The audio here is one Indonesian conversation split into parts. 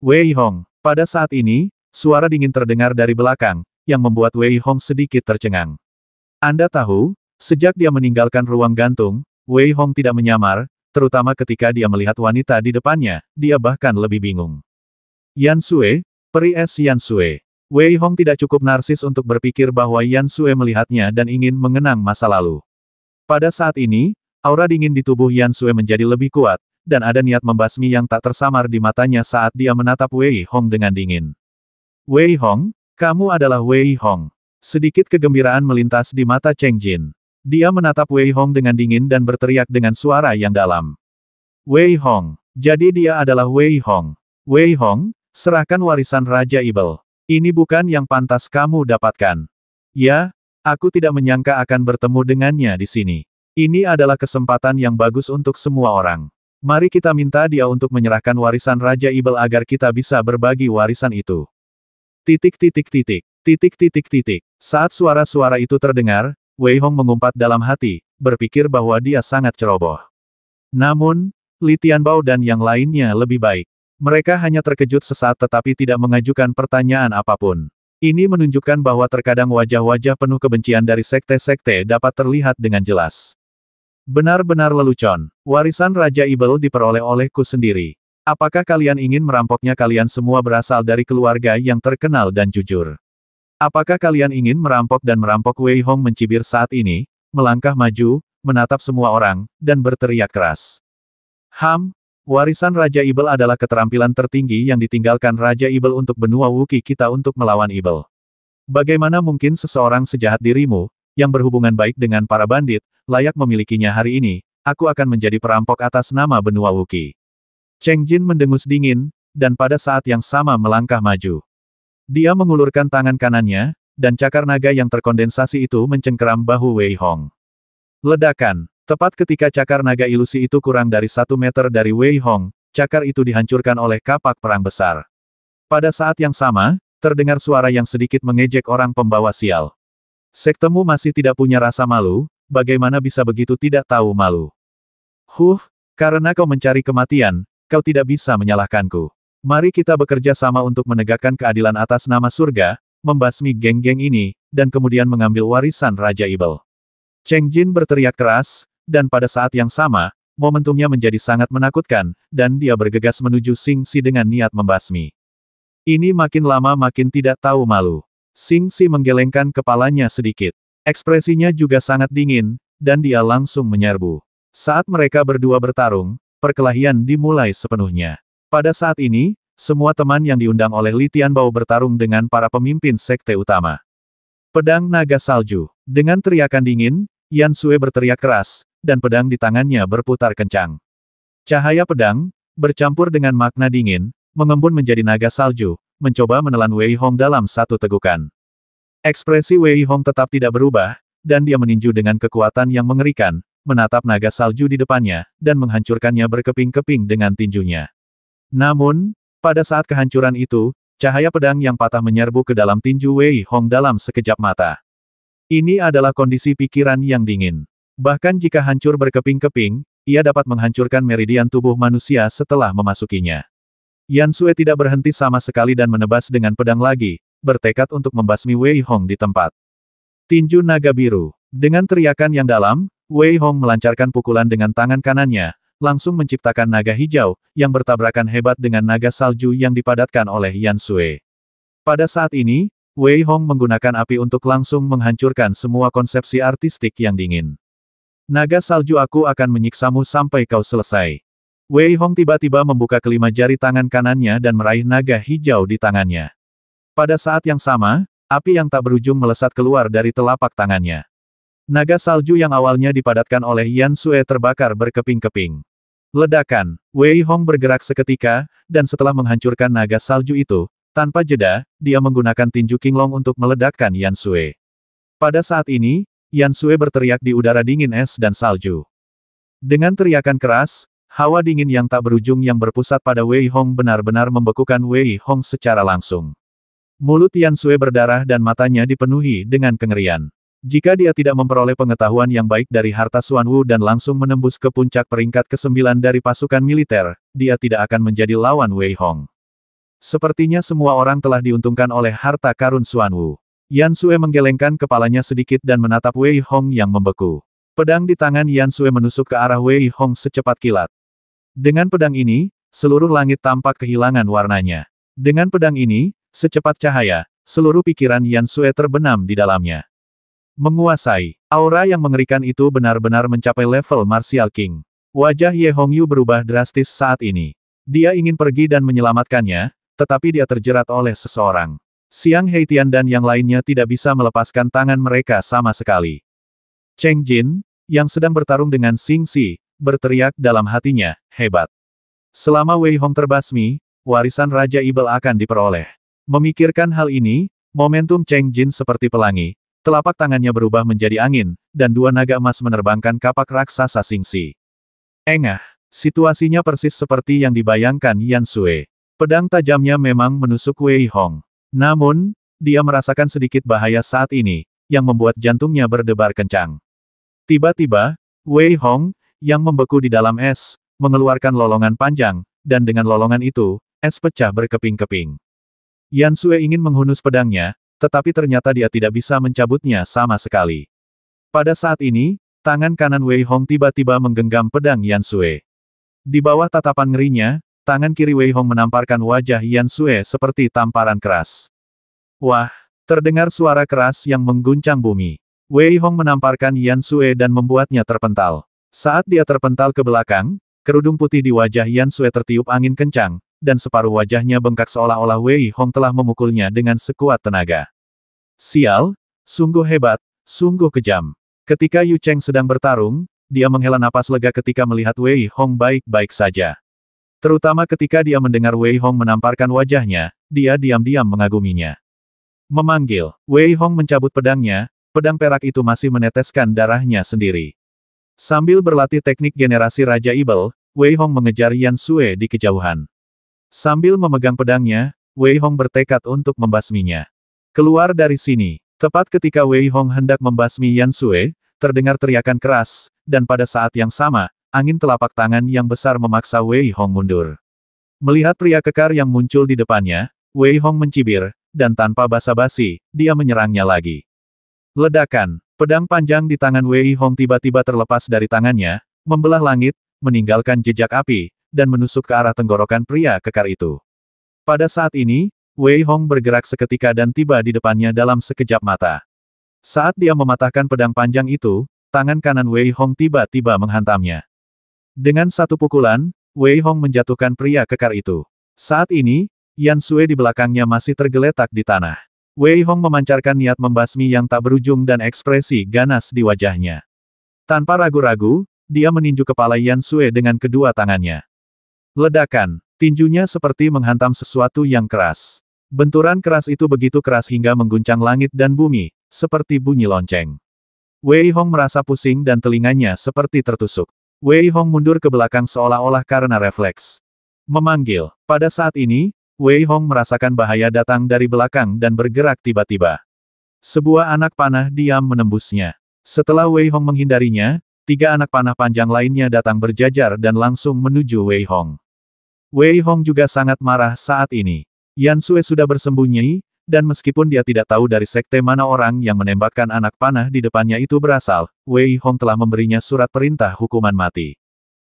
Wei Hong. Pada saat ini, suara dingin terdengar dari belakang, yang membuat Wei Hong sedikit tercengang. Anda tahu, sejak dia meninggalkan ruang gantung, Wei Hong tidak menyamar, terutama ketika dia melihat wanita di depannya, dia bahkan lebih bingung. Yan Sue, peri es Yan Sue. Wei Hong tidak cukup narsis untuk berpikir bahwa Yan Sue melihatnya dan ingin mengenang masa lalu. Pada saat ini, aura dingin di tubuh Yan Sue menjadi lebih kuat, dan ada niat membasmi yang tak tersamar di matanya saat dia menatap Wei Hong dengan dingin. Wei Hong, kamu adalah Wei Hong. Sedikit kegembiraan melintas di mata Cheng Jin. Dia menatap Wei Hong dengan dingin dan berteriak dengan suara yang dalam. Wei Hong, jadi dia adalah Wei Hong. Wei Hong, serahkan warisan Raja Ibel. Ini bukan yang pantas kamu dapatkan. Ya, aku tidak menyangka akan bertemu dengannya di sini. Ini adalah kesempatan yang bagus untuk semua orang. Mari kita minta dia untuk menyerahkan warisan Raja Ibel agar kita bisa berbagi warisan itu. Titik titik titik. Titik titik titik. Saat suara-suara itu terdengar, Wei Hong mengumpat dalam hati, berpikir bahwa dia sangat ceroboh. Namun, Li Tianbao dan yang lainnya lebih baik. Mereka hanya terkejut sesaat tetapi tidak mengajukan pertanyaan apapun. Ini menunjukkan bahwa terkadang wajah-wajah penuh kebencian dari sekte-sekte dapat terlihat dengan jelas. Benar-benar lelucon. Warisan Raja Ibel diperoleh olehku sendiri. Apakah kalian ingin merampoknya? Kalian semua berasal dari keluarga yang terkenal dan jujur. Apakah kalian ingin merampok dan merampok? Wei Hong mencibir saat ini, melangkah maju, menatap semua orang, dan berteriak keras. Warisan Raja Ibel adalah keterampilan tertinggi yang ditinggalkan Raja Ibel untuk benua Wuki kita untuk melawan Ibel. Bagaimana mungkin seseorang sejahat dirimu, yang berhubungan baik dengan para bandit, layak memilikinya hari ini? Aku akan menjadi perampok atas nama benua Wuki. Cheng Jin mendengus dingin, dan pada saat yang sama melangkah maju. Dia mengulurkan tangan kanannya, dan cakar naga yang terkondensasi itu mencengkeram bahu Wei Hong. Ledakan. Tepat ketika cakar naga ilusi itu kurang dari 1 meter dari Wei Hong, cakar itu dihancurkan oleh kapak perang besar. Pada saat yang sama, terdengar suara yang sedikit mengejek orang pembawa sial. Sektemu masih tidak punya rasa malu, bagaimana bisa begitu tidak tahu malu? Karena kau mencari kematian, kau tidak bisa menyalahkanku. Mari kita bekerja sama untuk menegakkan keadilan atas nama surga, membasmi geng-geng ini, dan kemudian mengambil warisan Raja Ibel. Cheng Jin berteriak keras, dan pada saat yang sama, momentumnya menjadi sangat menakutkan, dan dia bergegas menuju Xing Si dengan niat membasmi. Ini makin lama makin tidak tahu malu. Xing Si menggelengkan kepalanya sedikit. Ekspresinya juga sangat dingin, dan dia langsung menyerbu. Saat mereka berdua bertarung, perkelahian dimulai sepenuhnya. Pada saat ini, semua teman yang diundang oleh Li Tianbao bertarung dengan para pemimpin sekte utama. Pedang naga salju. Dengan teriakan dingin, Yan Sue berteriak keras, dan pedang di tangannya berputar kencang. Cahaya pedang, bercampur dengan makna dingin, mengembun menjadi naga salju, mencoba menelan Wei Hong dalam satu tegukan. Ekspresi Wei Hong tetap tidak berubah, dan dia meninju dengan kekuatan yang mengerikan, menatap naga salju di depannya, dan menghancurkannya berkeping-keping dengan tinjunya. Namun, pada saat kehancuran itu, cahaya pedang yang patah menyerbu ke dalam tinju Wei Hong dalam sekejap mata. Ini adalah kondisi pikiran yang dingin. Bahkan jika hancur berkeping-keping, ia dapat menghancurkan meridian tubuh manusia setelah memasukinya. Yan Sue tidak berhenti sama sekali dan menebas dengan pedang lagi, bertekad untuk membasmi Wei Hong di tempat. Tinju naga biru. Dengan teriakan yang dalam, Wei Hong melancarkan pukulan dengan tangan kanannya, langsung menciptakan naga hijau, yang bertabrakan hebat dengan naga salju yang dipadatkan oleh Yan Sue. Pada saat ini, Wei Hong menggunakan api untuk langsung menghancurkan semua konsepsi artistik yang dingin. Naga salju, aku akan menyiksamu sampai kau selesai. Wei Hong tiba-tiba membuka kelima jari tangan kanannya dan meraih naga hijau di tangannya. Pada saat yang sama, api yang tak berujung melesat keluar dari telapak tangannya. Naga salju yang awalnya dipadatkan oleh Yan Sue terbakar berkeping-keping. Ledakan. Wei Hong bergerak seketika, dan setelah menghancurkan naga salju itu, tanpa jeda, dia menggunakan tinju Qinglong untuk meledakkan Yan Sue. Pada saat ini, Yan Sue berteriak di udara dingin es dan salju. Dengan teriakan keras, hawa dingin yang tak berujung yang berpusat pada Wei Hong benar-benar membekukan Wei Hong secara langsung. Mulut Yan Sue berdarah dan matanya dipenuhi dengan kengerian. Jika dia tidak memperoleh pengetahuan yang baik dari harta Xuan Wu dan langsung menembus ke puncak peringkat ke-9 dari pasukan militer, dia tidak akan menjadi lawan Wei Hong. Sepertinya semua orang telah diuntungkan oleh harta karun Xuanwu. Yan Sue menggelengkan kepalanya sedikit dan menatap Wei Hong yang membeku. Pedang di tangan Yan Sue menusuk ke arah Wei Hong secepat kilat. Dengan pedang ini, seluruh langit tampak kehilangan warnanya. Dengan pedang ini, secepat cahaya, seluruh pikiran Yan Sue terbenam di dalamnya. Menguasai. Aura yang mengerikan itu benar-benar mencapai level Martial King. Wajah Ye Hongyu berubah drastis saat ini. Dia ingin pergi dan menyelamatkannya, tetapi dia terjerat oleh seseorang. Xiang Heitian dan yang lainnya tidak bisa melepaskan tangan mereka sama sekali. Cheng Jin, yang sedang bertarung dengan Xing Si, berteriak dalam hatinya, hebat. Selama Wei Hong terbasmi, warisan Raja Ibel akan diperoleh. Memikirkan hal ini, momentum Cheng Jin seperti pelangi, telapak tangannya berubah menjadi angin, dan dua naga emas menerbangkan kapak raksasa Xing Si. Engah, situasinya persis seperti yang dibayangkan Yan Sue. Pedang tajamnya memang menusuk Wei Hong. Namun, dia merasakan sedikit bahaya saat ini, yang membuat jantungnya berdebar kencang. Tiba-tiba, Wei Hong, yang membeku di dalam es, mengeluarkan lolongan panjang, dan dengan lolongan itu, es pecah berkeping-keping. Yan Sue ingin menghunus pedangnya, tetapi ternyata dia tidak bisa mencabutnya sama sekali. Pada saat ini, tangan kanan Wei Hong tiba-tiba menggenggam pedang Yan Sue. Di bawah tatapan ngerinya, tangan kiri Wei Hong menamparkan wajah Yan Sue seperti tamparan keras. Wah, terdengar suara keras yang mengguncang bumi. Wei Hong menamparkan Yan Sue dan membuatnya terpental. Saat dia terpental ke belakang, kerudung putih di wajah Yan Sue tertiup angin kencang, dan separuh wajahnya bengkak seolah-olah Wei Hong telah memukulnya dengan sekuat tenaga. Sial, sungguh hebat, sungguh kejam. Ketika Yu Cheng sedang bertarung, dia menghela napas lega ketika melihat Wei Hong baik-baik saja. Terutama ketika dia mendengar Wei Hong menamparkan wajahnya, dia diam-diam mengaguminya. Memanggil, Wei Hong mencabut pedangnya, pedang perak itu masih meneteskan darahnya sendiri. Sambil berlatih teknik generasi Raja Ibel, Wei Hong mengejar Yan Sue di kejauhan. Sambil memegang pedangnya, Wei Hong bertekad untuk membasminya. Keluar dari sini. Tepat ketika Wei Hong hendak membasmi Yan Sue, terdengar teriakan keras, dan pada saat yang sama, angin telapak tangan yang besar memaksa Wei Hong mundur. Melihat pria kekar yang muncul di depannya, Wei Hong mencibir, dan tanpa basa-basi, dia menyerangnya lagi. Ledakan, pedang panjang di tangan Wei Hong tiba-tiba terlepas dari tangannya, membelah langit, meninggalkan jejak api, dan menusuk ke arah tenggorokan pria kekar itu. Pada saat ini, Wei Hong bergerak seketika dan tiba di depannya dalam sekejap mata. Saat dia mematahkan pedang panjang itu, tangan kanan Wei Hong tiba-tiba menghantamnya. Dengan satu pukulan, Wei Hong menjatuhkan pria kekar itu. Saat ini, Yan Sue di belakangnya masih tergeletak di tanah. Wei Hong memancarkan niat membasmi yang tak berujung dan ekspresi ganas di wajahnya. Tanpa ragu-ragu, dia meninju kepala Yan Sue dengan kedua tangannya. Ledakan, tinjunya seperti menghantam sesuatu yang keras. Benturan keras itu begitu keras hingga mengguncang langit dan bumi, seperti bunyi lonceng. Wei Hong merasa pusing dan telinganya seperti tertusuk. Wei Hong mundur ke belakang seolah-olah karena refleks. Memanggil. Pada saat ini, Wei Hong merasakan bahaya datang dari belakang dan bergerak tiba-tiba. Sebuah anak panah diam menembusnya. Setelah Wei Hong menghindarinya, 3 anak panah panjang lainnya datang berjajar dan langsung menuju Wei Hong. Wei Hong juga sangat marah saat ini. Yan Sue sudah bersembunyi, dan meskipun dia tidak tahu dari sekte mana orang yang menembakkan anak panah di depannya itu berasal, Wei Hong telah memberinya surat perintah hukuman mati.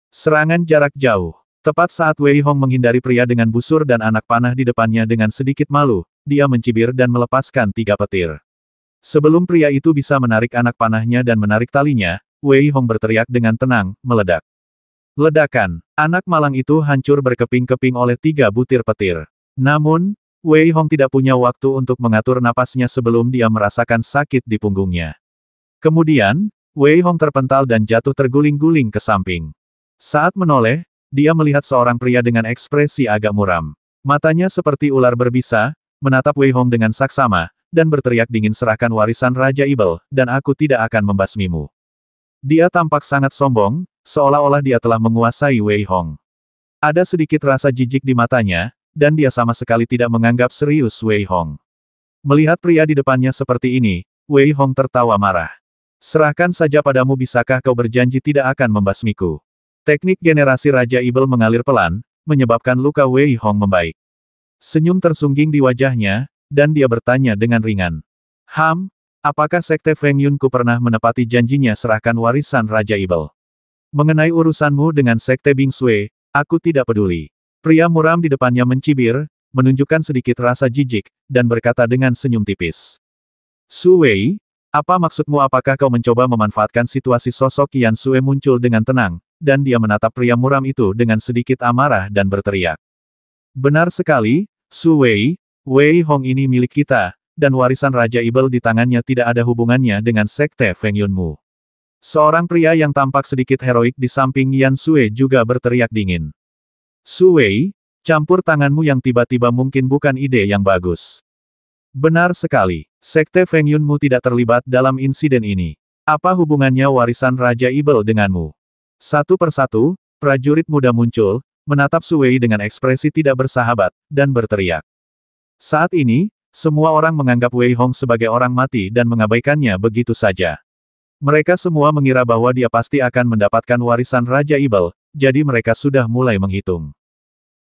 Serangan jarak jauh. Tepat saat Wei Hong menghindari pria dengan busur dan anak panah di depannya dengan sedikit malu, dia mencibir dan melepaskan 3 petir. Sebelum pria itu bisa menarik anak panahnya dan menarik talinya, Wei Hong berteriak dengan tenang, meledak. Ledakan, anak malang itu hancur berkeping-keping oleh 3 butir petir. Namun, Wei Hong tidak punya waktu untuk mengatur napasnya sebelum dia merasakan sakit di punggungnya. Kemudian, Wei Hong terpental dan jatuh terguling-guling ke samping. Saat menoleh, dia melihat seorang pria dengan ekspresi agak muram. Matanya seperti ular berbisa, menatap Wei Hong dengan saksama, dan berteriak dingin, serahkan warisan Raja Ibel, dan aku tidak akan membasmimu. Dia tampak sangat sombong, seolah-olah dia telah menguasai Wei Hong. Ada sedikit rasa jijik di matanya, dan dia sama sekali tidak menganggap serius Wei Hong. Melihat pria di depannya seperti ini, Wei Hong tertawa marah. Serahkan saja padamu, bisakah kau berjanji tidak akan membasmiku? Teknik generasi Raja Ibel mengalir pelan, menyebabkan luka Wei Hong membaik. Senyum tersungging di wajahnya, dan dia bertanya dengan ringan. Apakah Sekte Feng Yunku pernah menepati janjinya serahkan warisan Raja Ibel? Mengenai urusanmu dengan Sekte Bing Sui, aku tidak peduli. Pria muram di depannya mencibir, menunjukkan sedikit rasa jijik, dan berkata dengan senyum tipis. Su Wei, apa maksudmu? Apakah kau mencoba memanfaatkan situasi? Sosok Yan Sui muncul dengan tenang, dan dia menatap pria muram itu dengan sedikit amarah dan berteriak. Benar sekali, Su Wei, Wei Hong ini milik kita, dan warisan Raja Ibel di tangannya tidak ada hubungannya dengan Sekte Feng Yunmu. Seorang pria yang tampak sedikit heroik di samping Yan Sui juga berteriak dingin. Su Wei, campur tanganmu yang tiba-tiba mungkin bukan ide yang bagus. Benar sekali, Sekte Feng Yunmu tidak terlibat dalam insiden ini. Apa hubungannya warisan Raja Ibel denganmu? Satu persatu, prajurit muda muncul, menatap Su Wei dengan ekspresi tidak bersahabat, dan berteriak. Saat ini, semua orang menganggap Wei Hong sebagai orang mati dan mengabaikannya begitu saja. Mereka semua mengira bahwa dia pasti akan mendapatkan warisan Raja Ibel, jadi mereka sudah mulai menghitung.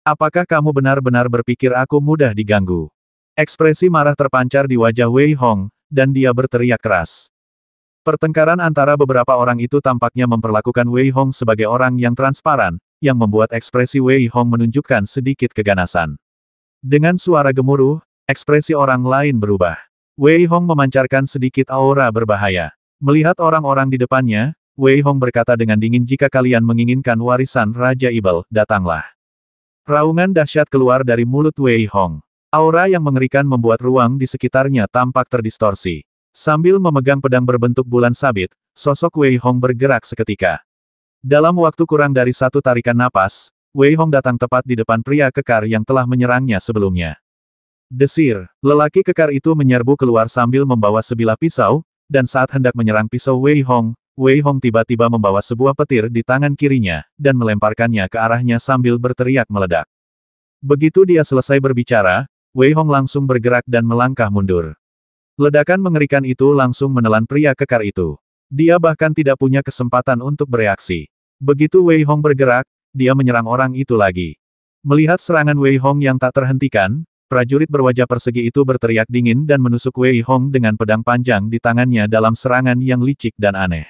Apakah kamu benar-benar berpikir aku mudah diganggu? Ekspresi marah terpancar di wajah Wei Hong, dan dia berteriak keras. Pertengkaran antara beberapa orang itu tampaknya memperlakukan Wei Hong sebagai orang yang transparan, yang membuat ekspresi Wei Hong menunjukkan sedikit keganasan. Dengan suara gemuruh, ekspresi orang lain berubah. Wei Hong memancarkan sedikit aura berbahaya. Melihat orang-orang di depannya, Wei Hong berkata dengan dingin, jika kalian menginginkan warisan Raja Ibel, datanglah. Raungan dahsyat keluar dari mulut Wei Hong. Aura yang mengerikan membuat ruang di sekitarnya tampak terdistorsi. Sambil memegang pedang berbentuk bulan sabit, sosok Wei Hong bergerak seketika. Dalam waktu kurang dari satu tarikan napas, Wei Hong datang tepat di depan pria kekar yang telah menyerangnya sebelumnya. Desir, lelaki kekar itu menyerbu keluar sambil membawa sebilah pisau, dan saat hendak menyerang pisau Wei Hong tiba-tiba membawa sebuah petir di tangan kirinya, dan melemparkannya ke arahnya sambil berteriak meledak. Begitu dia selesai berbicara, Wei Hong langsung bergerak dan melangkah mundur. Ledakan mengerikan itu langsung menelan pria kekar itu. Dia bahkan tidak punya kesempatan untuk bereaksi. Begitu Wei Hong bergerak, dia menyerang orang itu lagi. Melihat serangan Wei Hong yang tak terhentikan, prajurit berwajah persegi itu berteriak dingin dan menusuk Wei Hong dengan pedang panjang di tangannya dalam serangan yang licik dan aneh.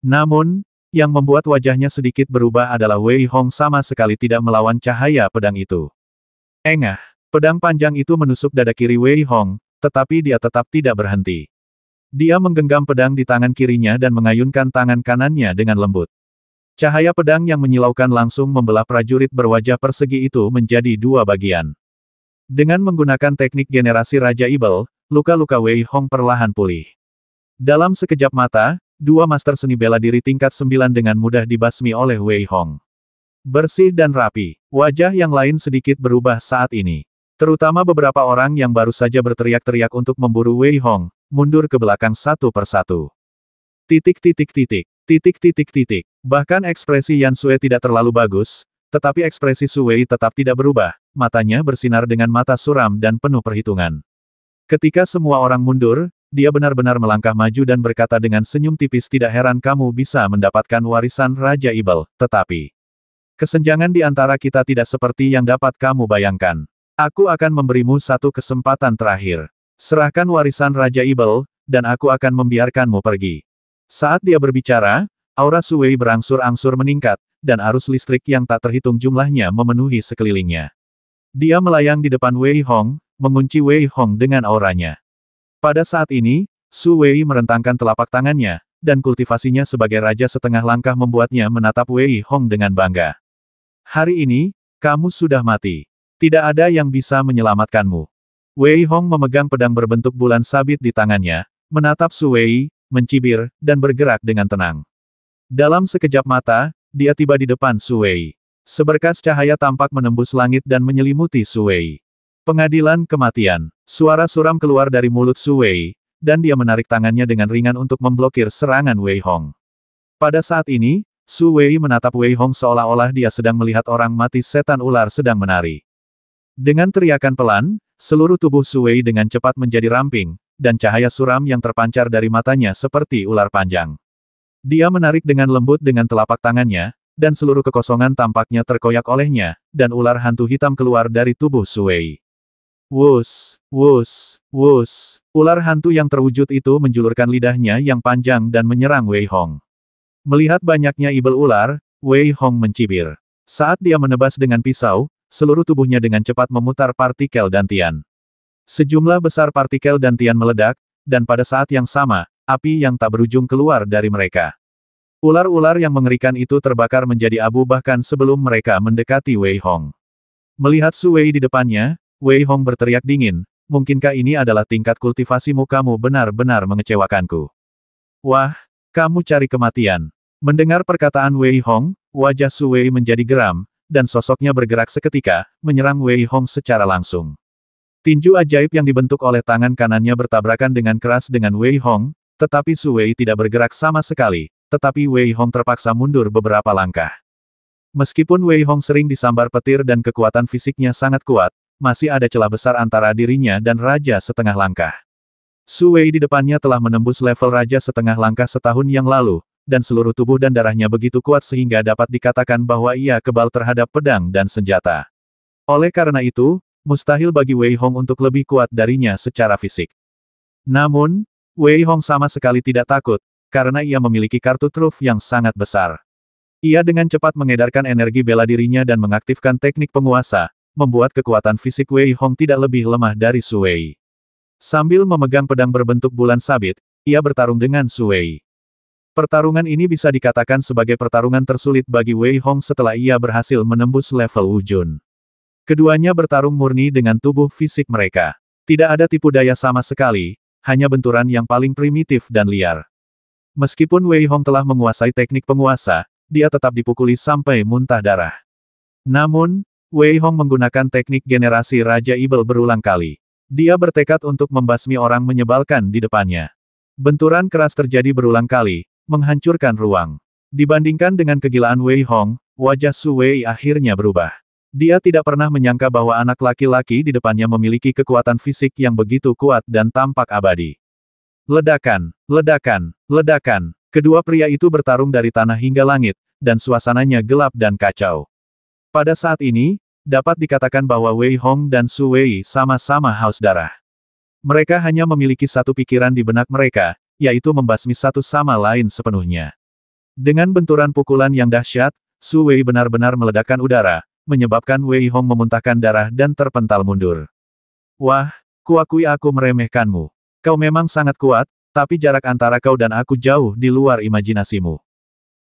Namun, yang membuat wajahnya sedikit berubah adalah Wei Hong sama sekali tidak melawan cahaya pedang itu. Engah, pedang panjang itu menusuk dada kiri Wei Hong, tetapi dia tetap tidak berhenti. Dia menggenggam pedang di tangan kirinya dan mengayunkan tangan kanannya dengan lembut. Cahaya pedang yang menyilaukan langsung membelah prajurit berwajah persegi itu menjadi dua bagian. Dengan menggunakan teknik generasi Raja Ibel, luka-luka Wei Hong perlahan pulih. Dalam sekejap mata, dua master seni bela diri tingkat 9 dengan mudah dibasmi oleh Wei Hong. Bersih dan rapi, wajah yang lain sedikit berubah saat ini. Terutama beberapa orang yang baru saja berteriak-teriak untuk memburu Wei Hong, mundur ke belakang satu persatu. Bahkan ekspresi Yan Sui tidak terlalu bagus, tetapi ekspresi Su Wei tetap tidak berubah, matanya bersinar dengan mata suram dan penuh perhitungan. Ketika semua orang mundur, dia benar-benar melangkah maju dan berkata dengan senyum tipis, tidak heran kamu bisa mendapatkan warisan Raja Ibel, tetapi kesenjangan di antara kita tidak seperti yang dapat kamu bayangkan. Aku akan memberimu satu kesempatan terakhir. Serahkan warisan Raja Ibel, dan aku akan membiarkanmu pergi. Saat dia berbicara, aura Su Wei berangsur-angsur meningkat, dan arus listrik yang tak terhitung jumlahnya memenuhi sekelilingnya. Dia melayang di depan Wei Hong, mengunci Wei Hong dengan auranya. Pada saat ini, Su Wei merentangkan telapak tangannya, dan kultivasinya sebagai raja setengah langkah membuatnya menatap Wei Hong dengan bangga. Hari ini, kamu sudah mati. Tidak ada yang bisa menyelamatkanmu. Wei Hong memegang pedang berbentuk bulan sabit di tangannya, menatap Su Wei, mencibir, dan bergerak dengan tenang. Dalam sekejap mata, dia tiba di depan Su Wei. Seberkas cahaya tampak menembus langit dan menyelimuti Su Wei. Pengadilan kematian. Suara suram keluar dari mulut Su Wei, dan dia menarik tangannya dengan ringan untuk memblokir serangan Wei Hong. Pada saat ini, Su Wei menatap Wei Hong seolah-olah dia sedang melihat orang mati setan ular sedang menari. Dengan teriakan pelan, seluruh tubuh Su Wei dengan cepat menjadi ramping, dan cahaya suram yang terpancar dari matanya seperti ular panjang. Dia menarik dengan lembut dengan telapak tangannya, dan seluruh kekosongan tampaknya terkoyak olehnya, dan ular hantu hitam keluar dari tubuh Su Wei. Wus, wus, wus. Ular hantu yang terwujud itu menjulurkan lidahnya yang panjang dan menyerang Wei Hong. Melihat banyaknya ibel ular, Wei Hong mencibir. Saat dia menebas dengan pisau, seluruh tubuhnya dengan cepat memutar partikel dantian. Sejumlah besar partikel dantian meledak, dan pada saat yang sama, api yang tak berujung keluar dari mereka. Ular-ular yang mengerikan itu terbakar menjadi abu bahkan sebelum mereka mendekati Wei Hong. Melihat Su Wei di depannya, Wei Hong berteriak dingin, mungkinkah ini adalah tingkat kultivasimu? Kamu benar-benar mengecewakanku. Wah, kamu cari kematian. Mendengar perkataan Wei Hong, wajah Su Wei menjadi geram, dan sosoknya bergerak seketika, menyerang Wei Hong secara langsung. Tinju ajaib yang dibentuk oleh tangan kanannya bertabrakan dengan keras dengan Wei Hong, tetapi Su Wei tidak bergerak sama sekali, tetapi Wei Hong terpaksa mundur beberapa langkah. Meskipun Wei Hong sering disambar petir dan kekuatan fisiknya sangat kuat, masih ada celah besar antara dirinya dan Raja Setengah Langkah. Su Wei di depannya telah menembus level Raja Setengah Langkah setahun yang lalu, dan seluruh tubuh dan darahnya begitu kuat sehingga dapat dikatakan bahwa ia kebal terhadap pedang dan senjata. Oleh karena itu, mustahil bagi Wei Hong untuk lebih kuat darinya secara fisik. Namun, Wei Hong sama sekali tidak takut, karena ia memiliki kartu truf yang sangat besar. Ia dengan cepat mengedarkan energi bela dirinya dan mengaktifkan teknik penguasa, membuat kekuatan fisik Wei Hong tidak lebih lemah dari Su Wei. Sambil memegang pedang berbentuk bulan sabit, ia bertarung dengan Su Wei. Pertarungan ini bisa dikatakan sebagai pertarungan tersulit bagi Wei Hong setelah ia berhasil menembus level Wujun. Keduanya bertarung murni dengan tubuh fisik mereka. Tidak ada tipu daya sama sekali, hanya benturan yang paling primitif dan liar. Meskipun Wei Hong telah menguasai teknik penguasa, dia tetap dipukuli sampai muntah darah. Namun, Wei Hong menggunakan teknik generasi Raja Ibel berulang kali. Dia bertekad untuk membasmi orang menyebalkan di depannya. Benturan keras terjadi berulang kali, menghancurkan ruang. Dibandingkan dengan kegilaan Wei Hong, wajah Su Wei akhirnya berubah. Dia tidak pernah menyangka bahwa anak laki-laki di depannya memiliki kekuatan fisik yang begitu kuat dan tampak abadi. Ledakan, ledakan, ledakan. Kedua pria itu bertarung dari tanah hingga langit, dan suasananya gelap dan kacau. Pada saat ini, dapat dikatakan bahwa Wei Hong dan Su Wei sama-sama haus darah. Mereka hanya memiliki satu pikiran di benak mereka, yaitu membasmi satu sama lain sepenuhnya. Dengan benturan pukulan yang dahsyat, Su Wei benar-benar meledakkan udara, menyebabkan Wei Hong memuntahkan darah dan terpental mundur. Wah, kuakui aku meremehkanmu. Kau memang sangat kuat, tapi jarak antara kau dan aku jauh di luar imajinasimu.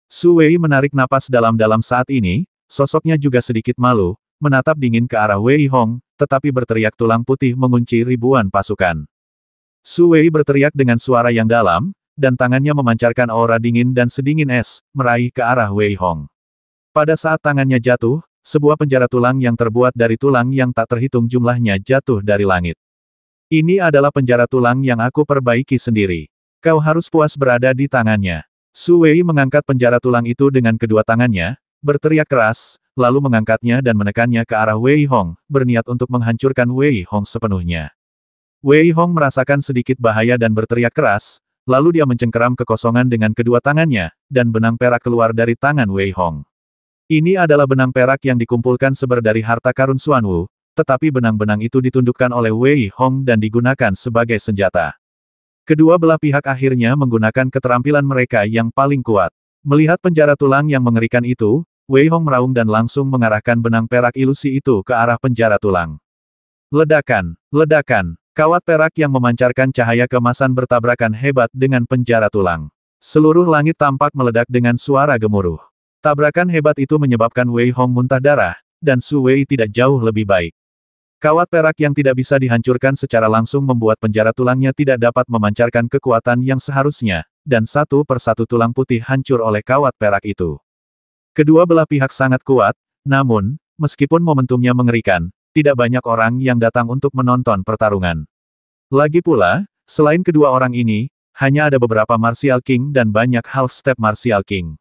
Su Wei menarik napas dalam-dalam saat ini, sosoknya juga sedikit malu, menatap dingin ke arah Wei Hong, tetapi berteriak tulang putih mengunci ribuan pasukan. Su Wei berteriak dengan suara yang dalam, dan tangannya memancarkan aura dingin dan sedingin es, meraih ke arah Wei Hong. Pada saat tangannya jatuh, sebuah penjara tulang yang terbuat dari tulang yang tak terhitung jumlahnya jatuh dari langit. Ini adalah penjara tulang yang aku perbaiki sendiri. Kau harus puas berada di tangannya. Su Wei mengangkat penjara tulang itu dengan kedua tangannya, berteriak keras, lalu mengangkatnya dan menekannya ke arah Wei Hong, berniat untuk menghancurkan Wei Hong sepenuhnya. Wei Hong merasakan sedikit bahaya dan berteriak keras, lalu dia mencengkeram kekosongan dengan kedua tangannya, dan benang perak keluar dari tangan Wei Hong. Ini adalah benang perak yang dikumpulkan seber dari harta karun Xuanwu, tetapi benang-benang itu ditundukkan oleh Wei Hong dan digunakan sebagai senjata. Kedua belah pihak akhirnya menggunakan keterampilan mereka yang paling kuat. Melihat penjara tulang yang mengerikan itu, Wei Hong meraung dan langsung mengarahkan benang perak ilusi itu ke arah penjara tulang. Ledakan, ledakan, kawat perak yang memancarkan cahaya kemasan bertabrakan hebat dengan penjara tulang. Seluruh langit tampak meledak dengan suara gemuruh. Tabrakan hebat itu menyebabkan Wei Hong muntah darah, dan Su Wei tidak jauh lebih baik. Kawat perak yang tidak bisa dihancurkan secara langsung membuat penjara tulangnya tidak dapat memancarkan kekuatan yang seharusnya, dan satu persatu tulang putih hancur oleh kawat perak itu. Kedua belah pihak sangat kuat, namun, meskipun momentumnya mengerikan, tidak banyak orang yang datang untuk menonton pertarungan. Lagi pula, selain kedua orang ini, hanya ada beberapa Martial King dan banyak half-step Martial King.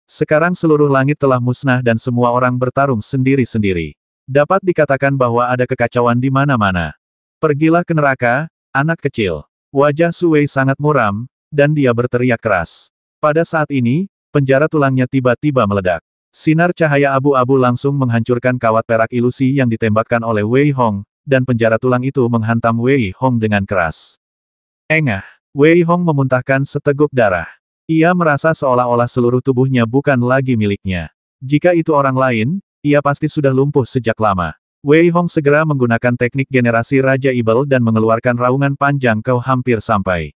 Sekarang seluruh langit telah musnah dan semua orang bertarung sendiri-sendiri. Dapat dikatakan bahwa ada kekacauan di mana-mana. Pergilah ke neraka, anak kecil. Wajah Su Wei sangat muram, dan dia berteriak keras. Pada saat ini, penjara tulangnya tiba-tiba meledak. Sinar cahaya abu-abu langsung menghancurkan kawat perak ilusi yang ditembakkan oleh Wei Hong, dan penjara tulang itu menghantam Wei Hong dengan keras. Engah, Wei Hong memuntahkan seteguk darah. Ia merasa seolah-olah seluruh tubuhnya bukan lagi miliknya. Jika itu orang lain, ia pasti sudah lumpuh sejak lama. Wei Hong segera menggunakan teknik generasi Raja Ibel dan mengeluarkan raungan panjang kau hampir sampai.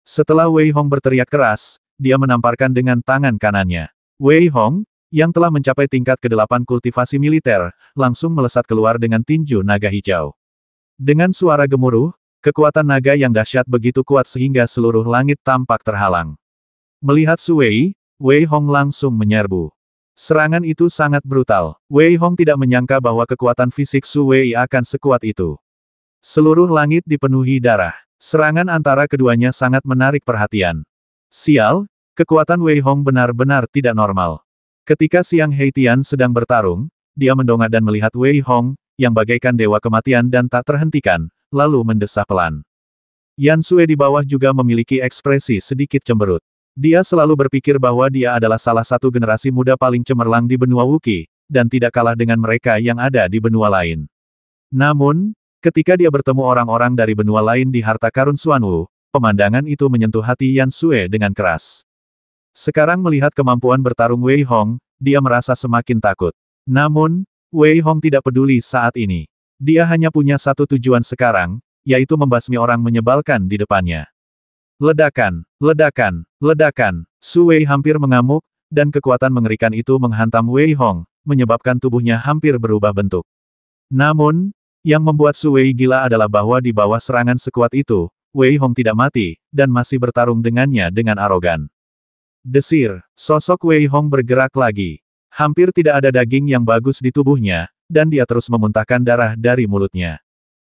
Setelah Wei Hong berteriak keras, dia menamparkan dengan tangan kanannya. Wei Hong, yang telah mencapai tingkat ke-8 kultivasi militer, langsung melesat keluar dengan tinju naga hijau. Dengan suara gemuruh, kekuatan naga yang dahsyat begitu kuat sehingga seluruh langit tampak terhalang. Melihat Su Wei, Wei Hong langsung menyerbu. Serangan itu sangat brutal. Wei Hong tidak menyangka bahwa kekuatan fisik Su Wei akan sekuat itu. Seluruh langit dipenuhi darah. Serangan antara keduanya sangat menarik perhatian. Sial, kekuatan Wei Hong benar-benar tidak normal. Ketika Xiang Heitian sedang bertarung, dia mendongak dan melihat Wei Hong, yang bagaikan dewa kematian dan tak terhentikan, lalu mendesah pelan. Yan Sue di bawah juga memiliki ekspresi sedikit cemberut. Dia selalu berpikir bahwa dia adalah salah satu generasi muda paling cemerlang di benua Wookiee, dan tidak kalah dengan mereka yang ada di benua lain. Namun, ketika dia bertemu orang-orang dari benua lain di harta karun Xuanwu, pemandangan itu menyentuh hati Yan Sue dengan keras. Sekarang melihat kemampuan bertarung Wei Hong, dia merasa semakin takut. Namun, Wei Hong tidak peduli saat ini. Dia hanya punya satu tujuan sekarang, yaitu membasmi orang menyebalkan di depannya. Ledakan, ledakan, ledakan. Su Wei hampir mengamuk, dan kekuatan mengerikan itu menghantam Wei Hong, menyebabkan tubuhnya hampir berubah bentuk. Namun, yang membuat Su Wei gila adalah bahwa di bawah serangan sekuat itu, Wei Hong tidak mati, dan masih bertarung dengannya dengan arogan. Desir, sosok Wei Hong bergerak lagi. Hampir tidak ada daging yang bagus di tubuhnya, dan dia terus memuntahkan darah dari mulutnya.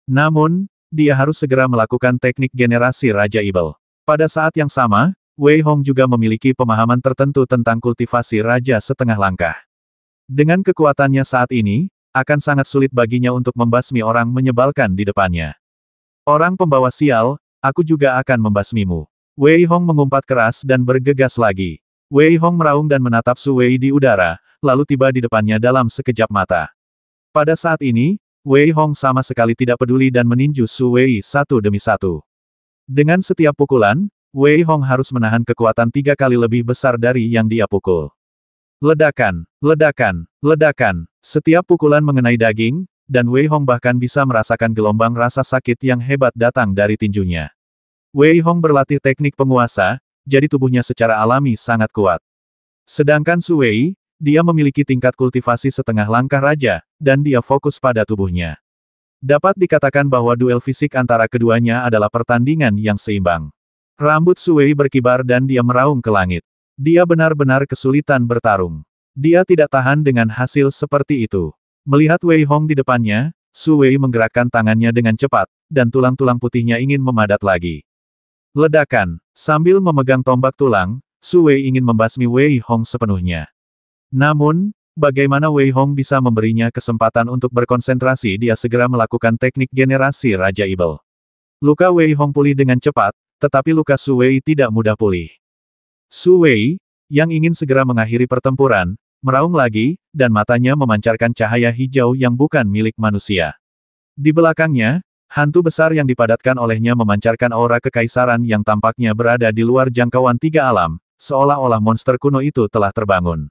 Namun, dia harus segera melakukan teknik generasi Raja Ibel. Pada saat yang sama, Wei Hong juga memiliki pemahaman tertentu tentang kultivasi Raja setengah langkah. Dengan kekuatannya saat ini, akan sangat sulit baginya untuk membasmi orang menyebalkan di depannya. Orang pembawa sial, aku juga akan membasmimu. Wei Hong mengumpat keras dan bergegas lagi. Wei Hong meraung dan menatap Su Wei di udara, lalu tiba di depannya dalam sekejap mata. Pada saat ini, Wei Hong sama sekali tidak peduli dan meninju Su Wei satu demi satu. Dengan setiap pukulan, Wei Hong harus menahan kekuatan 3 kali lebih besar dari yang dia pukul. Ledakan, ledakan, ledakan. Setiap pukulan mengenai daging, dan Wei Hong bahkan bisa merasakan gelombang rasa sakit yang hebat datang dari tinjunya. Wei Hong berlatih teknik penguasa, jadi tubuhnya secara alami sangat kuat. Sedangkan Su Wei, dia memiliki tingkat kultivasi setengah langkah raja, dan dia fokus pada tubuhnya. Dapat dikatakan bahwa duel fisik antara keduanya adalah pertandingan yang seimbang. Rambut Su Wei berkibar dan dia meraung ke langit. Dia benar-benar kesulitan bertarung. Dia tidak tahan dengan hasil seperti itu. Melihat Wei Hong di depannya, Su Wei menggerakkan tangannya dengan cepat, dan tulang-tulang putihnya ingin memadat lagi. Ledakan. Sambil memegang tombak tulang, Su Wei ingin membasmi Wei Hong sepenuhnya. Namun, bagaimana Wei Hong bisa memberinya kesempatan untuk berkonsentrasi? Dia segera melakukan teknik generasi Raja Ibel. Luka Wei Hong pulih dengan cepat, tetapi luka Su Wei tidak mudah pulih. Su Wei, yang ingin segera mengakhiri pertempuran, meraung lagi, dan matanya memancarkan cahaya hijau yang bukan milik manusia. Di belakangnya, hantu besar yang dipadatkan olehnya memancarkan aura kekaisaran yang tampaknya berada di luar jangkauan 3 alam, seolah-olah monster kuno itu telah terbangun.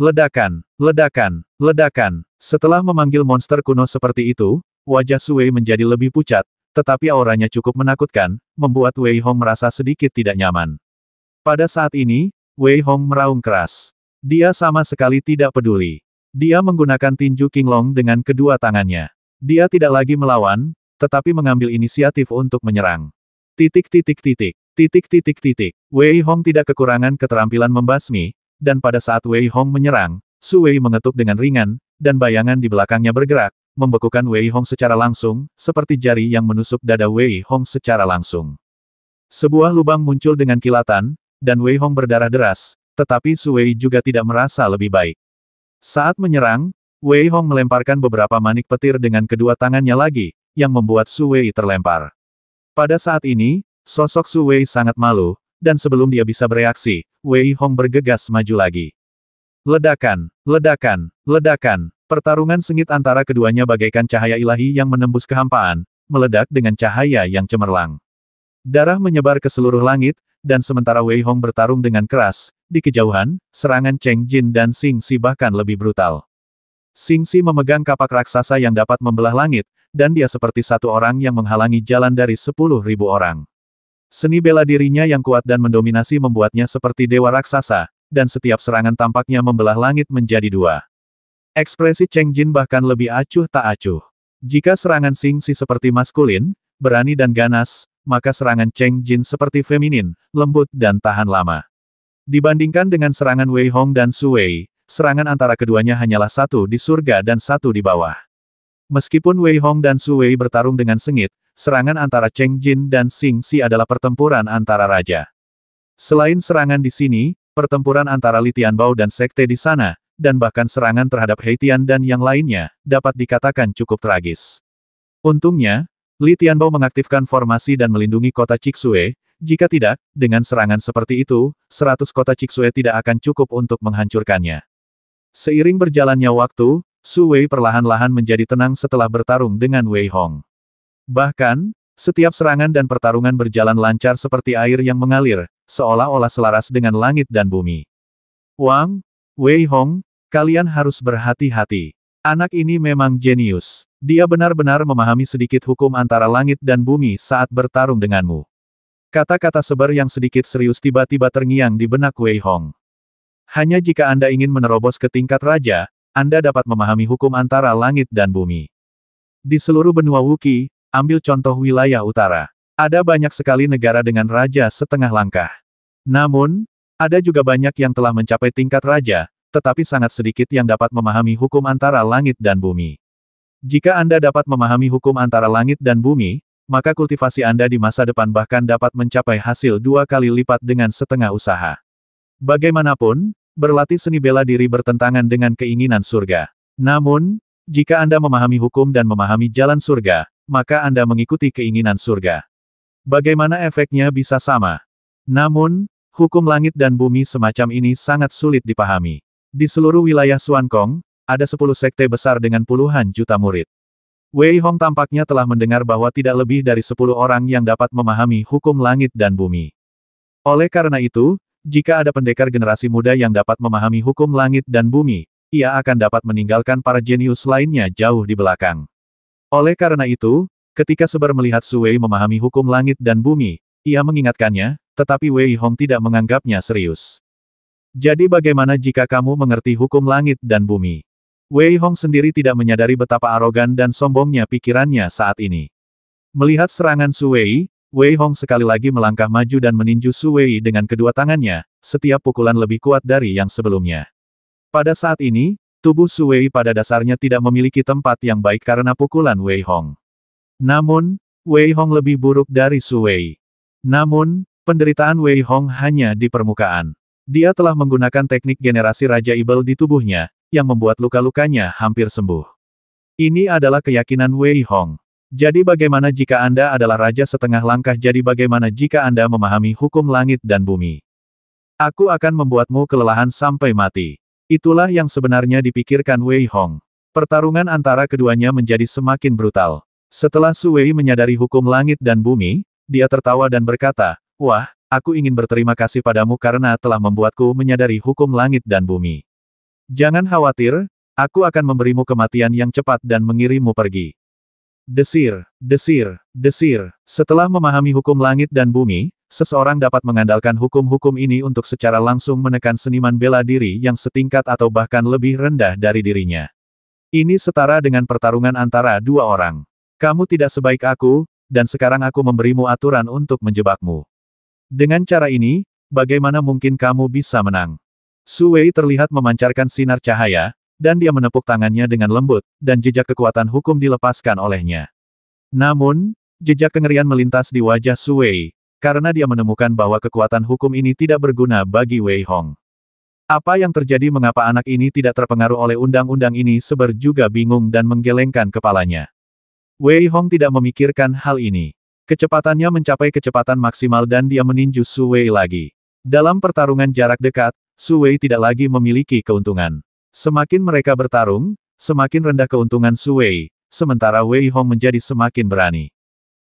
Ledakan, ledakan, ledakan. Setelah memanggil monster kuno seperti itu, wajah Su Wei menjadi lebih pucat, tetapi auranya cukup menakutkan, membuat Wei Hong merasa sedikit tidak nyaman. Pada saat ini, Wei Hong meraung keras. Dia sama sekali tidak peduli. Dia menggunakan tinju Qinglong dengan kedua tangannya. Dia tidak lagi melawan, tetapi mengambil inisiatif untuk menyerang. Titik titik titik, titik titik titik. Wei Hong tidak kekurangan keterampilan membasmi, dan pada saat Wei Hong menyerang, Su Wei mengetuk dengan ringan, dan bayangan di belakangnya bergerak, membekukan Wei Hong secara langsung, seperti jari yang menusuk dada Wei Hong secara langsung. Sebuah lubang muncul dengan kilatan, dan Wei Hong berdarah deras, tetapi Su Wei juga tidak merasa lebih baik. Saat menyerang, Wei Hong melemparkan beberapa manik petir dengan kedua tangannya lagi, yang membuat Su Wei terlempar. Pada saat ini, sosok Su Wei sangat malu, dan sebelum dia bisa bereaksi, Wei Hong bergegas maju lagi. Ledakan, ledakan, ledakan. Pertarungan sengit antara keduanya bagaikan cahaya ilahi yang menembus kehampaan, meledak dengan cahaya yang cemerlang. Darah menyebar ke seluruh langit, dan sementara Wei Hong bertarung dengan keras, di kejauhan, serangan Cheng Jin dan Xing Si bahkan lebih brutal. Xing Si memegang kapak raksasa yang dapat membelah langit, dan dia seperti satu orang yang menghalangi jalan dari 10.000 orang. Seni bela dirinya yang kuat dan mendominasi membuatnya seperti dewa raksasa, dan setiap serangan tampaknya membelah langit menjadi dua. Ekspresi Cheng Jin bahkan lebih acuh tak acuh. Jika serangan Xing Si seperti maskulin, berani dan ganas, maka serangan Cheng Jin seperti feminin, lembut dan tahan lama. Dibandingkan dengan serangan Wei Hong dan Su Wei, serangan antara keduanya hanyalah satu di surga dan satu di bawah. Meskipun Wei Hong dan Su Wei bertarung dengan sengit, serangan antara Cheng Jin dan Xing Si adalah pertempuran antara raja. Selain serangan di sini, pertempuran antara Li Tianbao dan sekte di sana, dan bahkan serangan terhadap He Tian dan yang lainnya, dapat dikatakan cukup tragis. Untungnya, Li Tianbao mengaktifkan formasi dan melindungi kota Chixue, jika tidak, dengan serangan seperti itu, 100 kota Chixue tidak akan cukup untuk menghancurkannya. Seiring berjalannya waktu, Su Wei perlahan-lahan menjadi tenang setelah bertarung dengan Wei Hong. Bahkan, setiap serangan dan pertarungan berjalan lancar seperti air yang mengalir, seolah-olah selaras dengan langit dan bumi. Wang, Wei Hong, kalian harus berhati-hati. Anak ini memang jenius. Dia benar-benar memahami sedikit hukum antara langit dan bumi saat bertarung denganmu. Kata-kata sebar yang sedikit serius tiba-tiba terngiang di benak Wei Hong. Hanya jika Anda ingin menerobos ke tingkat raja, Anda dapat memahami hukum antara langit dan bumi. Di seluruh benua Wookiee, ambil contoh wilayah utara. Ada banyak sekali negara dengan raja setengah langkah. Namun, ada juga banyak yang telah mencapai tingkat raja, tetapi sangat sedikit yang dapat memahami hukum antara langit dan bumi. Jika Anda dapat memahami hukum antara langit dan bumi, maka kultivasi Anda di masa depan bahkan dapat mencapai hasil 2 kali lipat dengan setengah usaha. Bagaimanapun, berlatih seni bela diri bertentangan dengan keinginan surga. Namun, jika Anda memahami hukum dan memahami jalan surga, maka Anda mengikuti keinginan surga. Bagaimana efeknya bisa sama? Namun, hukum langit dan bumi semacam ini sangat sulit dipahami. Di seluruh wilayah Xuankong, ada 10 sekte besar dengan puluhan juta murid. Wei Hong tampaknya telah mendengar bahwa tidak lebih dari 10 orang yang dapat memahami hukum langit dan bumi. Oleh karena itu, jika ada pendekar generasi muda yang dapat memahami hukum langit dan bumi, ia akan dapat meninggalkan para jenius lainnya jauh di belakang. Oleh karena itu, ketika Seber melihat Su Wei memahami hukum langit dan bumi, ia mengingatkannya, tetapi Wei Hong tidak menganggapnya serius. Jadi bagaimana jika kamu mengerti hukum langit dan bumi? Wei Hong sendiri tidak menyadari betapa arogan dan sombongnya pikirannya saat ini. Melihat serangan Su Wei, Wei Hong sekali lagi melangkah maju dan meninju Su Wei dengan kedua tangannya, setiap pukulan lebih kuat dari yang sebelumnya. Pada saat ini, tubuh Su Wei pada dasarnya tidak memiliki tempat yang baik karena pukulan Wei Hong. Namun, Wei Hong lebih buruk dari Su Wei. Namun, penderitaan Wei Hong hanya di permukaan. Dia telah menggunakan teknik generasi Raja Ibel di tubuhnya, yang membuat luka-lukanya hampir sembuh. Ini adalah keyakinan Wei Hong. Jadi bagaimana jika Anda adalah raja setengah langkah? Jadi bagaimana jika Anda memahami hukum langit dan bumi? Aku akan membuatmu kelelahan sampai mati. Itulah yang sebenarnya dipikirkan Wei Hong. Pertarungan antara keduanya menjadi semakin brutal. Setelah Su Wei menyadari hukum langit dan bumi, dia tertawa dan berkata, "Wah, aku ingin berterima kasih padamu karena telah membuatku menyadari hukum langit dan bumi. Jangan khawatir, aku akan memberimu kematian yang cepat dan mengirimmu pergi." Desir, desir, desir. Setelah memahami hukum langit dan bumi, seseorang dapat mengandalkan hukum-hukum ini untuk secara langsung menekan seniman bela diri yang setingkat atau bahkan lebih rendah dari dirinya. Ini setara dengan pertarungan antara dua orang. Kamu tidak sebaik aku, dan sekarang aku memberimu aturan untuk menjebakmu. Dengan cara ini, bagaimana mungkin kamu bisa menang? Su Wei terlihat memancarkan sinar cahaya, dan dia menepuk tangannya dengan lembut, dan jejak kekuatan hukum dilepaskan olehnya. Namun, jejak kengerian melintas di wajah Su Wei, karena dia menemukan bahwa kekuatan hukum ini tidak berguna bagi Wei Hong. Apa yang terjadi? Mengapa anak ini tidak terpengaruh oleh undang-undang ini? Seber juga bingung dan menggelengkan kepalanya. Wei Hong tidak memikirkan hal ini. Kecepatannya mencapai kecepatan maksimal dan dia meninju Su Wei lagi. Dalam pertarungan jarak dekat, Su Wei tidak lagi memiliki keuntungan. Semakin mereka bertarung, semakin rendah keuntungan Su Wei, sementara Wei Hong menjadi semakin berani.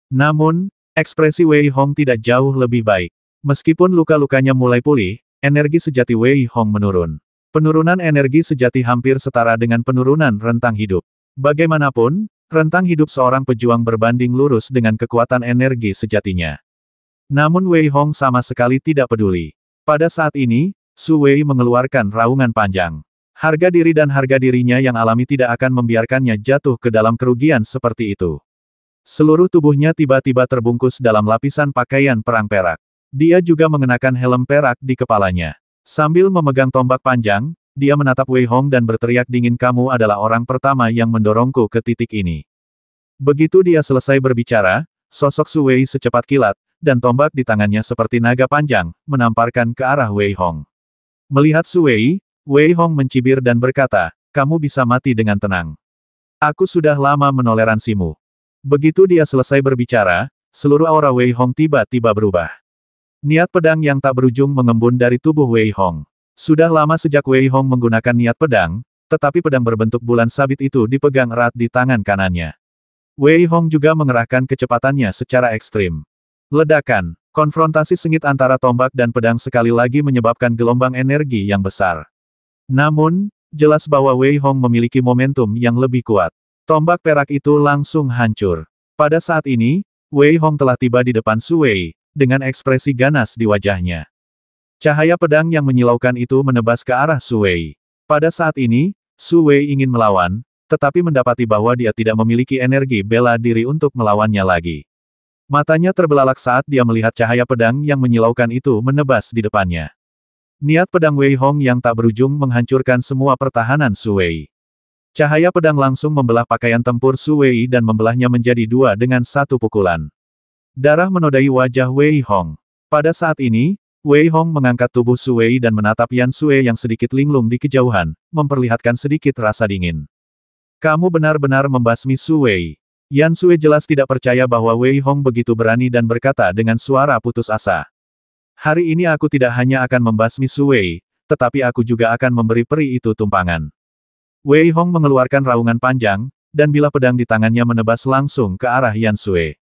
Namun, ekspresi Wei Hong tidak jauh lebih baik. Meskipun luka-lukanya mulai pulih, energi sejati Wei Hong menurun. Penurunan energi sejati hampir setara dengan penurunan rentang hidup. Bagaimanapun, rentang hidup seorang pejuang berbanding lurus dengan kekuatan energi sejatinya. Namun Wei Hong sama sekali tidak peduli. Pada saat ini, Su Wei mengeluarkan raungan panjang. Harga diri dan harga dirinya yang alami tidak akan membiarkannya jatuh ke dalam kerugian seperti itu. Seluruh tubuhnya tiba-tiba terbungkus dalam lapisan pakaian perang perak. Dia juga mengenakan helm perak di kepalanya. Sambil memegang tombak panjang, dia menatap Wei Hong dan berteriak dingin, "Kamu adalah orang pertama yang mendorongku ke titik ini." Begitu dia selesai berbicara, sosok Su Wei secepat kilat, dan tombak di tangannya seperti naga panjang, menamparkan ke arah Wei Hong. Melihat Su Wei, Wei Hong mencibir dan berkata, "Kamu bisa mati dengan tenang. Aku sudah lama menoleransimu." Begitu dia selesai berbicara, seluruh aura Wei Hong tiba-tiba berubah. Niat pedang yang tak berujung mengembun dari tubuh Wei Hong. Sudah lama sejak Wei Hong menggunakan niat pedang, tetapi pedang berbentuk bulan sabit itu dipegang erat di tangan kanannya. Wei Hong juga mengerahkan kecepatannya secara ekstrim. Ledakan, konfrontasi sengit antara tombak dan pedang sekali lagi menyebabkan gelombang energi yang besar. Namun, jelas bahwa Wei Hong memiliki momentum yang lebih kuat. Tombak perak itu langsung hancur. Pada saat ini, Wei Hong telah tiba di depan Su Wei, dengan ekspresi ganas di wajahnya. Cahaya pedang yang menyilaukan itu menebas ke arah Su Wei. Pada saat ini, Su Wei ingin melawan, tetapi mendapati bahwa dia tidak memiliki energi bela diri untuk melawannya lagi. Matanya terbelalak saat dia melihat cahaya pedang yang menyilaukan itu menebas di depannya. Niat pedang Wei Hong yang tak berujung menghancurkan semua pertahanan Su Wei. Cahaya pedang langsung membelah pakaian tempur Su Wei dan membelahnya menjadi dua dengan satu pukulan. Darah menodai wajah Wei Hong. Pada saat ini, Wei Hong mengangkat tubuh Su Wei dan menatap Yan Sue yang sedikit linglung di kejauhan, memperlihatkan sedikit rasa dingin. "Kamu benar-benar membasmi Su Wei." Yan Sue jelas tidak percaya bahwa Wei Hong begitu berani dan berkata dengan suara putus asa. "Hari ini aku tidak hanya akan membasmi Su Wei, tetapi aku juga akan memberi peri itu tumpangan." Wei Hong mengeluarkan raungan panjang, dan bilah pedang di tangannya menebas langsung ke arah Yan Sue.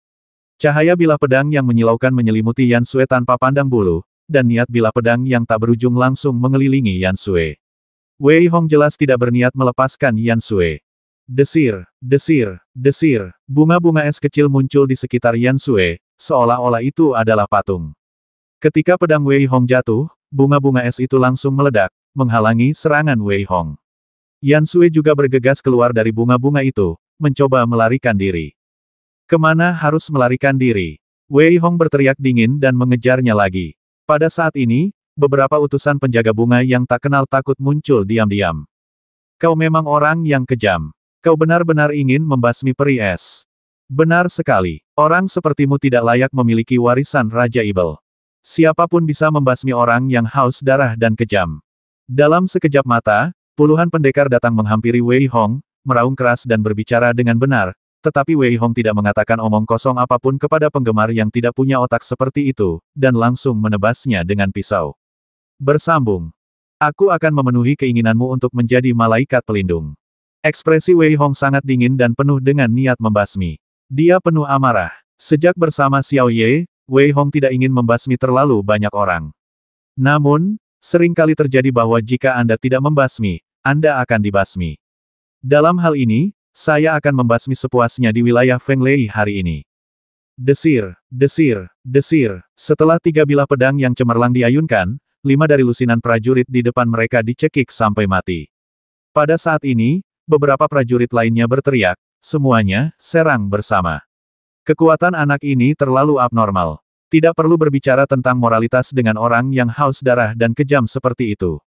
Cahaya bilah pedang yang menyilaukan menyelimuti Yan Sue tanpa pandang bulu, dan niat bilah pedang yang tak berujung langsung mengelilingi Yan Sue. Wei Hong jelas tidak berniat melepaskan Yan Sue. Desir, desir, desir, bunga-bunga es kecil muncul di sekitar Yan Sue, seolah-olah itu adalah patung. Ketika pedang Wei Hong jatuh, bunga-bunga es itu langsung meledak, menghalangi serangan Wei Hong. Yan Sue juga bergegas keluar dari bunga-bunga itu, mencoba melarikan diri. "Kemana harus melarikan diri?" Wei Hong berteriak dingin dan mengejarnya lagi. Pada saat ini, beberapa utusan penjaga bunga yang tak kenal takut muncul diam-diam. "Kau memang orang yang kejam. Kau benar-benar ingin membasmi peri es." "Benar sekali. Orang sepertimu tidak layak memiliki warisan Raja Ibel. Siapapun bisa membasmi orang yang haus darah dan kejam." Dalam sekejap mata, puluhan pendekar datang menghampiri Wei Hong, meraung keras dan berbicara dengan benar, tetapi Wei Hong tidak mengatakan omong kosong apapun kepada penggemar yang tidak punya otak seperti itu, dan langsung menebasnya dengan pisau. Bersambung. "Aku akan memenuhi keinginanmu untuk menjadi malaikat pelindung." Ekspresi Wei Hong sangat dingin dan penuh dengan niat membasmi. Dia penuh amarah. Sejak bersama Xiao Ye, Wei Hong tidak ingin membasmi terlalu banyak orang. Namun, seringkali terjadi bahwa jika Anda tidak membasmi, Anda akan dibasmi. Dalam hal ini, saya akan membasmi sepuasnya di wilayah Feng Lei hari ini. Desir, desir, desir. Setelah 3 bilah pedang yang cemerlang diayunkan, 5 dari lusinan prajurit di depan mereka dicekik sampai mati. Pada saat ini, beberapa prajurit lainnya berteriak, "Semuanya, serang bersama." Kekuatan anak ini terlalu abnormal. Tidak perlu berbicara tentang moralitas dengan orang yang haus darah dan kejam seperti itu.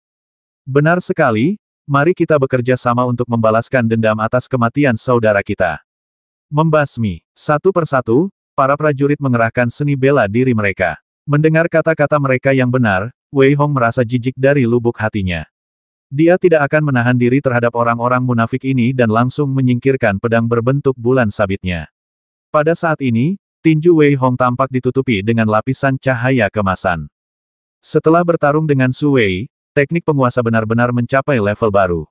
Benar sekali, mari kita bekerja sama untuk membalaskan dendam atas kematian saudara kita. Membasmi. Satu persatu, para prajurit mengerahkan seni bela diri mereka. Mendengar kata-kata mereka yang benar, Wei Hong merasa jijik dari lubuk hatinya. Dia tidak akan menahan diri terhadap orang-orang munafik ini dan langsung menyingkirkan pedang berbentuk bulan sabitnya. Pada saat ini, tinju Wei Hong tampak ditutupi dengan lapisan cahaya kemasan. Setelah bertarung dengan Su Wei, teknik penguasa benar-benar mencapai level baru.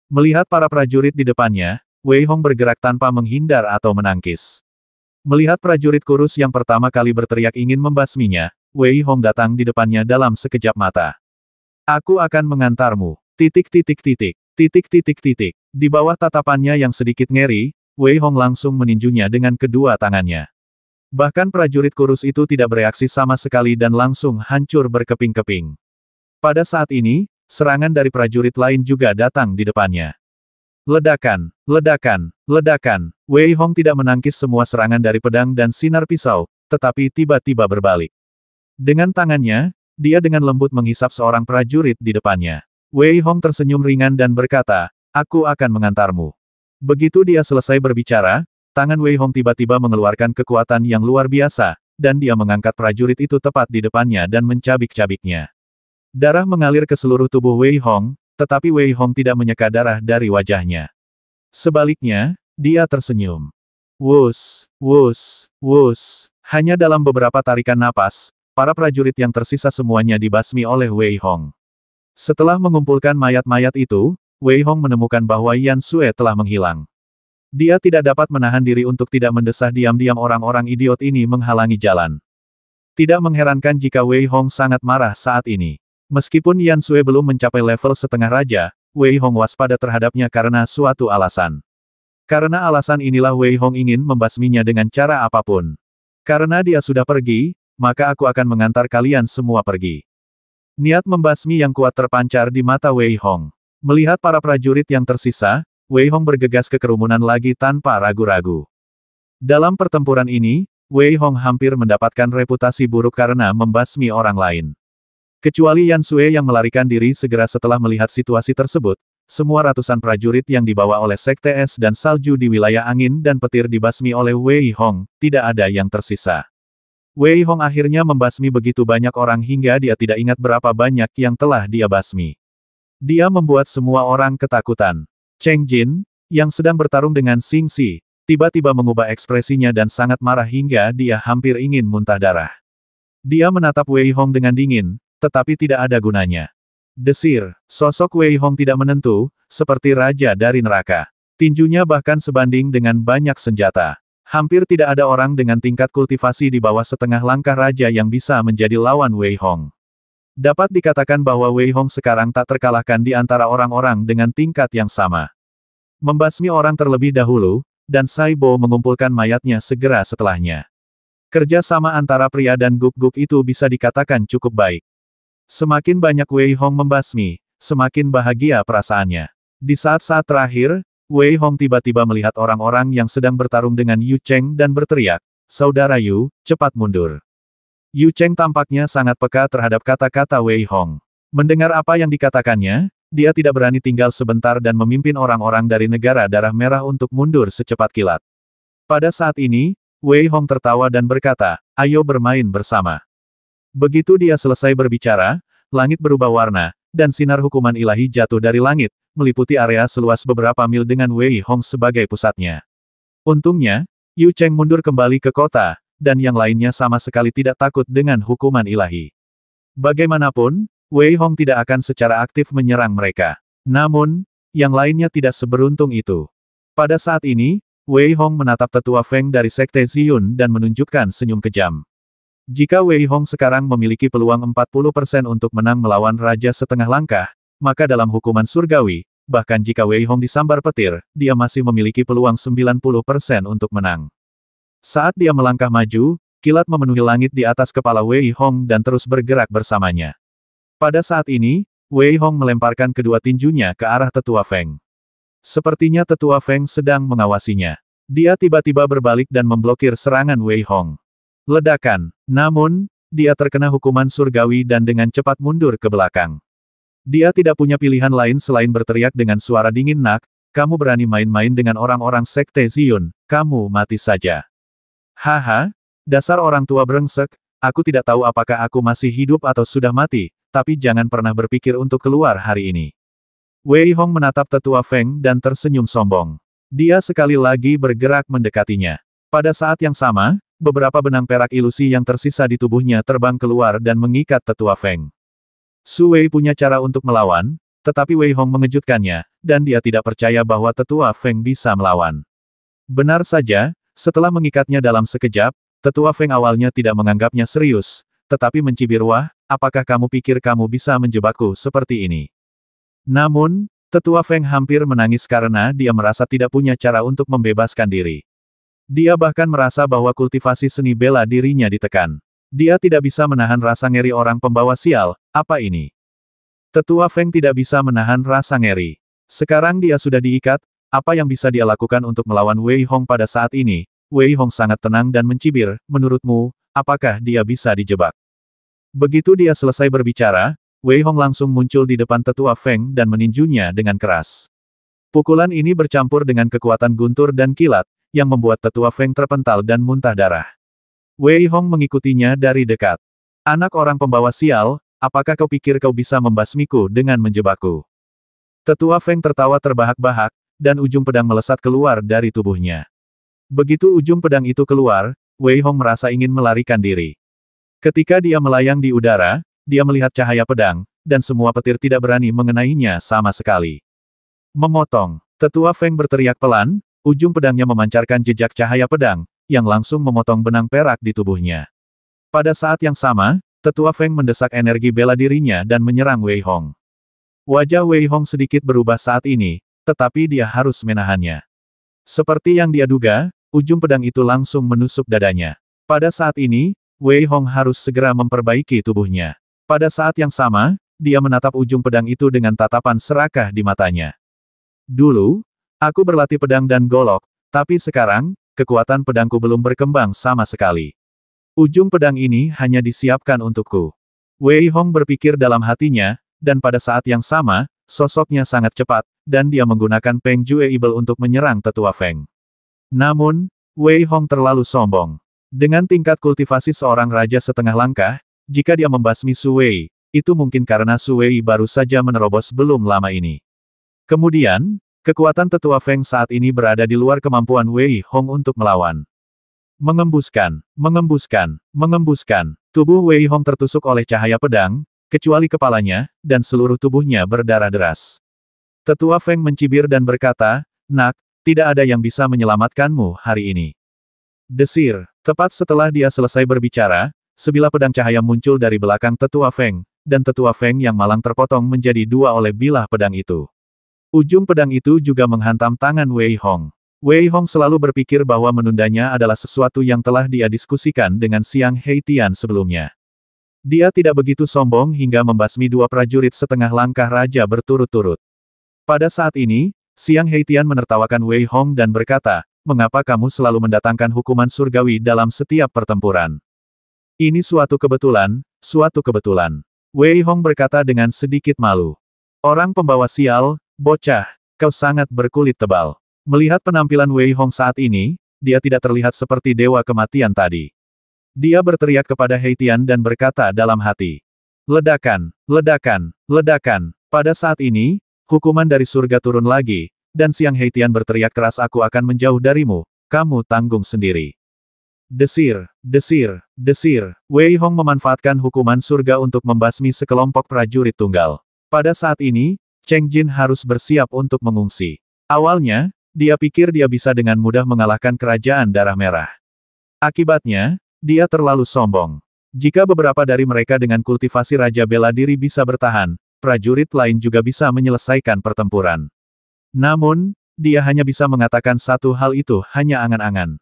Melihat para prajurit di depannya, Wei Hong bergerak tanpa menghindar atau menangkis. Melihat prajurit kurus yang pertama kali berteriak ingin membasminya, Wei Hong datang di depannya dalam sekejap mata. Aku akan mengantarmu. Titik titik titik. Titik titik titik. Di bawah tatapannya yang sedikit ngeri, Wei Hong langsung meninjunya dengan kedua tangannya. Bahkan prajurit kurus itu tidak bereaksi sama sekali dan langsung hancur berkeping-keping. Pada saat ini, serangan dari prajurit lain juga datang di depannya. Ledakan, ledakan, ledakan. Wei Hong tidak menangkis semua serangan dari pedang dan sinar pisau, tetapi tiba-tiba berbalik. Dengan tangannya, dia dengan lembut menghisap seorang prajurit di depannya. Wei Hong tersenyum ringan dan berkata, aku akan mengantarmu. Begitu dia selesai berbicara, tangan Wei Hong tiba-tiba mengeluarkan kekuatan yang luar biasa, dan dia mengangkat prajurit itu tepat di depannya dan mencabik-cabiknya. Darah mengalir ke seluruh tubuh Wei Hong, tetapi Wei Hong tidak menyeka darah dari wajahnya. Sebaliknya, dia tersenyum. Wus, wus, wus. Hanya dalam beberapa tarikan napas, para prajurit yang tersisa semuanya dibasmi oleh Wei Hong. Setelah mengumpulkan mayat-mayat itu, Wei Hong menemukan bahwa Yan Sue telah menghilang. Dia tidak dapat menahan diri untuk tidak mendesah diam-diam orang-orang idiot ini menghalangi jalan. Tidak mengherankan jika Wei Hong sangat marah saat ini. Meskipun Yan Sue belum mencapai level setengah raja, Wei Hong waspada terhadapnya karena suatu alasan. Karena alasan inilah Wei Hong ingin membasminya dengan cara apapun. Karena dia sudah pergi, maka aku akan mengantar kalian semua pergi. Niat membasmi yang kuat terpancar di mata Wei Hong. Melihat para prajurit yang tersisa, Wei Hong bergegas ke kerumunan lagi tanpa ragu-ragu. Dalam pertempuran ini, Wei Hong hampir mendapatkan reputasi buruk karena membasmi orang lain. Kecuali Yan Sue yang melarikan diri segera setelah melihat situasi tersebut, semua ratusan prajurit yang dibawa oleh Sekte Es dan Salju di wilayah angin dan petir dibasmi oleh Wei Hong, tidak ada yang tersisa. Wei Hong akhirnya membasmi begitu banyak orang hingga dia tidak ingat berapa banyak yang telah dia basmi. Dia membuat semua orang ketakutan. Cheng Jin, yang sedang bertarung dengan Xing Si, tiba-tiba mengubah ekspresinya dan sangat marah hingga dia hampir ingin muntah darah. Dia menatap Wei Hong dengan dingin, tetapi tidak ada gunanya. Desir, sosok Wei Hong tidak menentu, seperti raja dari neraka. Tinjunya bahkan sebanding dengan banyak senjata. Hampir tidak ada orang dengan tingkat kultivasi di bawah setengah langkah raja yang bisa menjadi lawan Wei Hong. Dapat dikatakan bahwa Wei Hong sekarang tak terkalahkan di antara orang-orang dengan tingkat yang sama. Membasmi orang terlebih dahulu, dan Sai Bo mengumpulkan mayatnya segera setelahnya. Kerja sama antara pria dan guk-guk itu bisa dikatakan cukup baik. Semakin banyak Wei Hong membasmi, semakin bahagia perasaannya. Di saat-saat terakhir, Wei Hong tiba-tiba melihat orang-orang yang sedang bertarung dengan Yu Cheng dan berteriak, "Saudara Yu, cepat mundur." Yu Cheng tampaknya sangat peka terhadap kata-kata Wei Hong. Mendengar apa yang dikatakannya, dia tidak berani tinggal sebentar dan memimpin orang-orang dari negara darah merah untuk mundur secepat kilat. Pada saat ini, Wei Hong tertawa dan berkata, "Ayo bermain bersama." Begitu dia selesai berbicara, langit berubah warna, dan sinar hukuman ilahi jatuh dari langit, meliputi area seluas beberapa mil dengan Wei Hong sebagai pusatnya. Untungnya, Yu Cheng mundur kembali ke kota, dan yang lainnya sama sekali tidak takut dengan hukuman ilahi. Bagaimanapun, Wei Hong tidak akan secara aktif menyerang mereka. Namun, yang lainnya tidak seberuntung itu. Pada saat ini, Wei Hong menatap tetua Feng dari Sekte Ziyun dan menunjukkan senyum kejam. Jika Wei Hong sekarang memiliki peluang 40% untuk menang melawan Raja Setengah Langkah, maka dalam hukuman surgawi, bahkan jika Wei Hong disambar petir, dia masih memiliki peluang 90% untuk menang. Saat dia melangkah maju, kilat memenuhi langit di atas kepala Wei Hong dan terus bergerak bersamanya. Pada saat ini, Wei Hong melemparkan kedua tinjunya ke arah tetua Feng. Sepertinya tetua Feng sedang mengawasinya. Dia tiba-tiba berbalik dan memblokir serangan Wei Hong. Ledakan. Namun, dia terkena hukuman surgawi dan dengan cepat mundur ke belakang. Dia tidak punya pilihan lain selain berteriak dengan suara dingin, "Nak, kamu berani main-main dengan orang-orang Sekte Ziyun, kamu mati saja." Haha, dasar orang tua brengsek, aku tidak tahu apakah aku masih hidup atau sudah mati, tapi jangan pernah berpikir untuk keluar hari ini. Wei Hong menatap tetua Feng dan tersenyum sombong. Dia sekali lagi bergerak mendekatinya. Pada saat yang sama, beberapa benang perak ilusi yang tersisa di tubuhnya terbang keluar dan mengikat tetua Feng. Su Wei punya cara untuk melawan, tetapi Wei Hong mengejutkannya, dan dia tidak percaya bahwa tetua Feng bisa melawan. Benar saja, setelah mengikatnya dalam sekejap, tetua Feng awalnya tidak menganggapnya serius, tetapi mencibir, "Wah, apakah kamu pikir kamu bisa menjebakku seperti ini?" Namun, tetua Feng hampir menangis karena dia merasa tidak punya cara untuk membebaskan diri. Dia bahkan merasa bahwa kultivasi seni bela dirinya ditekan. Dia tidak bisa menahan rasa ngeri orang pembawa sial. Apa ini? Tetua Feng tidak bisa menahan rasa ngeri. Sekarang dia sudah diikat, apa yang bisa dia lakukan untuk melawan Wei Hong pada saat ini? Wei Hong sangat tenang dan mencibir, "Menurutmu, apakah dia bisa dijebak?" Begitu dia selesai berbicara, Wei Hong langsung muncul di depan tetua Feng dan meninjunya dengan keras. Pukulan ini bercampur dengan kekuatan guntur dan kilat, yang membuat tetua Feng terpental dan muntah darah. Wei Hong mengikutinya dari dekat. "Anak orang pembawa sial, apakah kau pikir kau bisa membasmiku dengan menjebakku?" Tetua Feng tertawa terbahak-bahak, dan ujung pedang melesat keluar dari tubuhnya. Begitu ujung pedang itu keluar, Wei Hong merasa ingin melarikan diri. Ketika dia melayang di udara, dia melihat cahaya pedang, dan semua petir tidak berani mengenainya sama sekali. "Memotong!" Tetua Feng berteriak pelan, ujung pedangnya memancarkan jejak cahaya pedang, yang langsung memotong benang perak di tubuhnya. Pada saat yang sama, tetua Feng mendesak energi bela dirinya dan menyerang Wei Hong. Wajah Wei Hong sedikit berubah saat ini, tetapi dia harus menahannya. Seperti yang dia duga, ujung pedang itu langsung menusuk dadanya. Pada saat ini, Wei Hong harus segera memperbaiki tubuhnya. Pada saat yang sama, dia menatap ujung pedang itu dengan tatapan serakah di matanya. "Dulu, aku berlatih pedang dan golok, tapi sekarang, kekuatan pedangku belum berkembang sama sekali. Ujung pedang ini hanya disiapkan untukku." Wei Hong berpikir dalam hatinya, dan pada saat yang sama, sosoknya sangat cepat, dan dia menggunakan Peng Jue Ibel untuk menyerang tetua Feng. Namun, Wei Hong terlalu sombong. Dengan tingkat kultivasi seorang raja setengah langkah, jika dia membasmi Su Wei, itu mungkin karena Su Wei baru saja menerobos belum lama ini. Kemudian, kekuatan tetua Feng saat ini berada di luar kemampuan Wei Hong untuk melawan. Mengembuskan, mengembuskan, mengembuskan. Tubuh Wei Hong tertusuk oleh cahaya pedang, kecuali kepalanya, dan seluruh tubuhnya berdarah deras. Tetua Feng mencibir dan berkata, "Nak, tidak ada yang bisa menyelamatkanmu hari ini." Desir. Tepat setelah dia selesai berbicara, sebilah pedang cahaya muncul dari belakang tetua Feng, dan tetua Feng yang malang terpotong menjadi dua oleh bilah pedang itu. Ujung pedang itu juga menghantam tangan Wei Hong. Wei Hong selalu berpikir bahwa menundanya adalah sesuatu yang telah dia diskusikan dengan Xiang Heitian sebelumnya. Dia tidak begitu sombong hingga membasmi dua prajurit setengah langkah raja berturut-turut. Pada saat ini, Xiang Heitian menertawakan Wei Hong dan berkata, "Mengapa kamu selalu mendatangkan hukuman surgawi dalam setiap pertempuran? Ini suatu kebetulan, suatu kebetulan." Wei Hong berkata dengan sedikit malu. "Orang pembawa sial, bocah, kau sangat berkulit tebal." Melihat penampilan Wei Hong saat ini, dia tidak terlihat seperti dewa kematian tadi. Dia berteriak kepada Heitian dan berkata dalam hati, "Ledakan, ledakan, ledakan." Pada saat ini, hukuman dari surga turun lagi, dan Xiang Heitian berteriak keras, "Aku akan menjauh darimu, kamu tanggung sendiri." Desir, desir, desir. Wei Hong memanfaatkan hukuman surga untuk membasmi sekelompok prajurit tunggal. Pada saat ini, Cheng Jin harus bersiap untuk mengungsi. Awalnya, dia pikir dia bisa dengan mudah mengalahkan kerajaan darah merah. Akibatnya, dia terlalu sombong. Jika beberapa dari mereka dengan kultivasi raja bela diri bisa bertahan, prajurit lain juga bisa menyelesaikan pertempuran. Namun, dia hanya bisa mengatakan satu hal, itu hanya angan-angan.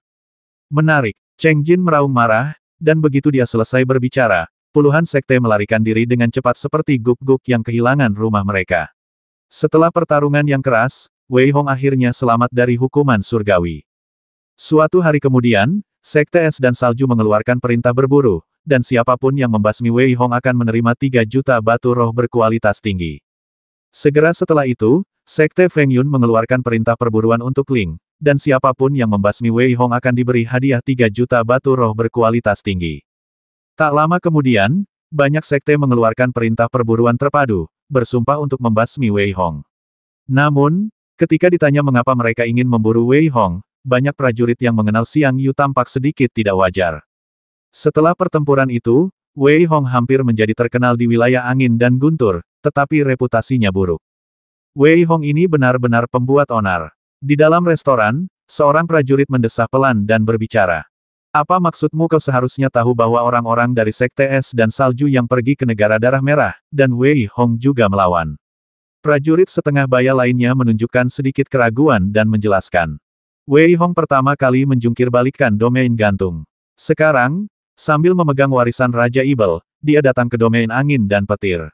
Menarik. Cheng Jin meraung marah, dan begitu dia selesai berbicara, puluhan sekte melarikan diri dengan cepat seperti guk-guk yang kehilangan rumah mereka. Setelah pertarungan yang keras, Wei Hong akhirnya selamat dari hukuman surgawi. Suatu hari kemudian, Sekte Es dan Salju mengeluarkan perintah berburu, dan siapapun yang membasmi Wei Hong akan menerima 3 juta batu roh berkualitas tinggi. Segera setelah itu, Sekte Feng Yun mengeluarkan perintah perburuan untuk Ling, dan siapapun yang membasmi Wei Hong akan diberi hadiah 3 juta batu roh berkualitas tinggi. Tak lama kemudian, banyak sekte mengeluarkan perintah perburuan terpadu, bersumpah untuk membasmi Wei Hong. Namun, ketika ditanya mengapa mereka ingin memburu Wei Hong, banyak prajurit yang mengenal Xiang Yu tampak sedikit tidak wajar. Setelah pertempuran itu, Wei Hong hampir menjadi terkenal di wilayah angin dan guntur, tetapi reputasinya buruk. Wei Hong ini benar-benar pembuat onar. Di dalam restoran, seorang prajurit mendesah pelan dan berbicara. Apa maksudmu? Kau seharusnya tahu bahwa orang-orang dari Sekte Es dan Salju yang pergi ke negara darah merah, dan Wei Hong juga melawan. Prajurit setengah baya lainnya menunjukkan sedikit keraguan dan menjelaskan. Wei Hong pertama kali menjungkir balikkan domain gantung. Sekarang, sambil memegang warisan Raja Ibel, dia datang ke domain angin dan petir.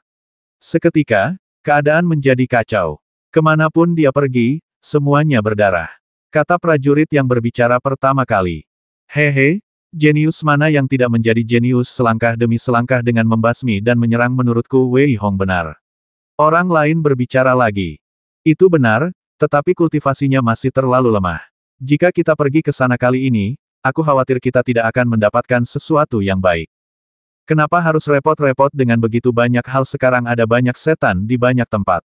Seketika, keadaan menjadi kacau. Kemanapun dia pergi, semuanya berdarah. Kata prajurit yang berbicara pertama kali. Hehe, jenius mana yang tidak menjadi jenius selangkah demi selangkah dengan membasmi dan menyerang? Menurutku Wei Hong benar. Orang lain berbicara lagi. Itu benar, tetapi kultivasinya masih terlalu lemah. Jika kita pergi ke sana kali ini, aku khawatir kita tidak akan mendapatkan sesuatu yang baik. Kenapa harus repot-repot dengan begitu banyak hal? Sekarang ada banyak setan di banyak tempat.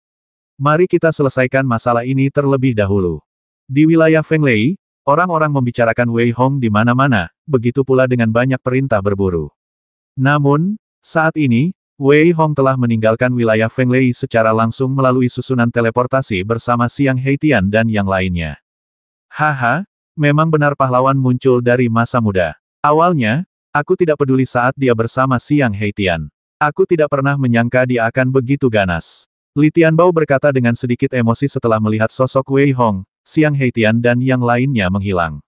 Mari kita selesaikan masalah ini terlebih dahulu. Di wilayah Fenglei, orang-orang membicarakan Wei Hong di mana-mana, begitu pula dengan banyak perintah berburu. Namun, saat ini, Wei Hong telah meninggalkan wilayah Fenglei secara langsung melalui susunan teleportasi bersama Xiang Heitian dan yang lainnya. Haha, memang benar pahlawan muncul dari masa muda. Awalnya, aku tidak peduli saat dia bersama Xiang Heitian. Aku tidak pernah menyangka dia akan begitu ganas. Li Tianbao berkata dengan sedikit emosi setelah melihat sosok Wei Hong, Xiang Heitian dan yang lainnya menghilang.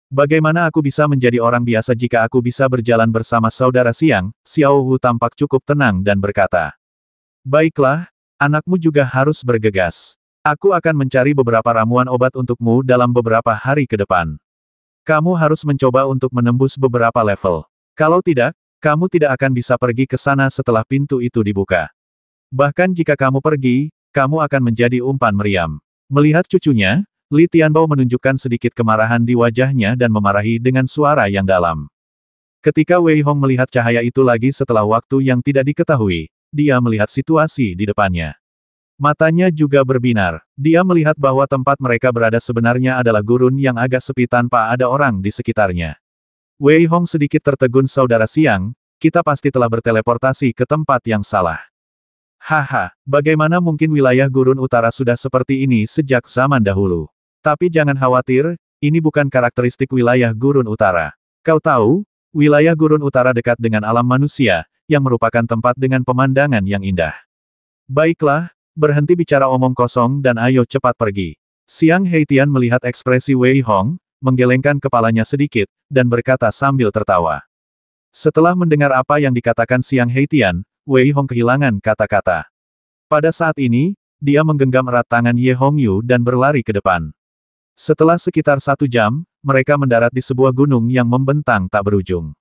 Bagaimana aku bisa menjadi orang biasa jika aku bisa berjalan bersama saudara Xiang? Xiao Hu tampak cukup tenang dan berkata. Baiklah, anakmu juga harus bergegas. Aku akan mencari beberapa ramuan obat untukmu dalam beberapa hari ke depan. Kamu harus mencoba untuk menembus beberapa level. Kalau tidak, kamu tidak akan bisa pergi ke sana setelah pintu itu dibuka. Bahkan jika kamu pergi, kamu akan menjadi umpan meriam. Melihat cucunya, Li Tianbao menunjukkan sedikit kemarahan di wajahnya dan memarahi dengan suara yang dalam. Ketika Wei Hong melihat cahaya itu lagi setelah waktu yang tidak diketahui, dia melihat situasi di depannya. Matanya juga berbinar. Dia melihat bahwa tempat mereka berada sebenarnya adalah gurun yang agak sepi tanpa ada orang di sekitarnya. Wei Hong sedikit tertegun. Saudara Xiang, kita pasti telah berteleportasi ke tempat yang salah. Haha, bagaimana mungkin wilayah gurun utara sudah seperti ini sejak zaman dahulu? Tapi jangan khawatir, ini bukan karakteristik wilayah gurun utara. Kau tahu, wilayah gurun utara dekat dengan alam manusia, yang merupakan tempat dengan pemandangan yang indah. Baiklah, berhenti bicara omong kosong dan ayo cepat pergi. Xiang Heitian melihat ekspresi Wei Hong, menggelengkan kepalanya sedikit, dan berkata sambil tertawa. Setelah mendengar apa yang dikatakan Xiang Heitian, Wei Hong kehilangan kata-kata. Pada saat ini, dia menggenggam erat tangan Ye Hongyu dan berlari ke depan. Setelah sekitar 1 jam, mereka mendarat di sebuah gunung yang membentang tak berujung.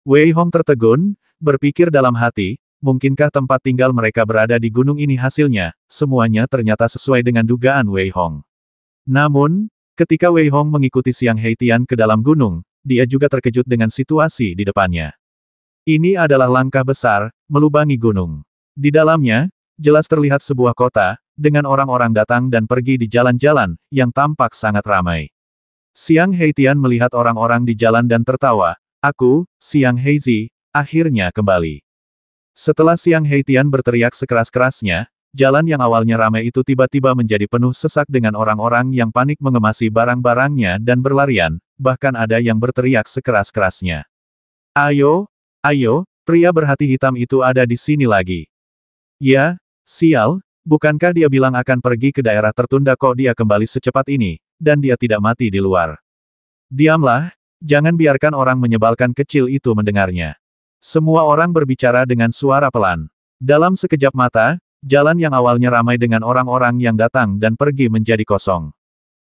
Wei Hong tertegun, berpikir dalam hati, mungkinkah tempat tinggal mereka berada di gunung ini? Hasilnya, semuanya ternyata sesuai dengan dugaan Wei Hong. Namun, ketika Wei Hong mengikuti Xiang Heitian ke dalam gunung, dia juga terkejut dengan situasi di depannya. Ini adalah langkah besar, melubangi gunung. Di dalamnya, jelas terlihat sebuah kota, dengan orang-orang datang dan pergi di jalan-jalan, yang tampak sangat ramai. Xiang Heitian melihat orang-orang di jalan dan tertawa, aku, Xiang Heizi, akhirnya kembali. Setelah Xiang Heitian berteriak sekeras-kerasnya, jalan yang awalnya ramai itu tiba-tiba menjadi penuh sesak dengan orang-orang yang panik mengemasi barang-barangnya dan berlarian, bahkan ada yang berteriak sekeras-kerasnya. Ayo, ayo, pria berhati hitam itu ada di sini lagi. Ya, sial, bukankah dia bilang akan pergi ke daerah tertunda? Kok dia kembali secepat ini, dan dia tidak mati di luar? Diamlah, jangan biarkan orang menyebalkan kecil itu mendengarnya. Semua orang berbicara dengan suara pelan. Dalam sekejap mata, jalan yang awalnya ramai dengan orang-orang yang datang dan pergi menjadi kosong.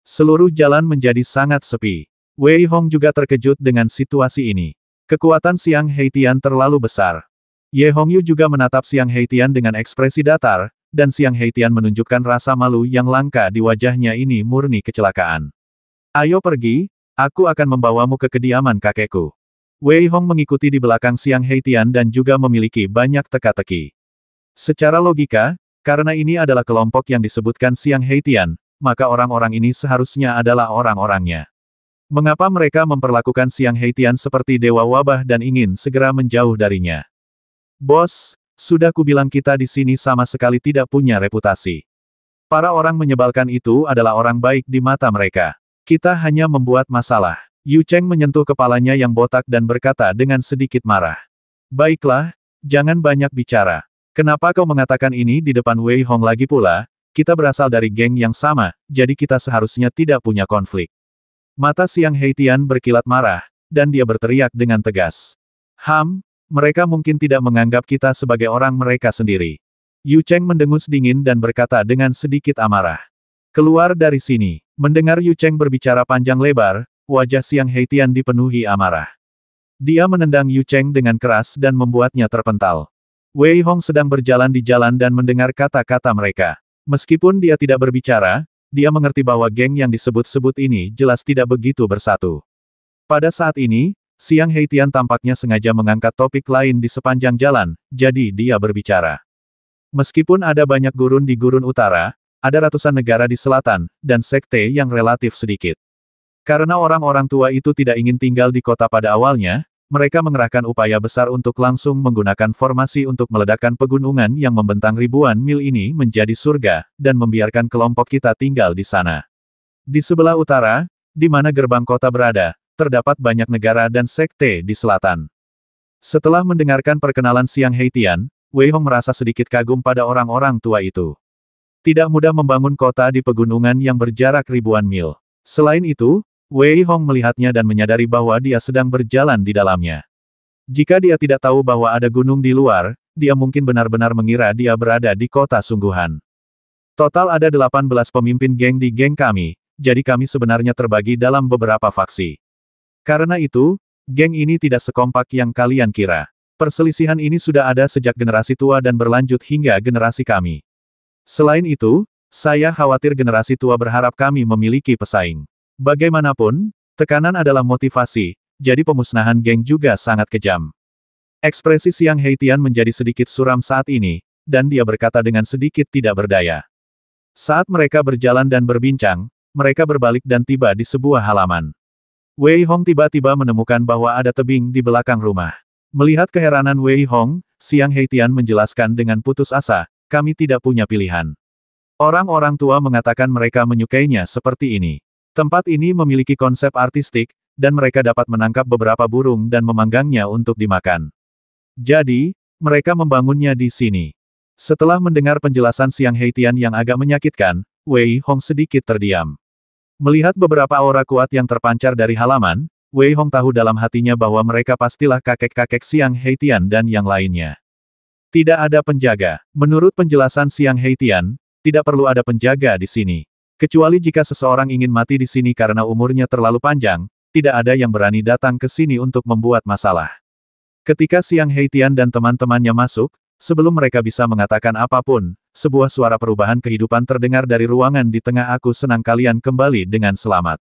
Seluruh jalan menjadi sangat sepi. Wei Hong juga terkejut dengan situasi ini. Kekuatan Xiang Heitian terlalu besar. Ye Hongyu juga menatap Xiang Heitian dengan ekspresi datar, dan Xiang Heitian menunjukkan rasa malu yang langka di wajahnya. Ini murni kecelakaan. Ayo pergi, aku akan membawamu ke kediaman kakekku. Wei Hong mengikuti di belakang Xiang Heitian dan juga memiliki banyak teka-teki. Secara logika, karena ini adalah kelompok yang disebutkan Xiang Heitian, maka orang-orang ini seharusnya adalah orang-orangnya. Mengapa mereka memperlakukan Xiang Heitian seperti dewa wabah dan ingin segera menjauh darinya? Bos, Sudah kubilang kita di sini sama sekali tidak punya reputasi. Para orang menyebalkan itu adalah orang baik di mata mereka. Kita hanya membuat masalah. Yu Cheng menyentuh kepalanya yang botak dan berkata dengan sedikit marah. Baiklah, jangan banyak bicara. Kenapa kau mengatakan ini di depan Wei Hong lagi pula? Kita berasal dari geng yang sama, jadi kita seharusnya tidak punya konflik. Mata Xiang Heitian berkilat marah, dan dia berteriak dengan tegas. Mereka mungkin tidak menganggap kita sebagai orang mereka sendiri. Yu Cheng mendengus dingin dan berkata dengan sedikit amarah. Keluar dari sini. Mendengar Yu Cheng berbicara panjang lebar, wajah Xiang Heitian dipenuhi amarah. Dia menendang Yu Cheng dengan keras dan membuatnya terpental. Wei Hong sedang berjalan di jalan dan mendengar kata-kata mereka. Meskipun dia tidak berbicara, dia mengerti bahwa geng yang disebut-sebut ini jelas tidak begitu bersatu. Pada saat ini, Xiang Heitian tampaknya sengaja mengangkat topik lain di sepanjang jalan, jadi dia berbicara. Meskipun ada banyak gurun di gurun utara, ada ratusan negara di selatan, dan sekte yang relatif sedikit. Karena orang-orang tua itu tidak ingin tinggal di kota pada awalnya, mereka mengerahkan upaya besar untuk langsung menggunakan formasi untuk meledakkan pegunungan yang membentang ribuan mil ini menjadi surga, dan membiarkan kelompok kita tinggal di sana. Di sebelah utara, di mana gerbang kota berada, terdapat banyak negara dan sekte di selatan. Setelah mendengarkan perkenalan Xiang Heitian, Wei Hong merasa sedikit kagum pada orang-orang tua itu. Tidak mudah membangun kota di pegunungan yang berjarak ribuan mil. Selain itu, Wei Hong melihatnya dan menyadari bahwa dia sedang berjalan di dalamnya. Jika dia tidak tahu bahwa ada gunung di luar, dia mungkin benar-benar mengira dia berada di kota sungguhan. Total ada 18 pemimpin geng di geng kami, jadi kami sebenarnya terbagi dalam beberapa faksi. Karena itu, geng ini tidak sekompak yang kalian kira. Perselisihan ini sudah ada sejak generasi tua dan berlanjut hingga generasi kami. Selain itu, saya khawatir generasi tua berharap kami memiliki pesaing. Bagaimanapun, tekanan adalah motivasi, jadi pemusnahan geng juga sangat kejam. Ekspresi Xiang Heitian menjadi sedikit suram saat ini, dan dia berkata dengan sedikit tidak berdaya. Saat mereka berjalan dan berbincang, mereka berbalik dan tiba di sebuah halaman. Wei Hong tiba-tiba menemukan bahwa ada tebing di belakang rumah. Melihat keheranan Wei Hong, Xiang Heitian menjelaskan dengan putus asa, kami tidak punya pilihan. Orang-orang tua mengatakan mereka menyukainya seperti ini. Tempat ini memiliki konsep artistik, dan mereka dapat menangkap beberapa burung dan memanggangnya untuk dimakan. Jadi, mereka membangunnya di sini. Setelah mendengar penjelasan Xiang Heitian yang agak menyakitkan, Wei Hong sedikit terdiam. Melihat beberapa aura kuat yang terpancar dari halaman, Wei Hong tahu dalam hatinya bahwa mereka pastilah kakek-kakek Xiang Heitian dan yang lainnya. Tidak ada penjaga. Menurut penjelasan Xiang Heitian, tidak perlu ada penjaga di sini. Kecuali jika seseorang ingin mati di sini karena umurnya terlalu panjang, tidak ada yang berani datang ke sini untuk membuat masalah. Ketika Xiang Heitian dan teman-temannya masuk, sebelum mereka bisa mengatakan apapun, sebuah suara perubahan kehidupan terdengar dari ruangan di tengah. Aku senang kalian kembali dengan selamat.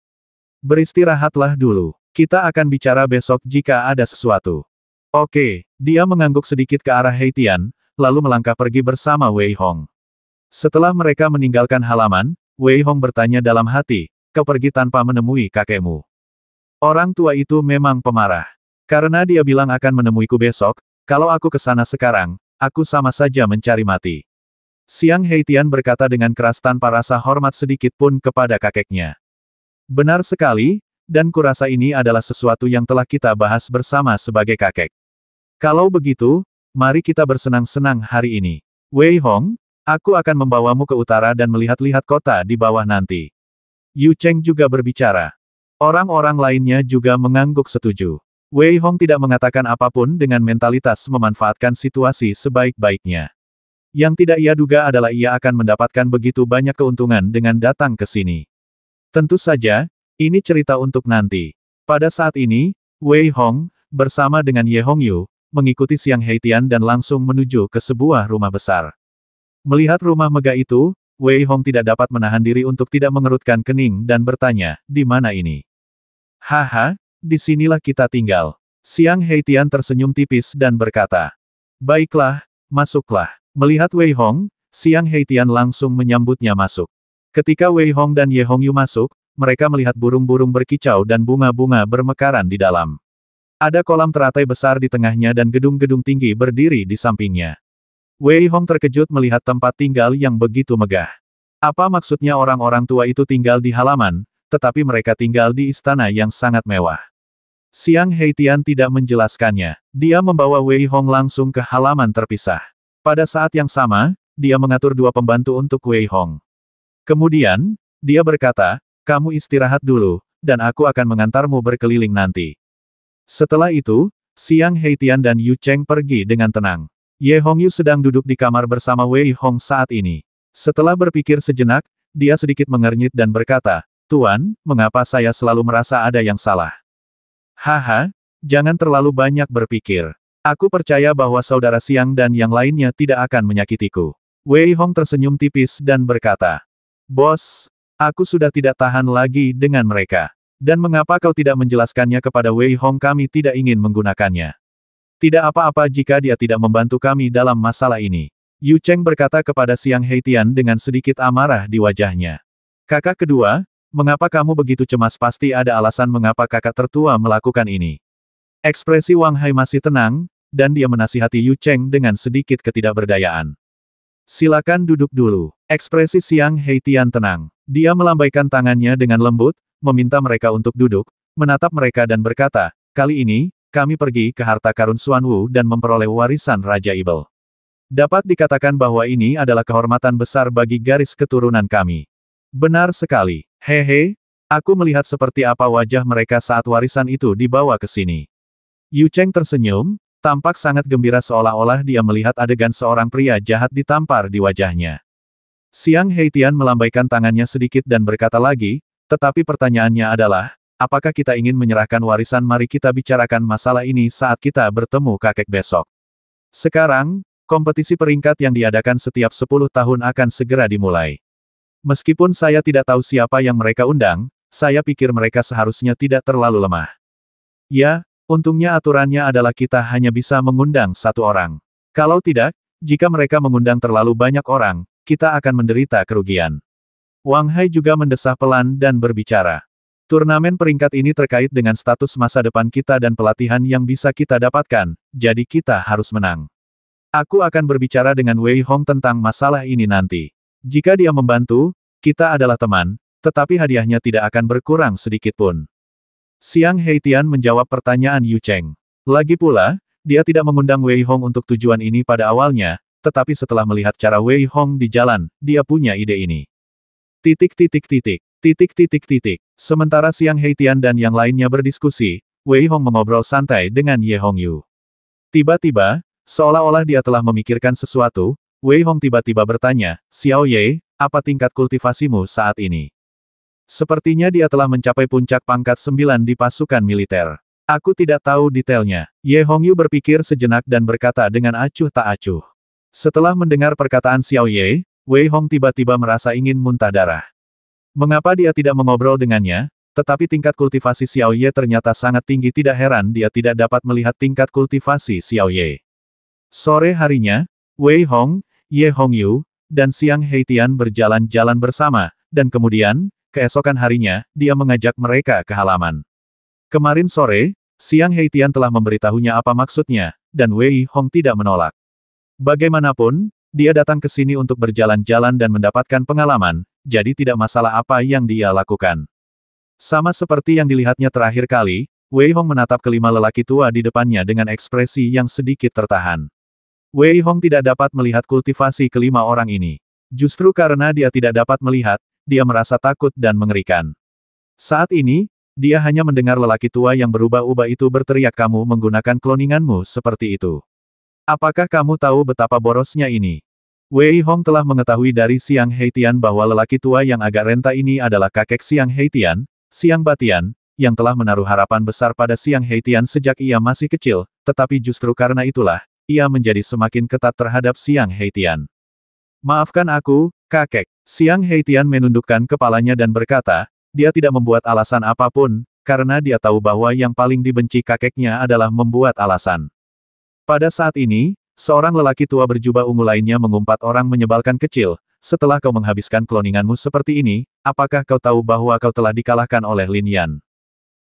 Beristirahatlah dulu. Kita akan bicara besok jika ada sesuatu. Oke, dia mengangguk sedikit ke arah Heitian, lalu melangkah pergi bersama Wei Hong. Setelah mereka meninggalkan halaman, Wei Hong bertanya dalam hati, kau pergi tanpa menemui kakekmu. Orang tua itu memang pemarah. Karena dia bilang akan menemuiku besok, kalau aku ke sana sekarang, aku sama saja mencari mati. Xiang Heitian berkata dengan keras tanpa rasa hormat sedikit pun kepada kakeknya. Benar sekali, dan kurasa ini adalah sesuatu yang telah kita bahas bersama sebagai kakek. Kalau begitu, mari kita bersenang-senang hari ini. Wei Hong, aku akan membawamu ke utara dan melihat-lihat kota di bawah nanti. Yu Cheng juga berbicara. Orang-orang lainnya juga mengangguk setuju. Wei Hong tidak mengatakan apapun dengan mentalitas memanfaatkan situasi sebaik-baiknya. Yang tidak ia duga adalah ia akan mendapatkan begitu banyak keuntungan dengan datang ke sini. Tentu saja, ini cerita untuk nanti. Pada saat ini, Wei Hong, bersama dengan Ye Hongyu, mengikuti Xiang Heitian dan langsung menuju ke sebuah rumah besar. Melihat rumah megah itu, Wei Hong tidak dapat menahan diri untuk tidak mengerutkan kening dan bertanya, di mana ini? Haha, disinilah kita tinggal. Xiang Heitian tersenyum tipis dan berkata, baiklah, masuklah. Melihat Wei Hong, Xiang Heitian langsung menyambutnya masuk. Ketika Wei Hong dan Ye Hongyu masuk, mereka melihat burung-burung berkicau dan bunga-bunga bermekaran di dalam. Ada kolam teratai besar di tengahnya dan gedung-gedung tinggi berdiri di sampingnya. Wei Hong terkejut melihat tempat tinggal yang begitu megah. Apa maksudnya orang-orang tua itu tinggal di halaman, tetapi mereka tinggal di istana yang sangat mewah? Xiang Heitian tidak menjelaskannya. Dia membawa Wei Hong langsung ke halaman terpisah. Pada saat yang sama, dia mengatur dua pembantu untuk Wei Hong. Kemudian, dia berkata, kamu istirahat dulu, dan aku akan mengantarmu berkeliling nanti. Setelah itu, Xiang Heitian dan Yu Cheng pergi dengan tenang. Ye Hongyu sedang duduk di kamar bersama Wei Hong saat ini. Setelah berpikir sejenak, dia sedikit mengernyit dan berkata, Tuan, mengapa saya selalu merasa ada yang salah? Haha, jangan terlalu banyak berpikir. Aku percaya bahwa saudara Xiang dan yang lainnya tidak akan menyakitiku. Wei Hong tersenyum tipis dan berkata, Bos, aku sudah tidak tahan lagi dengan mereka. Dan mengapa kau tidak menjelaskannya kepada Wei Hong? Kami tidak ingin menggunakannya. Tidak apa-apa jika dia tidak membantu kami dalam masalah ini. Yu Cheng berkata kepada Xiang Heitian dengan sedikit amarah di wajahnya. Kakak kedua, mengapa kamu begitu cemas? Pasti ada alasan mengapa kakak tertua melakukan ini. Ekspresi Wang Hai masih tenang, dan dia menasihati Yu Cheng dengan sedikit ketidakberdayaan. Silakan duduk dulu. Ekspresi Xiang Heitian tenang. Dia melambaikan tangannya dengan lembut, meminta mereka untuk duduk, menatap mereka dan berkata, kali ini, kami pergi ke harta karun Xuanwu dan memperoleh warisan Raja Ibel. Dapat dikatakan bahwa ini adalah kehormatan besar bagi garis keturunan kami. Benar sekali. Hehe, aku melihat seperti apa wajah mereka saat warisan itu dibawa ke sini. Yu Cheng tersenyum, tampak sangat gembira seolah-olah dia melihat adegan seorang pria jahat ditampar di wajahnya. Xiang Heitian melambaikan tangannya sedikit dan berkata lagi, tetapi pertanyaannya adalah, apakah kita ingin menyerahkan warisan? Mari kita bicarakan masalah ini saat kita bertemu kakek besok. Sekarang, kompetisi peringkat yang diadakan setiap 10 tahun akan segera dimulai. Meskipun saya tidak tahu siapa yang mereka undang, saya pikir mereka seharusnya tidak terlalu lemah. Ya, untungnya aturannya adalah kita hanya bisa mengundang satu orang. Kalau tidak, jika mereka mengundang terlalu banyak orang, kita akan menderita kerugian. Wang Hai juga mendesah pelan dan berbicara. Turnamen peringkat ini terkait dengan status masa depan kita dan pelatihan yang bisa kita dapatkan, jadi kita harus menang. Aku akan berbicara dengan Wei Hong tentang masalah ini nanti. Jika dia membantu, kita adalah teman, tetapi hadiahnya tidak akan berkurang sedikit pun. Xiang Heitian menjawab pertanyaan Yu Cheng. Lagi pula, dia tidak mengundang Wei Hong untuk tujuan ini pada awalnya, tetapi setelah melihat cara Wei Hong di jalan, dia punya ide ini. Sementara Xiang Heitian dan yang lainnya berdiskusi, Wei Hong mengobrol santai dengan Ye Hongyu. Tiba-tiba, seolah-olah dia telah memikirkan sesuatu, Wei Hong tiba-tiba bertanya, Xiao Ye, apa tingkat kultivasimu saat ini? Sepertinya dia telah mencapai puncak pangkat 9 di pasukan militer. Aku tidak tahu detailnya. Ye Hongyu berpikir sejenak dan berkata dengan acuh tak acuh. Setelah mendengar perkataan Xiao Ye, Wei Hong tiba-tiba merasa ingin muntah darah. Mengapa dia tidak mengobrol dengannya? Tetapi tingkat kultivasi Xiao Ye ternyata sangat tinggi. Tidak heran dia tidak dapat melihat tingkat kultivasi Xiao Ye. Sore harinya, Wei Hong, Ye Hongyu, dan Xiang Heitian berjalan-jalan bersama, dan kemudian, keesokan harinya, dia mengajak mereka ke halaman. Kemarin sore, Xiang Heitian telah memberitahunya apa maksudnya, dan Wei Hong tidak menolak. Bagaimanapun, dia datang ke sini untuk berjalan-jalan dan mendapatkan pengalaman, jadi tidak masalah apa yang dia lakukan. Sama seperti yang dilihatnya terakhir kali, Wei Hong menatap kelima lelaki tua di depannya dengan ekspresi yang sedikit tertahan. Wei Hong tidak dapat melihat kultivasi kelima orang ini. Justru karena dia tidak dapat melihat, dia merasa takut dan mengerikan. Saat ini, dia hanya mendengar lelaki tua yang berubah-ubah itu berteriak, kamu menggunakan kloninganmu seperti itu. Apakah kamu tahu betapa borosnya ini? Wei Hong telah mengetahui dari Xiang Heitian bahwa lelaki tua yang agak renta ini adalah kakek Xiang Heitian, Xiang Batian, yang telah menaruh harapan besar pada Xiang Heitian sejak ia masih kecil, tetapi justru karena itulah, ia menjadi semakin ketat terhadap Xiang Heitian. Maafkan aku, kakek. Xiang Heitian menundukkan kepalanya dan berkata, dia tidak membuat alasan apapun, karena dia tahu bahwa yang paling dibenci kakeknya adalah membuat alasan. Pada saat ini, seorang lelaki tua berjubah ungu lainnya mengumpat, orang menyebalkan kecil, setelah kau menghabiskan kloninganmu seperti ini, apakah kau tahu bahwa kau telah dikalahkan oleh Lin Yan?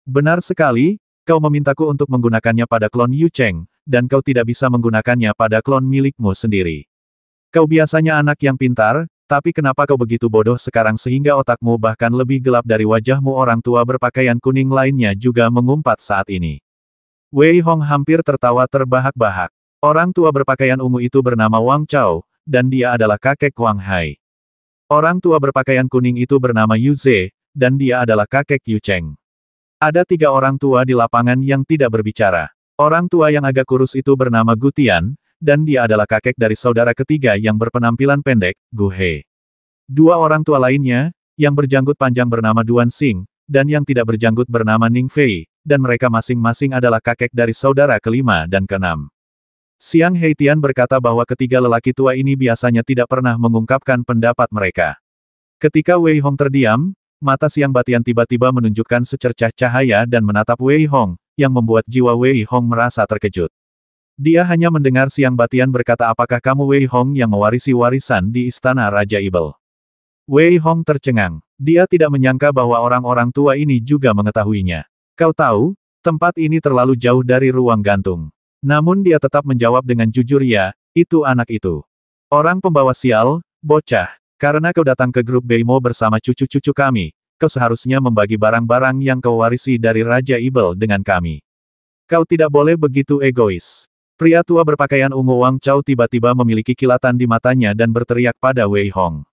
Benar sekali, kau memintaku untuk menggunakannya pada klon Yu Cheng, dan kau tidak bisa menggunakannya pada klon milikmu sendiri. Kau biasanya anak yang pintar, tapi kenapa kau begitu bodoh sekarang sehingga otakmu bahkan lebih gelap dari wajahmu? Orang tua berpakaian kuning lainnya juga mengumpat saat ini. Wei Hong hampir tertawa terbahak-bahak. Orang tua berpakaian ungu itu bernama Wang Chao, dan dia adalah kakek Wang Hai. Orang tua berpakaian kuning itu bernama Yu Ze, dan dia adalah kakek Yu Cheng. Ada 3 orang tua di lapangan yang tidak berbicara. Orang tua yang agak kurus itu bernama Gu Tian, dan dia adalah kakek dari saudara ketiga yang berpenampilan pendek, Gu He. 2 orang tua lainnya, yang berjanggut panjang bernama Duan Xing, dan yang tidak berjanggut bernama Ning Fei, dan mereka masing-masing adalah kakek dari saudara kelima dan keenam. Xiang Heitian berkata bahwa ketiga lelaki tua ini biasanya tidak pernah mengungkapkan pendapat mereka. Ketika Wei Hong terdiam, mata Xiang Batian tiba-tiba menunjukkan secercah cahaya dan menatap Wei Hong, yang membuat jiwa Wei Hong merasa terkejut. Dia hanya mendengar Xiang Batian berkata, apakah kamu Wei Hong yang mewarisi warisan di Istana Raja Ibel? Wei Hong tercengang. Dia tidak menyangka bahwa orang-orang tua ini juga mengetahuinya. Kau tahu, tempat ini terlalu jauh dari ruang gantung. Namun dia tetap menjawab dengan jujur, ya, itu anak itu. Orang pembawa sial, bocah, karena kau datang ke grup Beimo bersama cucu-cucu kami, kau seharusnya membagi barang-barang yang kau warisi dari Raja Ibel dengan kami. Kau tidak boleh begitu egois. Pria tua berpakaian ungu Wang Chao tiba-tiba memiliki kilatan di matanya dan berteriak pada Wei Hong.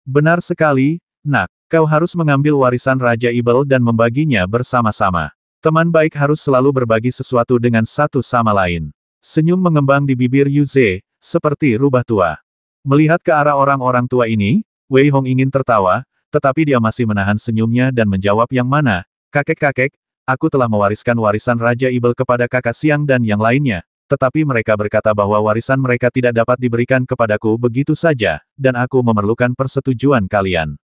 Benar sekali, nak, kau harus mengambil warisan Raja Ibel dan membaginya bersama-sama. Teman baik harus selalu berbagi sesuatu dengan satu sama lain. Senyum mengembang di bibir Yu Ze, seperti rubah tua. Melihat ke arah orang-orang tua ini, Wei Hong ingin tertawa, tetapi dia masih menahan senyumnya dan menjawab, yang mana, kakek-kakek, aku telah mewariskan warisan Raja Ibel kepada kakak Xiang dan yang lainnya. Tetapi mereka berkata bahwa warisan mereka tidak dapat diberikan kepadaku begitu saja, dan aku memerlukan persetujuan kalian.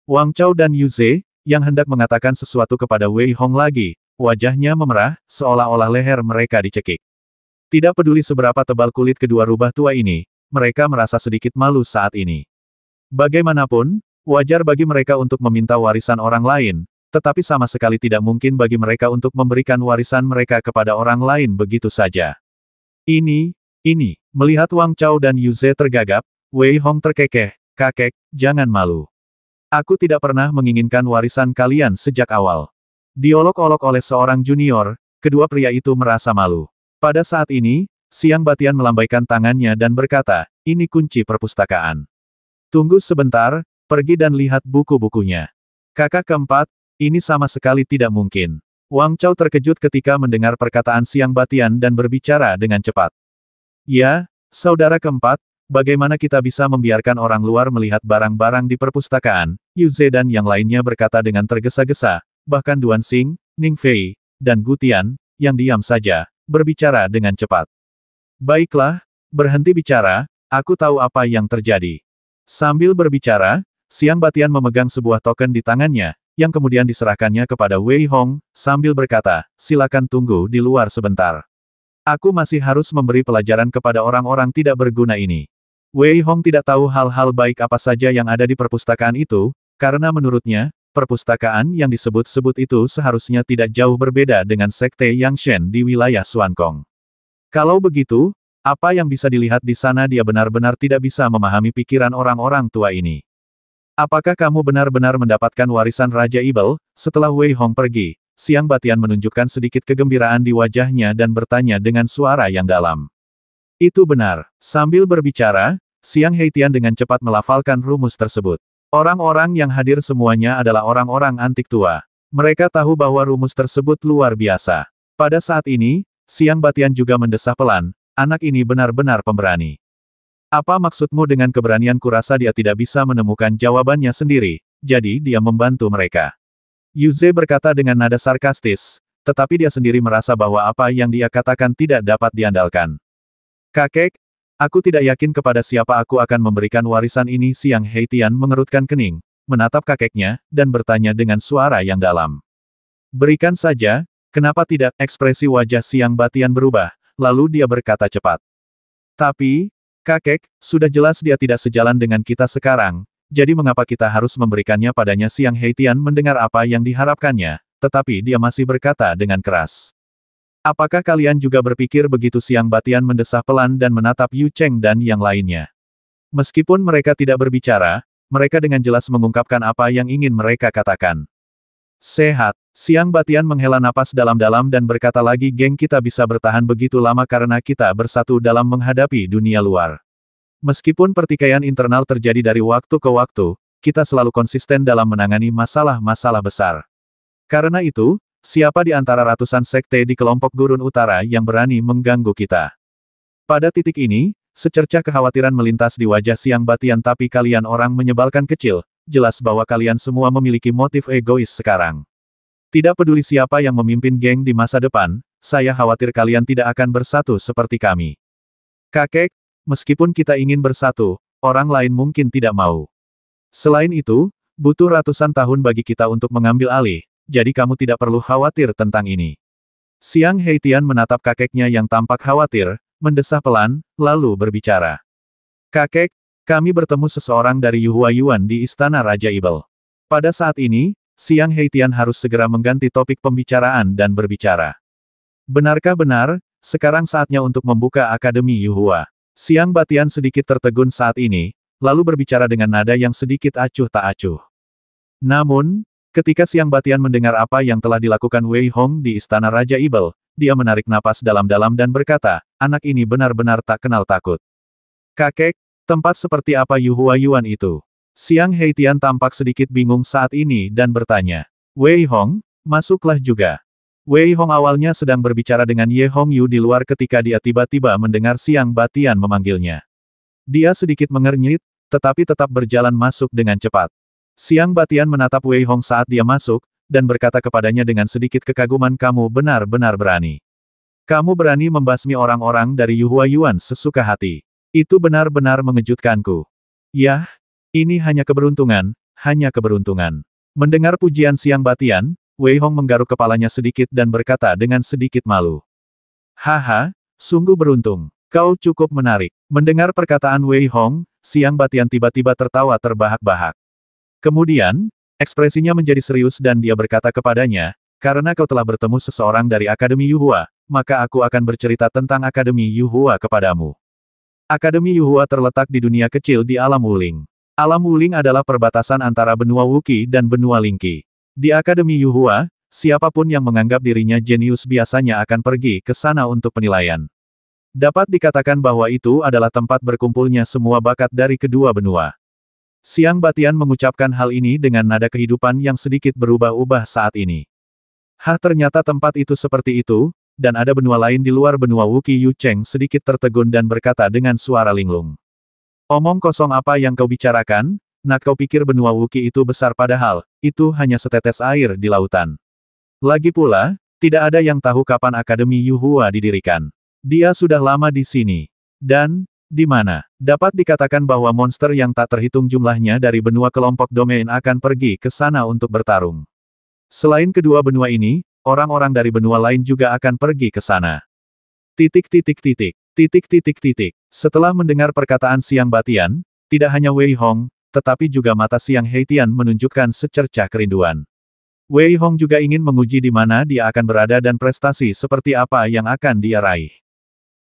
Wang Chao dan Yu Ze, yang hendak mengatakan sesuatu kepada Wei Hong lagi, wajahnya memerah, seolah-olah leher mereka dicekik. Tidak peduli seberapa tebal kulit kedua rubah tua ini, mereka merasa sedikit malu saat ini. Bagaimanapun, wajar bagi mereka untuk meminta warisan orang lain, tetapi sama sekali tidak mungkin bagi mereka untuk memberikan warisan mereka kepada orang lain begitu saja. Ini, melihat Wang Chao dan Yu Ze tergagap, Wei Hong terkekeh, kakek, jangan malu. Aku tidak pernah menginginkan warisan kalian sejak awal. Diolok-olok oleh seorang junior, kedua pria itu merasa malu. Pada saat ini, Xiang Batian melambaikan tangannya dan berkata, ini kunci perpustakaan. Tunggu sebentar, pergi dan lihat buku-bukunya. Kakak keempat, ini sama sekali tidak mungkin. Wang Chao terkejut ketika mendengar perkataan Xiang Batian dan berbicara dengan cepat. Ya, saudara keempat, bagaimana kita bisa membiarkan orang luar melihat barang-barang di perpustakaan? Yu Ze dan yang lainnya berkata dengan tergesa-gesa, bahkan Duan Xing, Ning Fei, dan Gu Tian, yang diam saja, berbicara dengan cepat. Baiklah, berhenti bicara, aku tahu apa yang terjadi. Sambil berbicara, Xiang Batian memegang sebuah token di tangannya, yang kemudian diserahkannya kepada Wei Hong, sambil berkata, silakan tunggu di luar sebentar. Aku masih harus memberi pelajaran kepada orang-orang tidak berguna ini. Wei Hong tidak tahu hal-hal baik apa saja yang ada di perpustakaan itu, karena menurutnya, perpustakaan yang disebut-sebut itu seharusnya tidak jauh berbeda dengan Sekte Yangshen di wilayah Xuankong. Kalau begitu, apa yang bisa dilihat di sana? Dia benar-benar tidak bisa memahami pikiran orang-orang tua ini. Apakah kamu benar-benar mendapatkan warisan Raja Ibel? Setelah Wei Hong pergi, Xiang Batian menunjukkan sedikit kegembiraan di wajahnya dan bertanya dengan suara yang dalam. Itu benar. Sambil berbicara, Xiang Heitian dengan cepat melafalkan rumus tersebut. Orang-orang yang hadir semuanya adalah orang-orang antik tua. Mereka tahu bahwa rumus tersebut luar biasa. Pada saat ini, Xiang Batian juga mendesah pelan, anak ini benar-benar pemberani. Apa maksudmu dengan keberanian? Kurasa dia tidak bisa menemukan jawabannya sendiri, jadi dia membantu mereka. Yu Ze berkata dengan nada sarkastis, tetapi dia sendiri merasa bahwa apa yang dia katakan tidak dapat diandalkan. Kakek, aku tidak yakin kepada siapa aku akan memberikan warisan ini. Xiang Heitian mengerutkan kening, menatap kakeknya, dan bertanya dengan suara yang dalam. Berikan saja, kenapa tidak? Ekspresi wajah Xiang Batian berubah, lalu dia berkata cepat. Tapi, kakek, sudah jelas dia tidak sejalan dengan kita sekarang, jadi mengapa kita harus memberikannya padanya? Xiang Heitian mendengar apa yang diharapkannya, tetapi dia masih berkata dengan keras. Apakah kalian juga berpikir begitu? Xiang Batian mendesah pelan dan menatap Yu Cheng dan yang lainnya. Meskipun mereka tidak berbicara, mereka dengan jelas mengungkapkan apa yang ingin mereka katakan. Sehat. Siang Batian menghela napas dalam-dalam dan berkata lagi, geng kita bisa bertahan begitu lama karena kita bersatu dalam menghadapi dunia luar. Meskipun pertikaian internal terjadi dari waktu ke waktu, kita selalu konsisten dalam menangani masalah-masalah besar. Karena itu, siapa di antara ratusan sekte di kelompok Gurun Utara yang berani mengganggu kita? Pada titik ini, secercah kekhawatiran melintas di wajah Siang Batian, tapi kalian orang menyebalkan kecil, jelas bahwa kalian semua memiliki motif egois sekarang. Tidak peduli siapa yang memimpin geng di masa depan, saya khawatir kalian tidak akan bersatu seperti kami. Kakek, meskipun kita ingin bersatu, orang lain mungkin tidak mau. Selain itu, butuh ratusan tahun bagi kita untuk mengambil alih, jadi kamu tidak perlu khawatir tentang ini. Siang Heitian menatap kakeknya yang tampak khawatir, mendesah pelan, lalu berbicara. Kakek, kami bertemu seseorang dari Yuhua Yuan di Istana Raja Ibel. Pada saat ini, Siang Heitian harus segera mengganti topik pembicaraan dan berbicara. Benarkah benar, sekarang saatnya untuk membuka Akademi Yuhua? Siang Batian sedikit tertegun saat ini, lalu berbicara dengan nada yang sedikit acuh tak acuh. Namun, ketika Siang Batian mendengar apa yang telah dilakukan Wei Hong di Istana Raja Ibel, dia menarik napas dalam-dalam dan berkata, anak ini benar-benar tak kenal takut. Kakek, tempat seperti apa Yuhua Yuan itu? Siang Heitian tampak sedikit bingung saat ini dan bertanya. Wei Hong, masuklah juga. Wei Hong awalnya sedang berbicara dengan Ye Hong Yu di luar ketika dia tiba-tiba mendengar Siang Batian memanggilnya. Dia sedikit mengernyit, tetapi tetap berjalan masuk dengan cepat. Siang Batian menatap Wei Hong saat dia masuk, dan berkata kepadanya dengan sedikit kekaguman, kamu benar-benar berani. Kamu berani membasmi orang-orang dari Yuhua Yuan sesuka hati. Itu benar-benar mengejutkanku. Yah, ini hanya keberuntungan, hanya keberuntungan. Mendengar pujian Siang Batian, Wei Hong menggaruk kepalanya sedikit dan berkata dengan sedikit malu. Haha, sungguh beruntung. Kau cukup menarik. Mendengar perkataan Wei Hong, Siang Batian tiba-tiba tertawa terbahak-bahak. Kemudian, ekspresinya menjadi serius dan dia berkata kepadanya, karena kau telah bertemu seseorang dari Akademi Yuhua, maka aku akan bercerita tentang Akademi Yuhua kepadamu. Akademi Yuhua terletak di dunia kecil di alam Wuling. Alam Wuling adalah perbatasan antara benua Wuqi dan benua Lingqi. Di Akademi Yuhua, siapapun yang menganggap dirinya jenius biasanya akan pergi ke sana untuk penilaian. Dapat dikatakan bahwa itu adalah tempat berkumpulnya semua bakat dari kedua benua. Siang Batian mengucapkan hal ini dengan nada kehidupan yang sedikit berubah-ubah saat ini. Ternyata tempat itu seperti itu, dan ada benua lain di luar benua Wuqi. Yu Cheng sedikit tertegun dan berkata dengan suara linglung. Omong kosong apa yang kau bicarakan? Nak kau pikir benua Wuqi itu besar padahal, itu hanya setetes air di lautan. Lagi pula, tidak ada yang tahu kapan Akademi Yuhua didirikan. Dia sudah lama di sini. Dan, di mana? Dapat dikatakan bahwa monster yang tak terhitung jumlahnya dari benua kelompok domain akan pergi ke sana untuk bertarung. Selain kedua benua ini, orang-orang dari benua lain juga akan pergi ke sana. Setelah mendengar perkataan Siang Batian, tidak hanya Wei Hong, tetapi juga mata Siang Heitian menunjukkan secercah kerinduan. Wei Hong juga ingin menguji di mana dia akan berada dan prestasi seperti apa yang akan dia raih.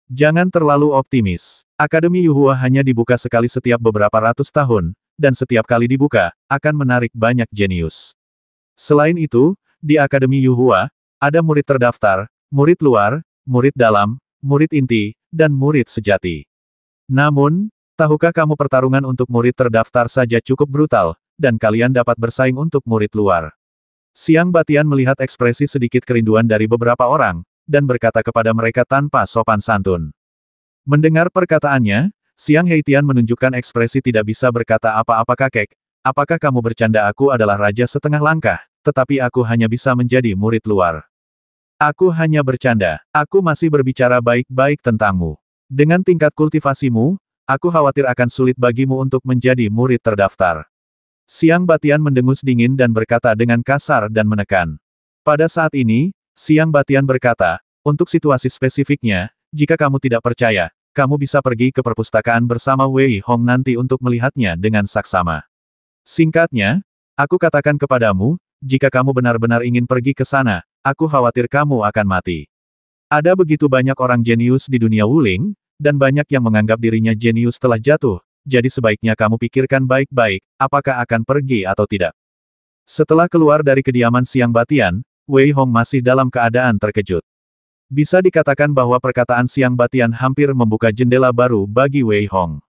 Jangan terlalu optimis. Akademi Yuhua hanya dibuka sekali setiap beberapa ratus tahun, dan setiap kali dibuka, akan menarik banyak jenius. Selain itu, di Akademi Yuhua, ada murid terdaftar, murid luar, murid dalam, murid inti, dan murid sejati. Namun, tahukah kamu pertarungan untuk murid terdaftar saja cukup brutal, dan kalian dapat bersaing untuk murid luar. Siang Batian melihat ekspresi sedikit kerinduan dari beberapa orang, dan berkata kepada mereka tanpa sopan santun. Mendengar perkataannya, Siang Heitian menunjukkan ekspresi tidak bisa berkata apa-apa. Kakek, apakah kamu bercanda? Aku adalah raja setengah langkah, tetapi aku hanya bisa menjadi murid luar. Aku hanya bercanda, aku masih berbicara baik-baik tentangmu. Dengan tingkat kultivasimu, aku khawatir akan sulit bagimu untuk menjadi murid terdaftar. Siang Batian mendengus dingin dan berkata dengan kasar dan menekan. Pada saat ini, Siang Batian berkata, untuk situasi spesifiknya, jika kamu tidak percaya, kamu bisa pergi ke perpustakaan bersama Wei Hong nanti untuk melihatnya dengan saksama. Singkatnya, aku katakan kepadamu, jika kamu benar-benar ingin pergi ke sana, aku khawatir kamu akan mati. Ada begitu banyak orang jenius di dunia Wuling, dan banyak yang menganggap dirinya jenius telah jatuh, jadi sebaiknya kamu pikirkan baik-baik, apakah akan pergi atau tidak. Setelah keluar dari kediaman Siang Batian, Wei Hong masih dalam keadaan terkejut. Bisa dikatakan bahwa perkataan Siang Batian hampir membuka jendela baru bagi Wei Hong.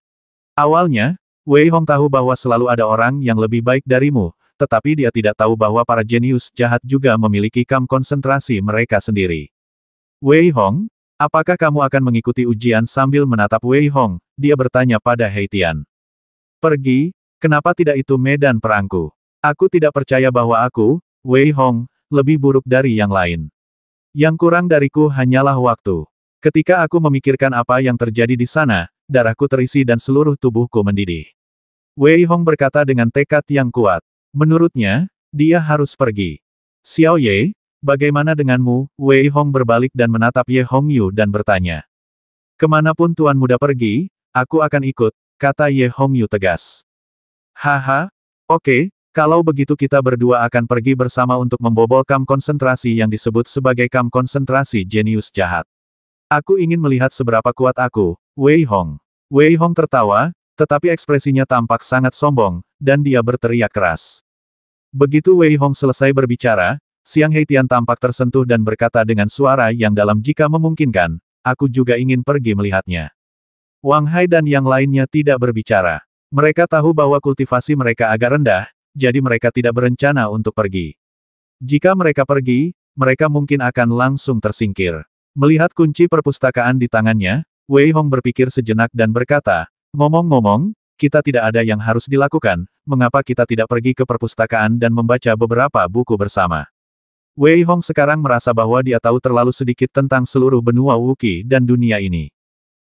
Awalnya, Wei Hong tahu bahwa selalu ada orang yang lebih baik darimu, tetapi dia tidak tahu bahwa para jenius jahat juga memiliki kamp konsentrasi mereka sendiri. Wei Hong, apakah kamu akan mengikuti ujian? Sambil menatap Wei Hong, dia bertanya pada He Tian. Pergi, kenapa tidak itu medan perangku? Aku tidak percaya bahwa aku, Wei Hong, lebih buruk dari yang lain. Yang kurang dariku hanyalah waktu. Ketika aku memikirkan apa yang terjadi di sana, darahku terisi dan seluruh tubuhku mendidih. Wei Hong berkata dengan tekad yang kuat. Menurutnya, dia harus pergi. Xiao Ye, bagaimana denganmu? Wei Hong berbalik dan menatap Ye Hongyu dan bertanya. Kemanapun Tuan Muda pergi, aku akan ikut, kata Ye Hongyu tegas. Haha, oke, kalau begitu kita berdua akan pergi bersama untuk membobol kamp konsentrasi yang disebut sebagai kamp konsentrasi jenius jahat. Aku ingin melihat seberapa kuat aku, Wei Hong. Wei Hong tertawa, tetapi ekspresinya tampak sangat sombong, dan dia berteriak keras. Begitu Wei Hong selesai berbicara, Siang He Tian tampak tersentuh dan berkata dengan suara yang dalam, jika memungkinkan, aku juga ingin pergi melihatnya. Wang Hai dan yang lainnya tidak berbicara. Mereka tahu bahwa kultivasi mereka agak rendah, jadi mereka tidak berencana untuk pergi. Jika mereka pergi, mereka mungkin akan langsung tersingkir. Melihat kunci perpustakaan di tangannya, Wei Hong berpikir sejenak dan berkata, ngomong-ngomong, kita tidak ada yang harus dilakukan, mengapa kita tidak pergi ke perpustakaan dan membaca beberapa buku bersama? Wei Hong sekarang merasa bahwa dia tahu terlalu sedikit tentang seluruh benua Wuqi dan dunia ini.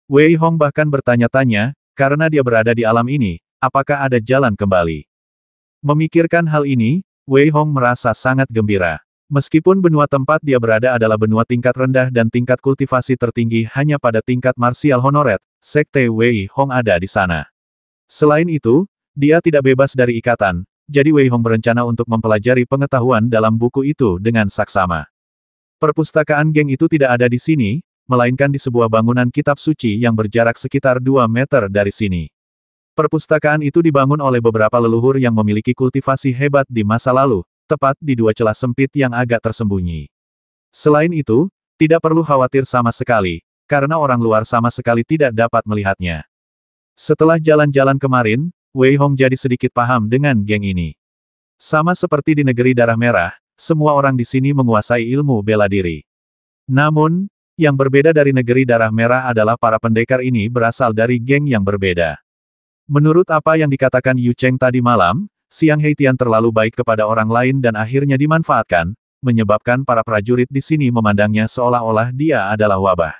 Wei Hong bahkan bertanya-tanya, karena dia berada di alam ini, apakah ada jalan kembali? Memikirkan hal ini, Wei Hong merasa sangat gembira. Meskipun benua tempat dia berada adalah benua tingkat rendah dan tingkat kultivasi tertinggi hanya pada tingkat marsial honoret, sekte Wei Hong ada di sana. Selain itu, dia tidak bebas dari ikatan, jadi Wei Hong berencana untuk mempelajari pengetahuan dalam buku itu dengan saksama. Perpustakaan geng itu tidak ada di sini, melainkan di sebuah bangunan kitab suci yang berjarak sekitar 2 meter dari sini. Perpustakaan itu dibangun oleh beberapa leluhur yang memiliki kultivasi hebat di masa lalu, tepat di 2 celah sempit yang agak tersembunyi. Selain itu, tidak perlu khawatir sama sekali, karena orang luar sama sekali tidak dapat melihatnya. Setelah jalan-jalan kemarin, Wei Hong jadi sedikit paham dengan geng ini. Sama seperti di negeri darah merah, semua orang di sini menguasai ilmu bela diri. Namun, yang berbeda dari negeri darah merah adalah para pendekar ini berasal dari geng yang berbeda. Menurut apa yang dikatakan Yu Cheng tadi malam, Siang He Tian terlalu baik kepada orang lain dan akhirnya dimanfaatkan, menyebabkan para prajurit di sini memandangnya seolah-olah dia adalah wabah.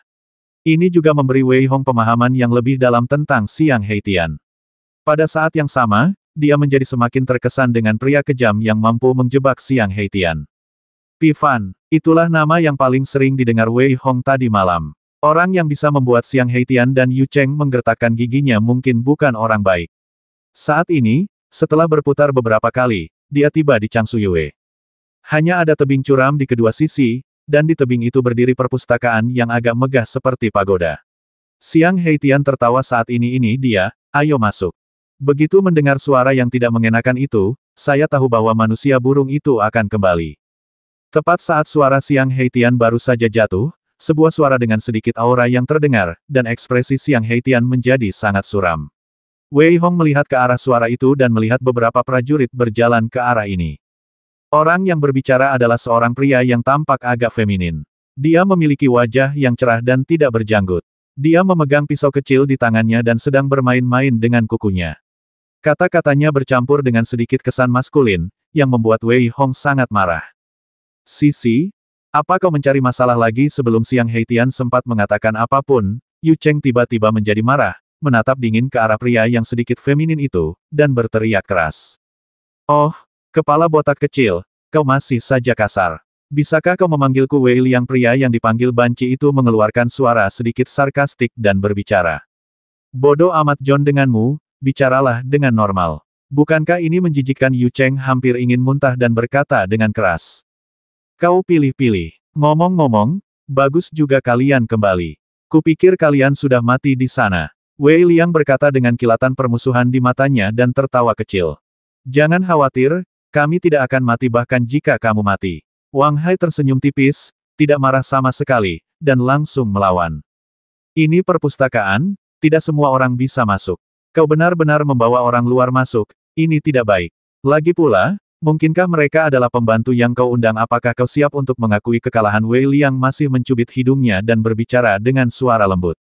Ini juga memberi Wei Hong pemahaman yang lebih dalam tentang Siang He Tian. Pada saat yang sama, dia menjadi semakin terkesan dengan pria kejam yang mampu menjebak Siang He Tian. Pi Fan, itulah nama yang paling sering didengar Wei Hong tadi malam. Orang yang bisa membuat Siang He Tian dan Yu Cheng menggertakkan giginya mungkin bukan orang baik. Saat ini, setelah berputar beberapa kali, dia tiba di Changsu Yue. Hanya ada tebing curam di kedua sisi, dan di tebing itu berdiri perpustakaan yang agak megah seperti pagoda. Siang He Tian tertawa saat ini dia, ayo masuk. Begitu mendengar suara yang tidak mengenakan itu, saya tahu bahwa manusia burung itu akan kembali. Tepat saat suara Siang He Tian baru saja jatuh, sebuah suara dengan sedikit aura yang terdengar, dan ekspresi Siang He Tian menjadi sangat suram. Wei Hong melihat ke arah suara itu dan melihat beberapa prajurit berjalan ke arah ini. Orang yang berbicara adalah seorang pria yang tampak agak feminin. Dia memiliki wajah yang cerah dan tidak berjanggut. Dia memegang pisau kecil di tangannya dan sedang bermain-main dengan kukunya. Kata-katanya bercampur dengan sedikit kesan maskulin, yang membuat Wei Hong sangat marah. Sisi, apa kau mencari masalah lagi? Sebelum Siang He Tian sempat mengatakan apapun, Yu Cheng tiba-tiba menjadi marah, menatap dingin ke arah pria yang sedikit feminin itu, dan berteriak keras. Oh, kepala botak kecil, kau masih saja kasar. Bisakah kau memanggilku Wei Liang? Pria yang dipanggil banci itu mengeluarkan suara sedikit sarkastik dan berbicara. Bodoh amat John denganmu, bicaralah dengan normal. Bukankah ini menjijikkan? Yu Cheng hampir ingin muntah dan berkata dengan keras. Kau pilih-pilih. Ngomong-ngomong, bagus juga kalian kembali. Kupikir kalian sudah mati di sana. Wei Liang berkata dengan kilatan permusuhan di matanya dan tertawa kecil. Jangan khawatir, kami tidak akan mati bahkan jika kamu mati. Wang Hai tersenyum tipis, tidak marah sama sekali, dan langsung melawan. Ini perpustakaan, tidak semua orang bisa masuk. Kau benar-benar membawa orang luar masuk, ini tidak baik. Lagi pula, mungkinkah mereka adalah pembantu yang kau undang? Apakah kau siap untuk mengakui kekalahan? Wei Liang masih mencubit hidungnya dan berbicara dengan suara lembut.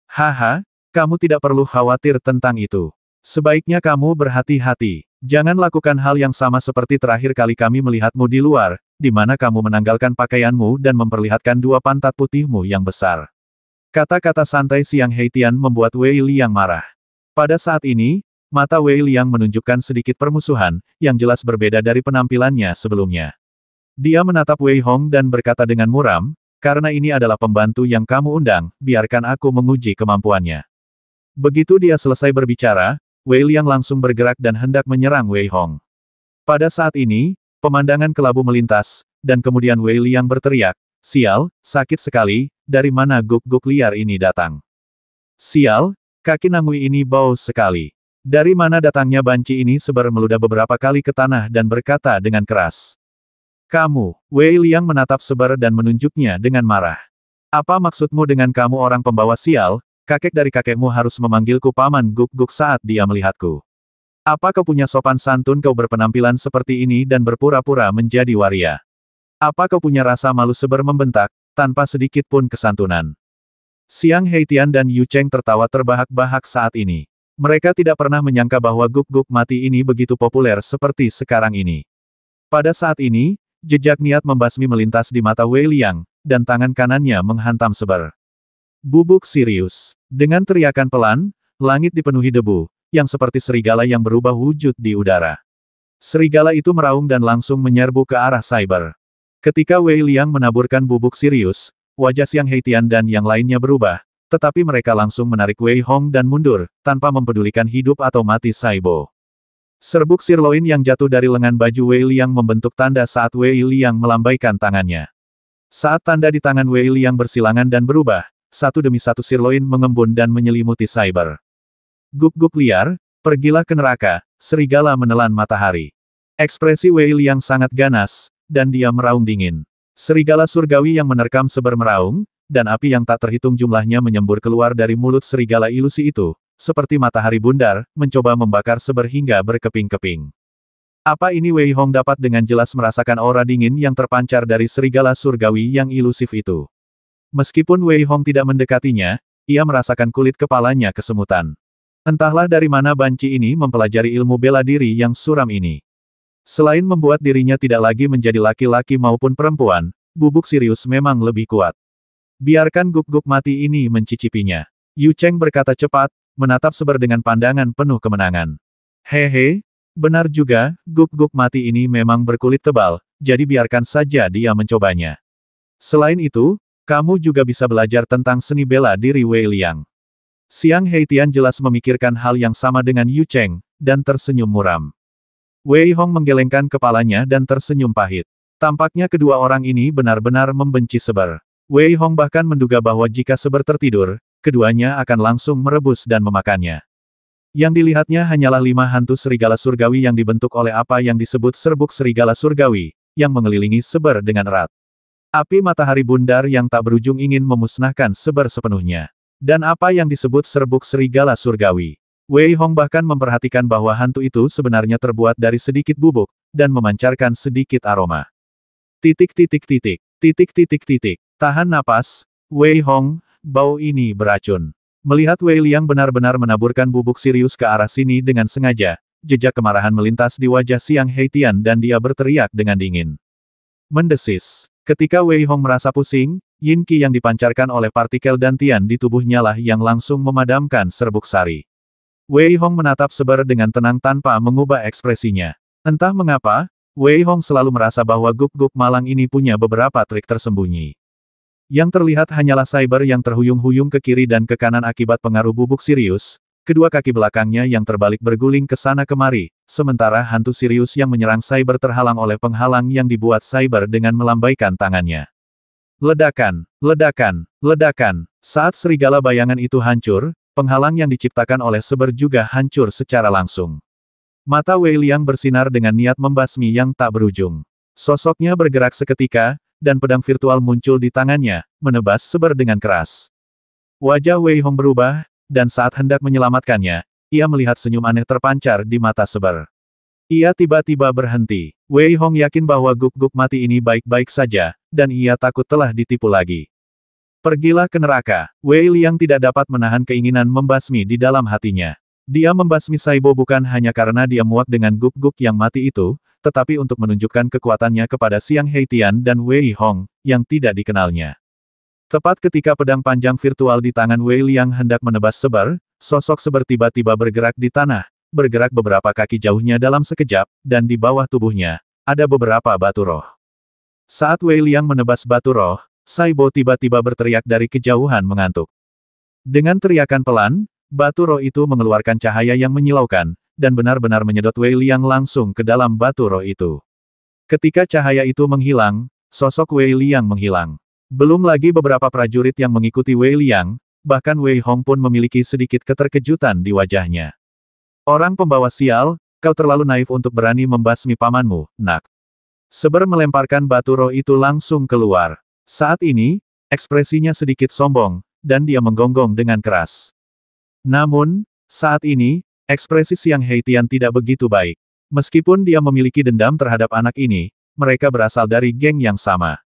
Haha, kamu tidak perlu khawatir tentang itu. Sebaiknya kamu berhati-hati. Jangan lakukan hal yang sama seperti terakhir kali kami melihatmu di luar, di mana kamu menanggalkan pakaianmu dan memperlihatkan dua pantat putihmu yang besar. Kata-kata santai Xiang Heitian membuat Wei Liang marah. Pada saat ini, mata Wei Liang menunjukkan sedikit permusuhan, yang jelas berbeda dari penampilannya sebelumnya. Dia menatap Wei Hong dan berkata dengan muram, karena ini adalah pembantu yang kamu undang, biarkan aku menguji kemampuannya. Begitu dia selesai berbicara, Wei Liang langsung bergerak dan hendak menyerang Wei Hong. Pada saat ini, pemandangan kelabu melintas, dan kemudian Wei Liang berteriak, sial, sakit sekali, dari mana guk-guk liar ini datang? Sial, kaki Nangui ini bau sekali. Dari mana datangnya banci ini? Seber meludah beberapa kali ke tanah dan berkata dengan keras. Kamu, Wei Liang menatap Seber dan menunjuknya dengan marah. Apa maksudmu dengan kamu orang pembawa sial? Kakek dari kakekmu harus memanggilku paman guk-guk saat dia melihatku. Apa kau punya sopan santun? Kau berpenampilan seperti ini dan berpura-pura menjadi waria. Apa kau punya rasa malu? Seber membentak, tanpa sedikit pun kesantunan. Xiang Heitian dan Yu Cheng tertawa terbahak-bahak saat ini. Mereka tidak pernah menyangka bahwa guk-guk mati ini begitu populer seperti sekarang ini. Pada saat ini, jejak niat membasmi melintas di mata Wei Liang, dan tangan kanannya menghantam Seber. Bubuk Sirius. Dengan teriakan pelan, langit dipenuhi debu, yang seperti serigala yang berubah wujud di udara. Serigala itu meraung dan langsung menyerbu ke arah Cyber. Ketika Wei Liang menaburkan bubuk Sirius, wajah Xiang Heitian dan yang lainnya berubah, tetapi mereka langsung menarik Wei Hong dan mundur, tanpa mempedulikan hidup atau mati Saibo. Serbuk sirloin yang jatuh dari lengan baju Wei Liang membentuk tanda saat Wei Liang melambaikan tangannya. Saat tanda di tangan Wei Liang bersilangan dan berubah, satu demi satu sirloin mengembun dan menyelimuti Cyber. Guk-guk liar, pergilah ke neraka, serigala menelan matahari. Ekspresi Wei Liang sangat ganas, dan dia meraung dingin. Serigala surgawi yang menerkam Seber meraung, dan api yang tak terhitung jumlahnya menyembur keluar dari mulut serigala ilusi itu, seperti matahari bundar, mencoba membakar Seber hingga berkeping-keping. Apa ini? Wei Hong dapat dengan jelas merasakan aura dingin yang terpancar dari serigala surgawi yang ilusif itu. Meskipun Wei Hong tidak mendekatinya, ia merasakan kulit kepalanya kesemutan. Entahlah dari mana banci ini mempelajari ilmu bela diri yang suram ini. Selain membuat dirinya tidak lagi menjadi laki-laki maupun perempuan, bubuk Sirius memang lebih kuat. Biarkan guk-guk mati ini mencicipinya. Yu Cheng berkata cepat, menatap Seber dengan pandangan penuh kemenangan. Hehe, benar juga, guk-guk mati ini memang berkulit tebal, jadi biarkan saja dia mencobanya. Selain itu, kamu juga bisa belajar tentang seni bela diri Wei Liang. Xiang Heitian jelas memikirkan hal yang sama dengan Yu Cheng, dan tersenyum muram. Wei Hong menggelengkan kepalanya dan tersenyum pahit. Tampaknya kedua orang ini benar-benar membenci Seber. Wei Hong bahkan menduga bahwa jika Seber tertidur, keduanya akan langsung merebus dan memakannya. Yang dilihatnya hanyalah 5 hantu serigala surgawi yang dibentuk oleh apa yang disebut serbuk serigala surgawi, yang mengelilingi Seber dengan erat. Api matahari bundar yang tak berujung ingin memusnahkan Seber sepenuhnya. Dan apa yang disebut serbuk serigala surgawi. Wei Hong bahkan memperhatikan bahwa hantu itu sebenarnya terbuat dari sedikit bubuk, dan memancarkan sedikit aroma. Titik. Tahan napas, Wei Hong, bau ini beracun. Melihat Wei Liang benar-benar menaburkan bubuk Sirius ke arah sini dengan sengaja, jejak kemarahan melintas di wajah Xiang Heitian dan dia berteriak dengan dingin. Mendesis. Ketika Wei Hong merasa pusing, Yin Qi yang dipancarkan oleh partikel dantian di tubuhnya lah yang langsung memadamkan serbuk sari. Wei Hong menatap Seber dengan tenang tanpa mengubah ekspresinya. Entah mengapa, Wei Hong selalu merasa bahwa guk-guk malang ini punya beberapa trik tersembunyi. Yang terlihat hanyalah Cyber yang terhuyung-huyung ke kiri dan ke kanan akibat pengaruh bubuk Sirius, kedua kaki belakangnya yang terbalik berguling ke sana kemari, sementara hantu Sirius yang menyerang Cyber terhalang oleh penghalang yang dibuat Cyber dengan melambaikan tangannya. Ledakan. Saat serigala bayangan itu hancur, penghalang yang diciptakan oleh Seber juga hancur secara langsung. Mata Wei Liang bersinar dengan niat membasmi yang tak berujung. Sosoknya bergerak seketika, dan pedang virtual muncul di tangannya, menebas Seber dengan keras. Wajah Wei Hong berubah, dan saat hendak menyelamatkannya, ia melihat senyum aneh terpancar di mata Seber. Ia tiba-tiba berhenti. Wei Hong yakin bahwa guk-guk mati ini baik-baik saja, dan ia takut telah ditipu lagi. Pergilah ke neraka. Wei Liang tidak dapat menahan keinginan membasmi di dalam hatinya. Dia membasmi Saibo bukan hanya karena dia muak dengan guk-guk yang mati itu, tetapi untuk menunjukkan kekuatannya kepada Xiang Heitian dan Wei Hong, yang tidak dikenalnya. Tepat ketika pedang panjang virtual di tangan Wei Liang hendak menebas Seber, sosok Seber tiba-tiba bergerak di tanah, bergerak beberapa kaki jauhnya dalam sekejap, dan di bawah tubuhnya, ada beberapa batu roh. Saat Wei Liang menebas batu roh, Saibo tiba-tiba berteriak dari kejauhan mengantuk. Dengan teriakan pelan, batu roh itu mengeluarkan cahaya yang menyilaukan, dan benar-benar menyedot Wei Liang langsung ke dalam batu roh itu. Ketika cahaya itu menghilang, sosok Wei Liang menghilang. Belum lagi beberapa prajurit yang mengikuti Wei Liang, bahkan Wei Hong pun memiliki sedikit keterkejutan di wajahnya. Orang pembawa sial, kau terlalu naif untuk berani membasmi pamanmu, nak. Seber melemparkan batu roh itu langsung keluar. Saat ini, ekspresinya sedikit sombong, dan dia menggonggong dengan keras. Namun, saat ini, ekspresi Xiang Heitian tidak begitu baik. Meskipun dia memiliki dendam terhadap anak ini, mereka berasal dari geng yang sama.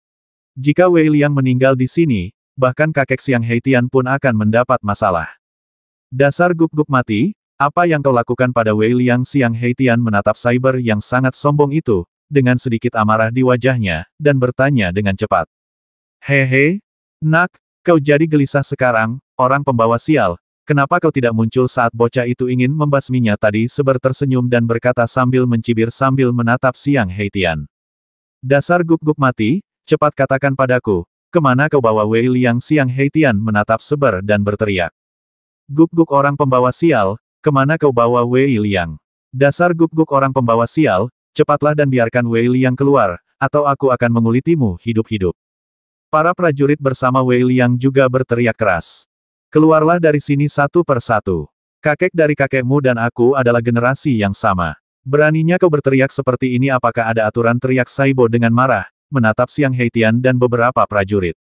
Jika Wei Liang meninggal di sini, bahkan kakek Xiang Heitian pun akan mendapat masalah. Dasar guk-guk mati, apa yang kau lakukan pada Wei Liang? Xiang Heitian menatap Cyber yang sangat sombong itu, dengan sedikit amarah di wajahnya, dan bertanya dengan cepat. Hehe, nak, kau jadi gelisah sekarang, orang pembawa sial, kenapa kau tidak muncul saat bocah itu ingin membasminya tadi? Seber tersenyum dan berkata sambil mencibir sambil menatap Xiang Heitian. Dasar guk-guk mati, cepat katakan padaku, kemana kau bawa Wei Liang? Xiang Heitian menatap Seber dan berteriak. Guk-guk orang pembawa sial, kemana kau bawa Wei Liang? Dasar guk-guk orang pembawa sial, cepatlah dan biarkan Wei Liang keluar, atau aku akan mengulitimu hidup-hidup. Para prajurit bersama Wei Liang juga berteriak keras. Keluarlah dari sini satu per satu. Kakek dari kakekmu dan aku adalah generasi yang sama. Beraninya kau berteriak seperti ini? Apakah ada aturan? Teriak Saibo dengan marah, menatap Xiang Heitian dan beberapa prajurit.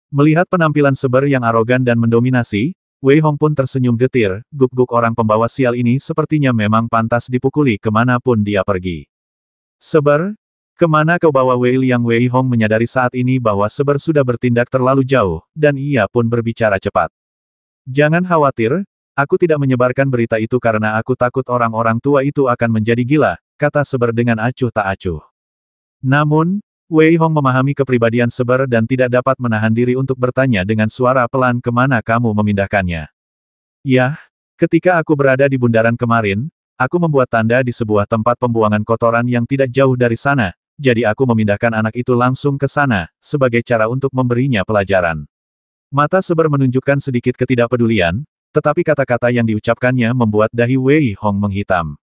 Melihat penampilan Seber yang arogan dan mendominasi, Wei Hong pun tersenyum getir. Guk-guk orang pembawa sial ini sepertinya memang pantas dipukuli kemanapun dia pergi. Seber, kemana kau bawa Wei Liang? Wei Hong menyadari saat ini bahwa Seber sudah bertindak terlalu jauh, dan ia pun berbicara cepat. Jangan khawatir, aku tidak menyebarkan berita itu karena aku takut orang-orang tua itu akan menjadi gila, kata Seber dengan acuh tak acuh. Namun, Wei Hong memahami kepribadian Seber dan tidak dapat menahan diri untuk bertanya dengan suara pelan, kemana kamu memindahkannya? Yah, ketika aku berada di bundaran kemarin, aku membuat tanda di sebuah tempat pembuangan kotoran yang tidak jauh dari sana, jadi aku memindahkan anak itu langsung ke sana, sebagai cara untuk memberinya pelajaran. Mata Seber menunjukkan sedikit ketidakpedulian, tetapi kata-kata yang diucapkannya membuat dahi Wei Hong menghitam.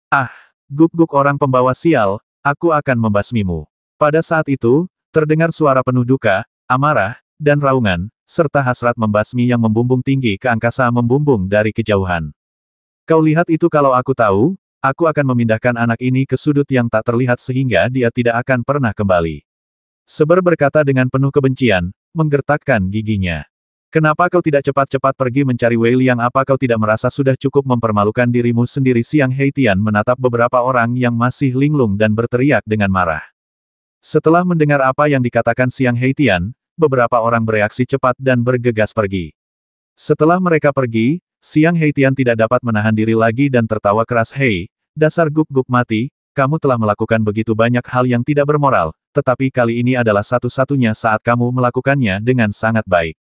Ah, guk-guk orang pembawa sial, aku akan membasmimu. Pada saat itu, terdengar suara penuh duka, amarah, dan raungan, serta hasrat membasmi yang membumbung tinggi ke angkasa membumbung dari kejauhan. Kau lihat itu? Kalau aku tahu, aku akan memindahkan anak ini ke sudut yang tak terlihat sehingga dia tidak akan pernah kembali. Seber berkata dengan penuh kebencian, menggertakkan giginya. Kenapa kau tidak cepat-cepat pergi mencari Wei Liang? Apa kau tidak merasa sudah cukup mempermalukan dirimu sendiri? Xiang Heitian menatap beberapa orang yang masih linglung dan berteriak dengan marah. Setelah mendengar apa yang dikatakan Xiang Heitian, beberapa orang bereaksi cepat dan bergegas pergi. Setelah mereka pergi, Xiang Heitian tidak dapat menahan diri lagi dan tertawa keras. Hei, dasar guk-guk mati, kamu telah melakukan begitu banyak hal yang tidak bermoral, tetapi kali ini adalah satu-satunya saat kamu melakukannya dengan sangat baik.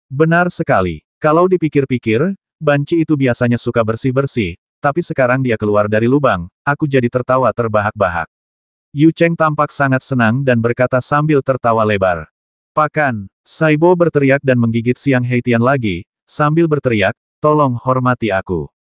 Benar sekali. Kalau dipikir-pikir, banci itu biasanya suka bersih-bersih, tapi sekarang dia keluar dari lubang, aku jadi tertawa terbahak-bahak. Yu Cheng tampak sangat senang dan berkata sambil tertawa lebar. Pakan, Saibo berteriak dan menggigit Xiang Heitian lagi, sambil berteriak, tolong hormati aku.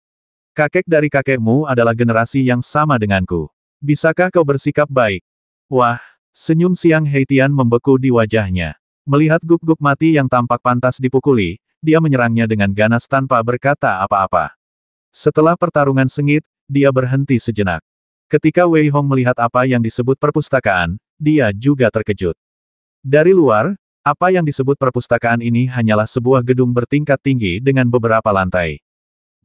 Kakek dari kakekmu adalah generasi yang sama denganku. Bisakah kau bersikap baik? Wah, senyum Xiang Heitian membeku di wajahnya. Melihat guk-guk mati yang tampak pantas dipukuli, dia menyerangnya dengan ganas tanpa berkata apa-apa. Setelah pertarungan sengit, dia berhenti sejenak. Ketika Wei Hong melihat apa yang disebut perpustakaan, dia juga terkejut. Dari luar, apa yang disebut perpustakaan ini hanyalah sebuah gedung bertingkat tinggi dengan beberapa lantai.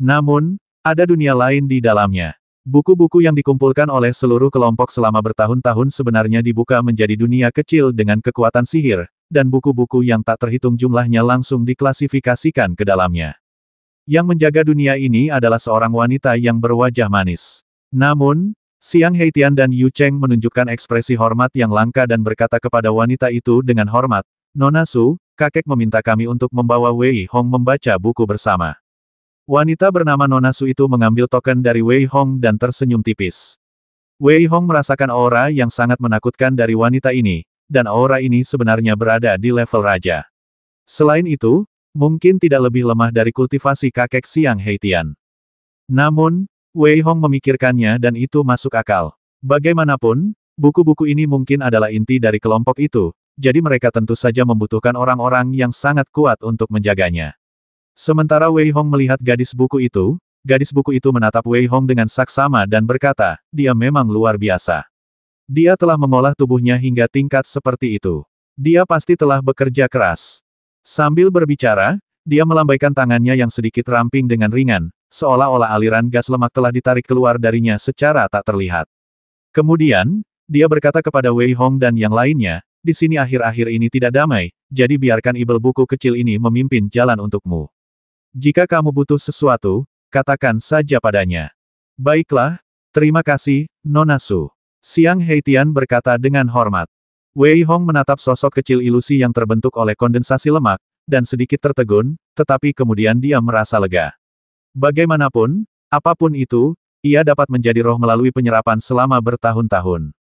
Namun, ada dunia lain di dalamnya. Buku-buku yang dikumpulkan oleh seluruh kelompok selama bertahun-tahun sebenarnya dibuka menjadi dunia kecil dengan kekuatan sihir, dan buku-buku yang tak terhitung jumlahnya langsung diklasifikasikan ke dalamnya. Yang menjaga dunia ini adalah seorang wanita yang berwajah manis. Namun, Xiang Heitian dan Yu Cheng menunjukkan ekspresi hormat yang langka dan berkata kepada wanita itu dengan hormat, "Nona Su, kakek meminta kami untuk membawa Wei Hong membaca buku bersama." Wanita bernama Nona Su itu mengambil token dari Wei Hong dan tersenyum tipis. Wei Hong merasakan aura yang sangat menakutkan dari wanita ini, dan aura ini sebenarnya berada di level raja. Selain itu, mungkin tidak lebih lemah dari kultivasi kakek Xiang Heitian. Namun, Wei Hong memikirkannya dan itu masuk akal. Bagaimanapun, buku-buku ini mungkin adalah inti dari kelompok itu, jadi mereka tentu saja membutuhkan orang-orang yang sangat kuat untuk menjaganya. Sementara Wei Hong melihat gadis buku itu menatap Wei Hong dengan saksama dan berkata, dia memang luar biasa. Dia telah mengolah tubuhnya hingga tingkat seperti itu. Dia pasti telah bekerja keras. Sambil berbicara, dia melambaikan tangannya yang sedikit ramping dengan ringan, seolah-olah aliran gas lemak telah ditarik keluar darinya secara tak terlihat. Kemudian, dia berkata kepada Wei Hong dan yang lainnya, di sini akhir-akhir ini tidak damai, jadi biarkan ibel buku kecil ini memimpin jalan untukmu. Jika kamu butuh sesuatu, katakan saja padanya. Baiklah, terima kasih, Nona Su. Xiang Heitian berkata dengan hormat. Wei Hong menatap sosok kecil ilusi yang terbentuk oleh kondensasi lemak, dan sedikit tertegun, tetapi kemudian dia merasa lega. Bagaimanapun, apapun itu, ia dapat menjadi roh melalui penyerapan selama bertahun-tahun.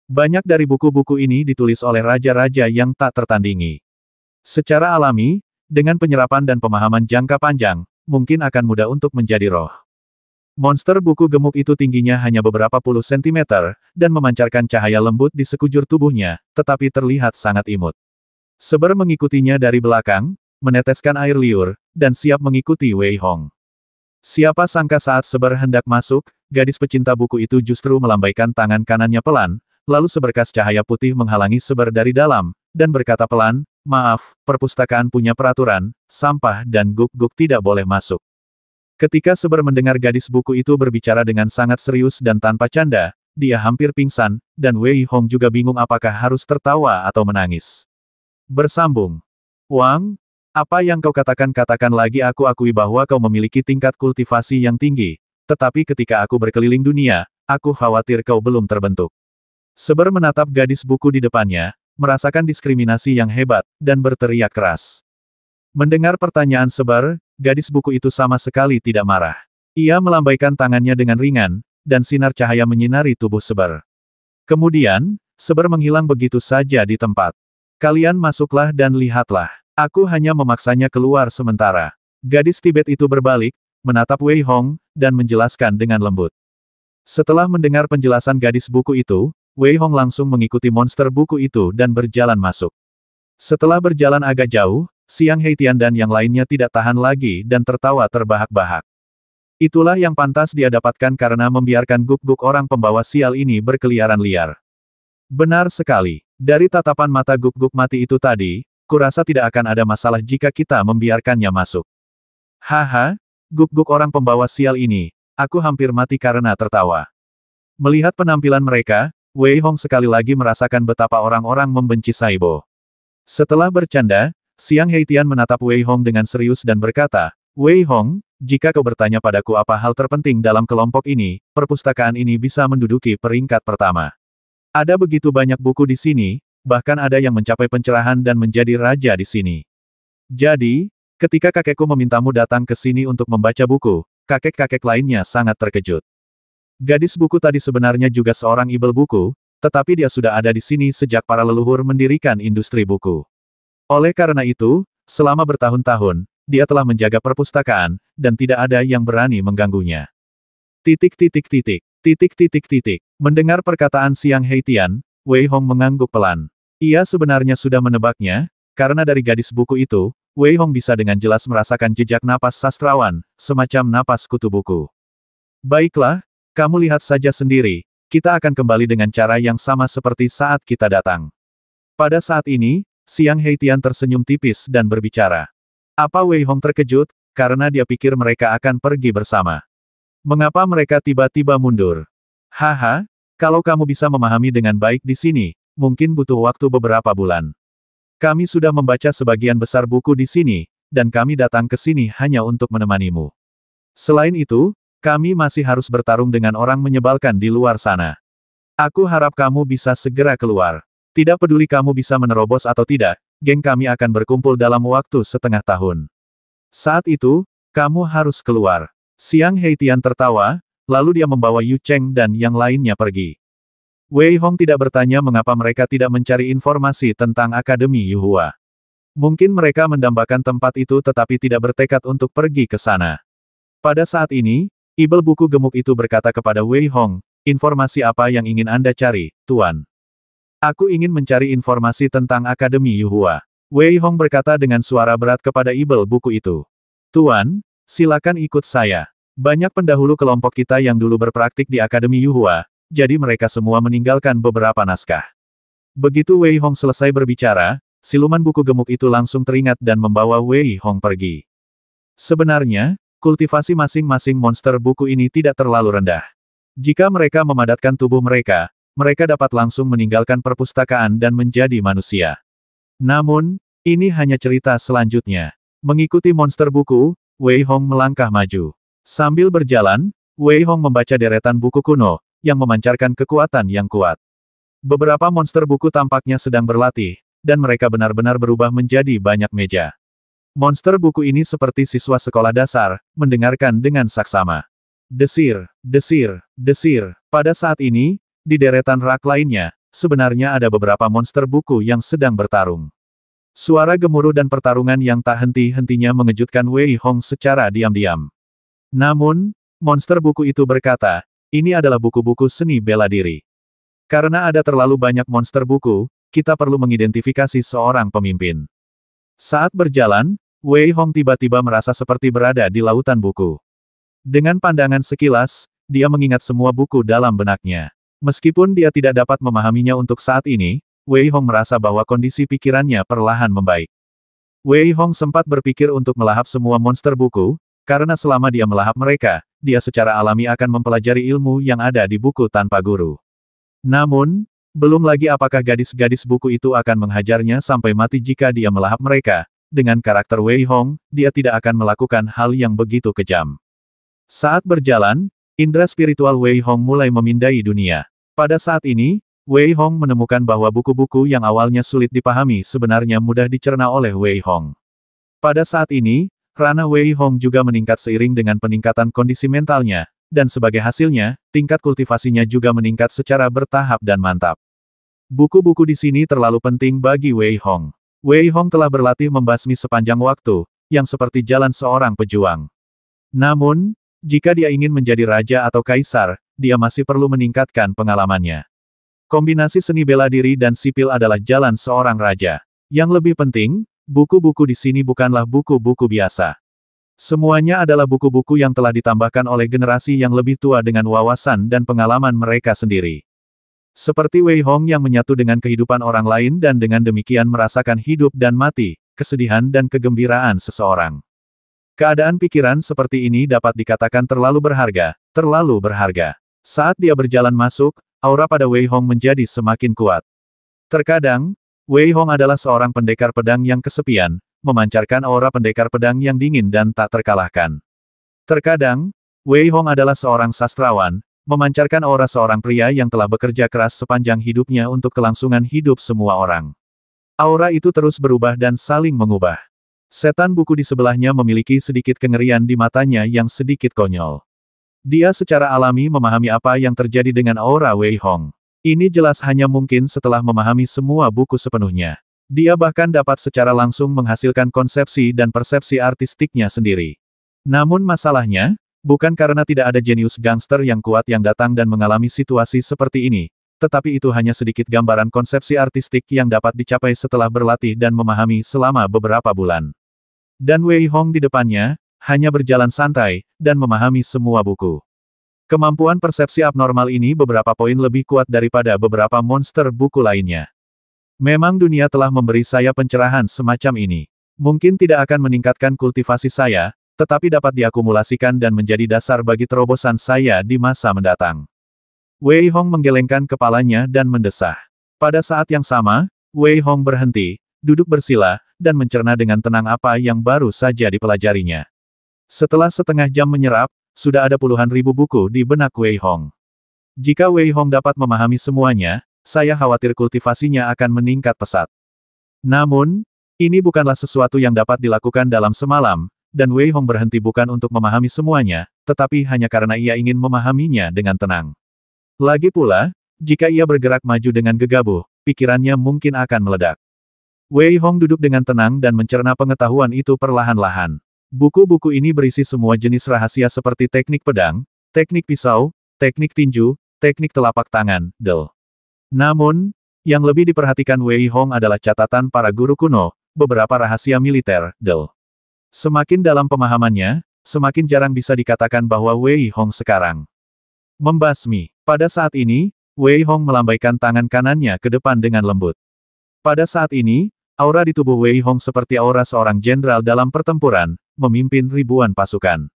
Banyak dari buku-buku ini ditulis oleh raja-raja yang tak tertandingi. Secara alami, dengan penyerapan dan pemahaman jangka panjang, mungkin akan mudah untuk menjadi roh. Monster buku gemuk itu tingginya hanya beberapa puluh sentimeter, dan memancarkan cahaya lembut di sekujur tubuhnya, tetapi terlihat sangat imut. Seber mengikutinya dari belakang, meneteskan air liur, dan siap mengikuti Wei Hong. Siapa sangka saat Seber hendak masuk, gadis pecinta buku itu justru melambaikan tangan kanannya pelan, lalu seberkas cahaya putih menghalangi Seber dari dalam, dan berkata pelan, maaf, perpustakaan punya peraturan, sampah dan guk-guk tidak boleh masuk. Ketika Seber mendengar gadis buku itu berbicara dengan sangat serius dan tanpa canda, dia hampir pingsan, dan Wei Hong juga bingung apakah harus tertawa atau menangis. Bersambung. Wang, apa yang kau katakan lagi, aku akui bahwa kau memiliki tingkat kultivasi yang tinggi, tetapi ketika aku berkeliling dunia, aku khawatir kau belum terbentuk. Seber menatap gadis buku di depannya, merasakan diskriminasi yang hebat, dan berteriak keras. Mendengar pertanyaan Seber, gadis buku itu sama sekali tidak marah. Ia melambaikan tangannya dengan ringan, dan sinar cahaya menyinari tubuh Seber. Kemudian, Seber menghilang begitu saja di tempat. Kalian masuklah dan lihatlah. Aku hanya memaksanya keluar sementara. Gadis Tibet itu berbalik, menatap Wei Hong, dan menjelaskan dengan lembut. Setelah mendengar penjelasan gadis buku itu, Wei Hong langsung mengikuti monster buku itu dan berjalan masuk. Setelah berjalan agak jauh, Xiang Heitian dan yang lainnya tidak tahan lagi dan tertawa terbahak-bahak. Itulah yang pantas dia dapatkan karena membiarkan guk-guk orang pembawa sial ini berkeliaran liar. Benar sekali. Dari tatapan mata guk-guk mati itu tadi, kurasa tidak akan ada masalah jika kita membiarkannya masuk. Haha, guk-guk orang pembawa sial ini, aku hampir mati karena tertawa. Melihat penampilan mereka, Wei Hong sekali lagi merasakan betapa orang-orang membenci Saibo. Setelah bercanda, Xiang Heitian menatap Wei Hong dengan serius dan berkata, Wei Hong, jika kau bertanya padaku apa hal terpenting dalam kelompok ini, perpustakaan ini bisa menduduki peringkat pertama. Ada begitu banyak buku di sini, bahkan ada yang mencapai pencerahan dan menjadi raja di sini. Jadi, ketika kakekku memintamu datang ke sini untuk membaca buku, kakek-kakek lainnya sangat terkejut. Gadis buku tadi sebenarnya juga seorang ibel buku, tetapi dia sudah ada di sini sejak para leluhur mendirikan industri buku. Oleh karena itu, selama bertahun-tahun, dia telah menjaga perpustakaan, dan tidak ada yang berani mengganggunya. Mendengar perkataan Xiang Heitian, Wei Hong mengangguk pelan. Ia sebenarnya sudah menebaknya, karena dari gadis buku itu, Wei Hong bisa dengan jelas merasakan jejak napas sastrawan, semacam napas kutu buku. Baiklah, kamu lihat saja sendiri, kita akan kembali dengan cara yang sama seperti saat kita datang. Pada saat ini, Xiang Heitian tersenyum tipis dan berbicara. Apa Wei Hong terkejut, karena dia pikir mereka akan pergi bersama. Mengapa mereka tiba-tiba mundur? Haha, kalau kamu bisa memahami dengan baik di sini, mungkin butuh waktu beberapa bulan. Kami sudah membaca sebagian besar buku di sini, dan kami datang ke sini hanya untuk menemanimu. Selain itu, kami masih harus bertarung dengan orang menyebalkan di luar sana. Aku harap kamu bisa segera keluar. Tidak peduli kamu bisa menerobos atau tidak, geng kami akan berkumpul dalam waktu setengah tahun. Saat itu, kamu harus keluar. Xiang Heitian tertawa, lalu dia membawa Yu Cheng dan yang lainnya pergi. Wei Hong tidak bertanya mengapa mereka tidak mencari informasi tentang Akademi Yuhua. Mungkin mereka mendambakan tempat itu tetapi tidak bertekad untuk pergi ke sana. Pada saat ini, ibel buku gemuk itu berkata kepada Wei Hong, informasi apa yang ingin Anda cari, Tuan? Aku ingin mencari informasi tentang Akademi Yuhua. Wei Hong berkata dengan suara berat kepada ibel buku itu. Tuan, silakan ikut saya. Banyak pendahulu kelompok kita yang dulu berpraktik di Akademi Yuhua, jadi mereka semua meninggalkan beberapa naskah. Begitu Wei Hong selesai berbicara, siluman buku gemuk itu langsung teringat dan membawa Wei Hong pergi. Sebenarnya, kultivasi masing-masing monster buku ini tidak terlalu rendah. Jika mereka memadatkan tubuh mereka, mereka dapat langsung meninggalkan perpustakaan dan menjadi manusia. Namun, ini hanya cerita selanjutnya. Mengikuti monster buku, Wei Hong melangkah maju. Sambil berjalan, Wei Hong membaca deretan buku kuno, yang memancarkan kekuatan yang kuat. Beberapa monster buku tampaknya sedang berlatih, dan mereka benar-benar berubah menjadi banyak meja. Monster buku ini seperti siswa sekolah dasar, mendengarkan dengan saksama. Desir, desir, desir. Pada saat ini, di deretan rak lainnya, sebenarnya ada beberapa monster buku yang sedang bertarung. Suara gemuruh dan pertarungan yang tak henti-hentinya mengejutkan Wei Hong secara diam-diam. Namun, monster buku itu berkata, ini adalah buku-buku seni bela diri. Karena ada terlalu banyak monster buku, kita perlu mengidentifikasi seorang pemimpin. Saat berjalan, Wei Hong tiba-tiba merasa seperti berada di lautan buku. Dengan pandangan sekilas, dia mengingat semua buku dalam benaknya. Meskipun dia tidak dapat memahaminya untuk saat ini, Wei Hong merasa bahwa kondisi pikirannya perlahan membaik. Wei Hong sempat berpikir untuk melahap semua monster buku, karena selama dia melahap mereka, dia secara alami akan mempelajari ilmu yang ada di buku tanpa guru. Namun, belum lagi apakah gadis-gadis buku itu akan menghajarnya sampai mati jika dia melahap mereka. Dengan karakter Wei Hong, dia tidak akan melakukan hal yang begitu kejam. Saat berjalan, indera spiritual Wei Hong mulai memindai dunia. Pada saat ini, Wei Hong menemukan bahwa buku-buku yang awalnya sulit dipahami sebenarnya mudah dicerna oleh Wei Hong. Pada saat ini, Rana Wei Hong juga meningkat seiring dengan peningkatan kondisi mentalnya, dan sebagai hasilnya, tingkat kultivasinya juga meningkat secara bertahap dan mantap. Buku-buku di sini terlalu penting bagi Wei Hong. Wei Hong telah berlatih membasmi sepanjang waktu, yang seperti jalan seorang pejuang. Namun, jika dia ingin menjadi raja atau kaisar, dia masih perlu meningkatkan pengalamannya. Kombinasi seni bela diri dan sipil adalah jalan seorang raja. Yang lebih penting, buku-buku di sini bukanlah buku-buku biasa. Semuanya adalah buku-buku yang telah ditambahkan oleh generasi yang lebih tua dengan wawasan dan pengalaman mereka sendiri. Seperti Wei Hong yang menyatu dengan kehidupan orang lain dan dengan demikian merasakan hidup dan mati, kesedihan dan kegembiraan seseorang. Keadaan pikiran seperti ini dapat dikatakan terlalu berharga, terlalu berharga. Saat dia berjalan masuk, aura pada Wei Hong menjadi semakin kuat. Terkadang, Wei Hong adalah seorang pendekar pedang yang kesepian, memancarkan aura pendekar pedang yang dingin dan tak terkalahkan. Terkadang, Wei Hong adalah seorang sastrawan, memancarkan aura seorang pria yang telah bekerja keras sepanjang hidupnya untuk kelangsungan hidup semua orang. Aura itu terus berubah dan saling mengubah. Setan buku di sebelahnya memiliki sedikit kengerian di matanya yang sedikit konyol. Dia secara alami memahami apa yang terjadi dengan aura Wei Hong. Ini jelas hanya mungkin setelah memahami semua buku sepenuhnya. Dia bahkan dapat secara langsung menghasilkan konsepsi dan persepsi artistiknya sendiri. Namun masalahnya, bukan karena tidak ada jenius gangster yang kuat yang datang dan mengalami situasi seperti ini, tetapi itu hanya sedikit gambaran konsepsi artistik yang dapat dicapai setelah berlatih dan memahami selama beberapa bulan. Dan Wei Hong di depannya, hanya berjalan santai, dan memahami semua buku. Kemampuan persepsi abnormal ini beberapa poin lebih kuat daripada beberapa monster buku lainnya. Memang dunia telah memberi saya pencerahan semacam ini. Mungkin tidak akan meningkatkan kultivasi saya, tetapi dapat diakumulasikan dan menjadi dasar bagi terobosan saya di masa mendatang. Wei Hong menggelengkan kepalanya dan mendesah. Pada saat yang sama, Wei Hong berhenti, duduk bersila, dan mencerna dengan tenang apa yang baru saja dipelajarinya. Setelah setengah jam menyerap, sudah ada puluhan ribu buku di benak Wei Hong. Jika Wei Hong dapat memahami semuanya, saya khawatir kultivasinya akan meningkat pesat. Namun, ini bukanlah sesuatu yang dapat dilakukan dalam semalam, dan Wei Hong berhenti bukan untuk memahami semuanya, tetapi hanya karena ia ingin memahaminya dengan tenang. Lagi pula, jika ia bergerak maju dengan gegabah, pikirannya mungkin akan meledak. Wei Hong duduk dengan tenang dan mencerna pengetahuan itu perlahan-lahan. Buku-buku ini berisi semua jenis rahasia seperti teknik pedang, teknik pisau, teknik tinju, teknik telapak tangan, del. Namun, yang lebih diperhatikan Wei Hong adalah catatan para guru kuno, beberapa rahasia militer, del. Semakin dalam pemahamannya, semakin jarang bisa dikatakan bahwa Wei Hong sekarang membasmi. Pada saat ini, Wei Hong melambaikan tangan kanannya ke depan dengan lembut. Pada saat ini, aura di tubuh Wei Hong seperti aura seorang jenderal dalam pertempuran, memimpin ribuan pasukan.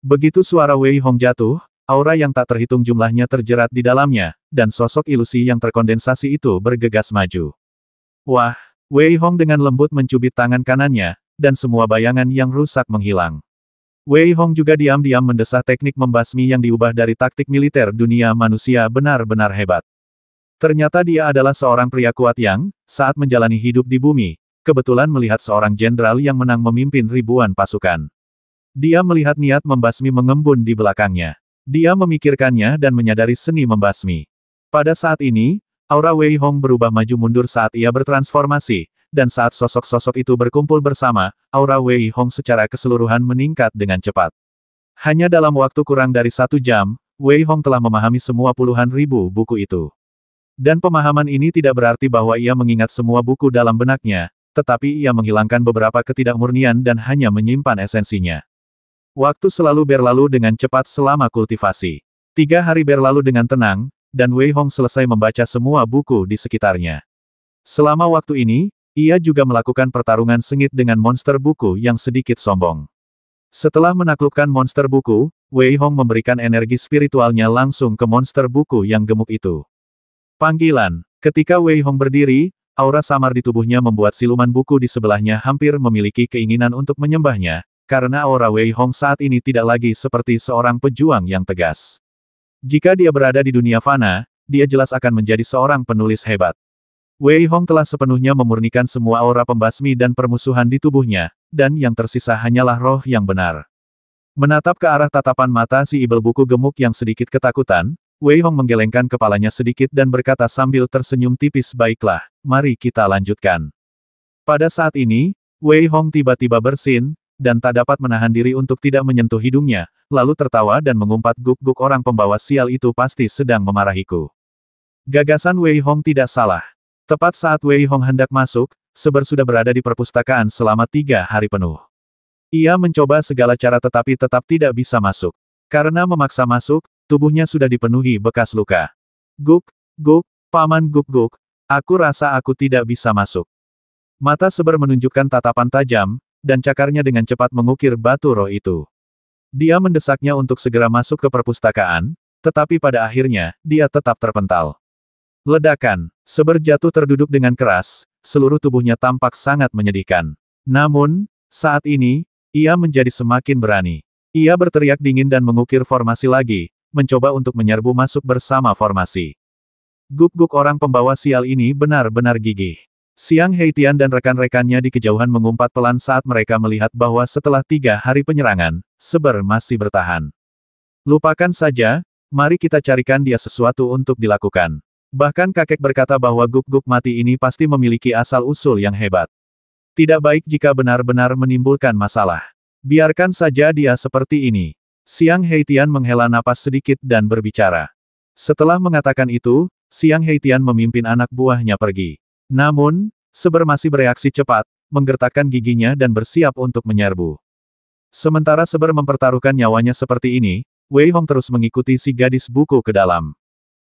Begitu suara Wei Hong jatuh, aura yang tak terhitung jumlahnya terjerat di dalamnya, dan sosok ilusi yang terkondensasi itu bergegas maju. Wah, Wei Hong dengan lembut mencubit tangan kanannya, dan semua bayangan yang rusak menghilang. Wei Hong juga diam-diam mendesah teknik membasmi yang diubah dari taktik militer dunia manusia benar-benar hebat. Ternyata dia adalah seorang pria kuat yang, saat menjalani hidup di bumi, kebetulan melihat seorang jenderal yang menang memimpin ribuan pasukan. Dia melihat niat membasmi mengembun di belakangnya. Dia memikirkannya dan menyadari seni membasmi. Pada saat ini, aura Wei Hong berubah maju mundur saat ia bertransformasi, dan saat sosok-sosok itu berkumpul bersama, aura Wei Hong secara keseluruhan meningkat dengan cepat. Hanya dalam waktu kurang dari 1 jam, Wei Hong telah memahami semua puluhan ribu buku itu. Dan pemahaman ini tidak berarti bahwa ia mengingat semua buku dalam benaknya, tetapi ia menghilangkan beberapa ketidakmurnian dan hanya menyimpan esensinya. Waktu selalu berlalu dengan cepat selama kultivasi. 3 hari berlalu dengan tenang, dan Wei Hong selesai membaca semua buku di sekitarnya. Selama waktu ini, ia juga melakukan pertarungan sengit dengan monster buku yang sedikit sombong. Setelah menaklukkan monster buku, Wei Hong memberikan energi spiritualnya langsung ke monster buku yang gemuk itu. Panggilan. Ketika Wei Hong berdiri, aura samar di tubuhnya membuat siluman buku di sebelahnya hampir memiliki keinginan untuk menyembahnya, karena aura Wei Hong saat ini tidak lagi seperti seorang pejuang yang tegas. Jika dia berada di dunia fana, dia jelas akan menjadi seorang penulis hebat. Wei Hong telah sepenuhnya memurnikan semua aura pembasmi dan permusuhan di tubuhnya, dan yang tersisa hanyalah roh yang benar. Menatap ke arah tatapan mata si ibel buku gemuk yang sedikit ketakutan, Wei Hong menggelengkan kepalanya sedikit dan berkata sambil tersenyum tipis, "Baiklah, mari kita lanjutkan." Pada saat ini, Wei Hong tiba-tiba bersin, dan tak dapat menahan diri untuk tidak menyentuh hidungnya, lalu tertawa dan mengumpat, "Guk-guk, orang pembawa sial itu pasti sedang memarahiku." Gagasan Wei Hong tidak salah. Tepat saat Wei Hong hendak masuk, Seber sudah berada di perpustakaan selama 3 hari penuh. Ia mencoba segala cara tetapi tetap tidak bisa masuk. Karena memaksa masuk, tubuhnya sudah dipenuhi bekas luka. "Guk, Guk, Paman Guk-guk, aku rasa aku tidak bisa masuk." Mata Seber menunjukkan tatapan tajam, dan cakarnya dengan cepat mengukir batu roh itu. Dia mendesaknya untuk segera masuk ke perpustakaan, tetapi pada akhirnya, dia tetap terpental. Ledakan. Seber jatuh terduduk dengan keras, seluruh tubuhnya tampak sangat menyedihkan. Namun, saat ini, ia menjadi semakin berani. Ia berteriak dingin dan mengukir formasi lagi, mencoba untuk menyerbu masuk bersama formasi. Guk-guk, orang pembawa sial ini benar-benar gigih. Xiang Heitian dan rekan-rekannya di kejauhan mengumpat pelan saat mereka melihat bahwa setelah 3 hari penyerangan, Seber masih bertahan. "Lupakan saja, mari kita carikan dia sesuatu untuk dilakukan." Bahkan kakek berkata bahwa Guk-guk mati ini pasti memiliki asal-usul yang hebat. Tidak baik jika benar-benar menimbulkan masalah. Biarkan saja dia seperti ini. Xiang Heitian menghela napas sedikit dan berbicara. Setelah mengatakan itu, Xiang Heitian memimpin anak buahnya pergi. Namun, Seber masih bereaksi cepat, menggertakkan giginya dan bersiap untuk menyerbu. Sementara Seber mempertaruhkan nyawanya seperti ini, Wei Hong terus mengikuti si gadis buku ke dalam.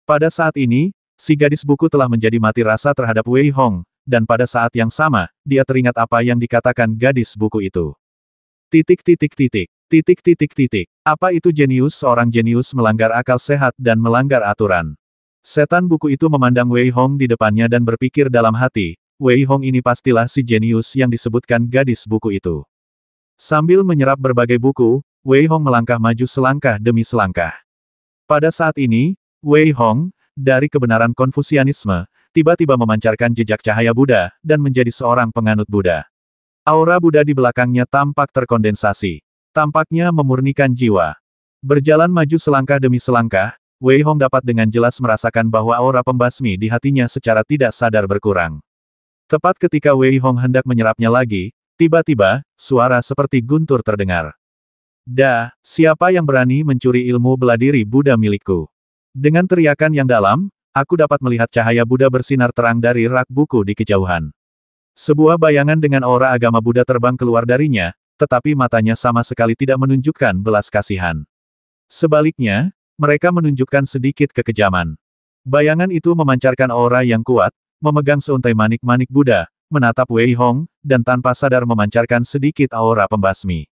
Pada saat ini, si gadis buku telah menjadi mati rasa terhadap Wei Hong, dan pada saat yang sama, dia teringat apa yang dikatakan gadis buku itu. Titik titik titik. Titik titik titik. Apa itu jenius? Seorang jenius melanggar akal sehat dan melanggar aturan. Setan buku itu memandang Wei Hong di depannya dan berpikir dalam hati, Wei Hong ini pastilah si jenius yang disebutkan gadis buku itu. Sambil menyerap berbagai buku, Wei Hong melangkah maju selangkah demi selangkah. Pada saat ini, Wei Hong, dari kebenaran Konfusianisme, tiba-tiba memancarkan jejak cahaya Buddha, dan menjadi seorang penganut Buddha. Aura Buddha di belakangnya tampak terkondensasi. Tampaknya memurnikan jiwa. Berjalan maju selangkah demi selangkah, Wei Hong dapat dengan jelas merasakan bahwa aura pembasmi di hatinya secara tidak sadar berkurang. Tepat ketika Wei Hong hendak menyerapnya lagi, tiba-tiba, suara seperti guntur terdengar. Siapa yang berani mencuri ilmu bela diri Buddha milikku? Dengan teriakan yang dalam, aku dapat melihat cahaya Buddha bersinar terang dari rak buku di kejauhan. Sebuah bayangan dengan aura agama Buddha terbang keluar darinya, tetapi matanya sama sekali tidak menunjukkan belas kasihan. Sebaliknya, mereka menunjukkan sedikit kekejaman. Bayangan itu memancarkan aura yang kuat, memegang seuntai manik-manik Buddha, menatap Wei Hong, dan tanpa sadar memancarkan sedikit aura pembasmi.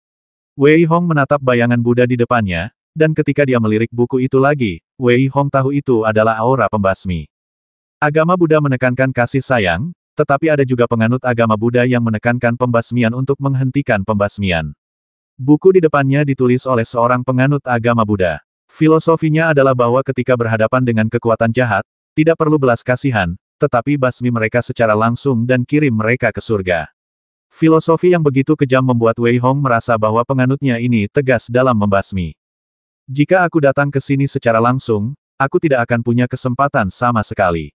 Wei Hong menatap bayangan Buddha di depannya, dan ketika dia melirik buku itu lagi, Wei Hong tahu itu adalah aura pembasmi. Agama Buddha menekankan kasih sayang, tetapi ada juga penganut agama Buddha yang menekankan pembasmian untuk menghentikan pembasmian. Buku di depannya ditulis oleh seorang penganut agama Buddha. Filosofinya adalah bahwa ketika berhadapan dengan kekuatan jahat, tidak perlu belas kasihan, tetapi basmi mereka secara langsung dan kirim mereka ke surga. Filosofi yang begitu kejam membuat Wei Hong merasa bahwa penganutnya ini tegas dalam membasmi. Jika aku datang ke sini secara langsung, aku tidak akan punya kesempatan sama sekali.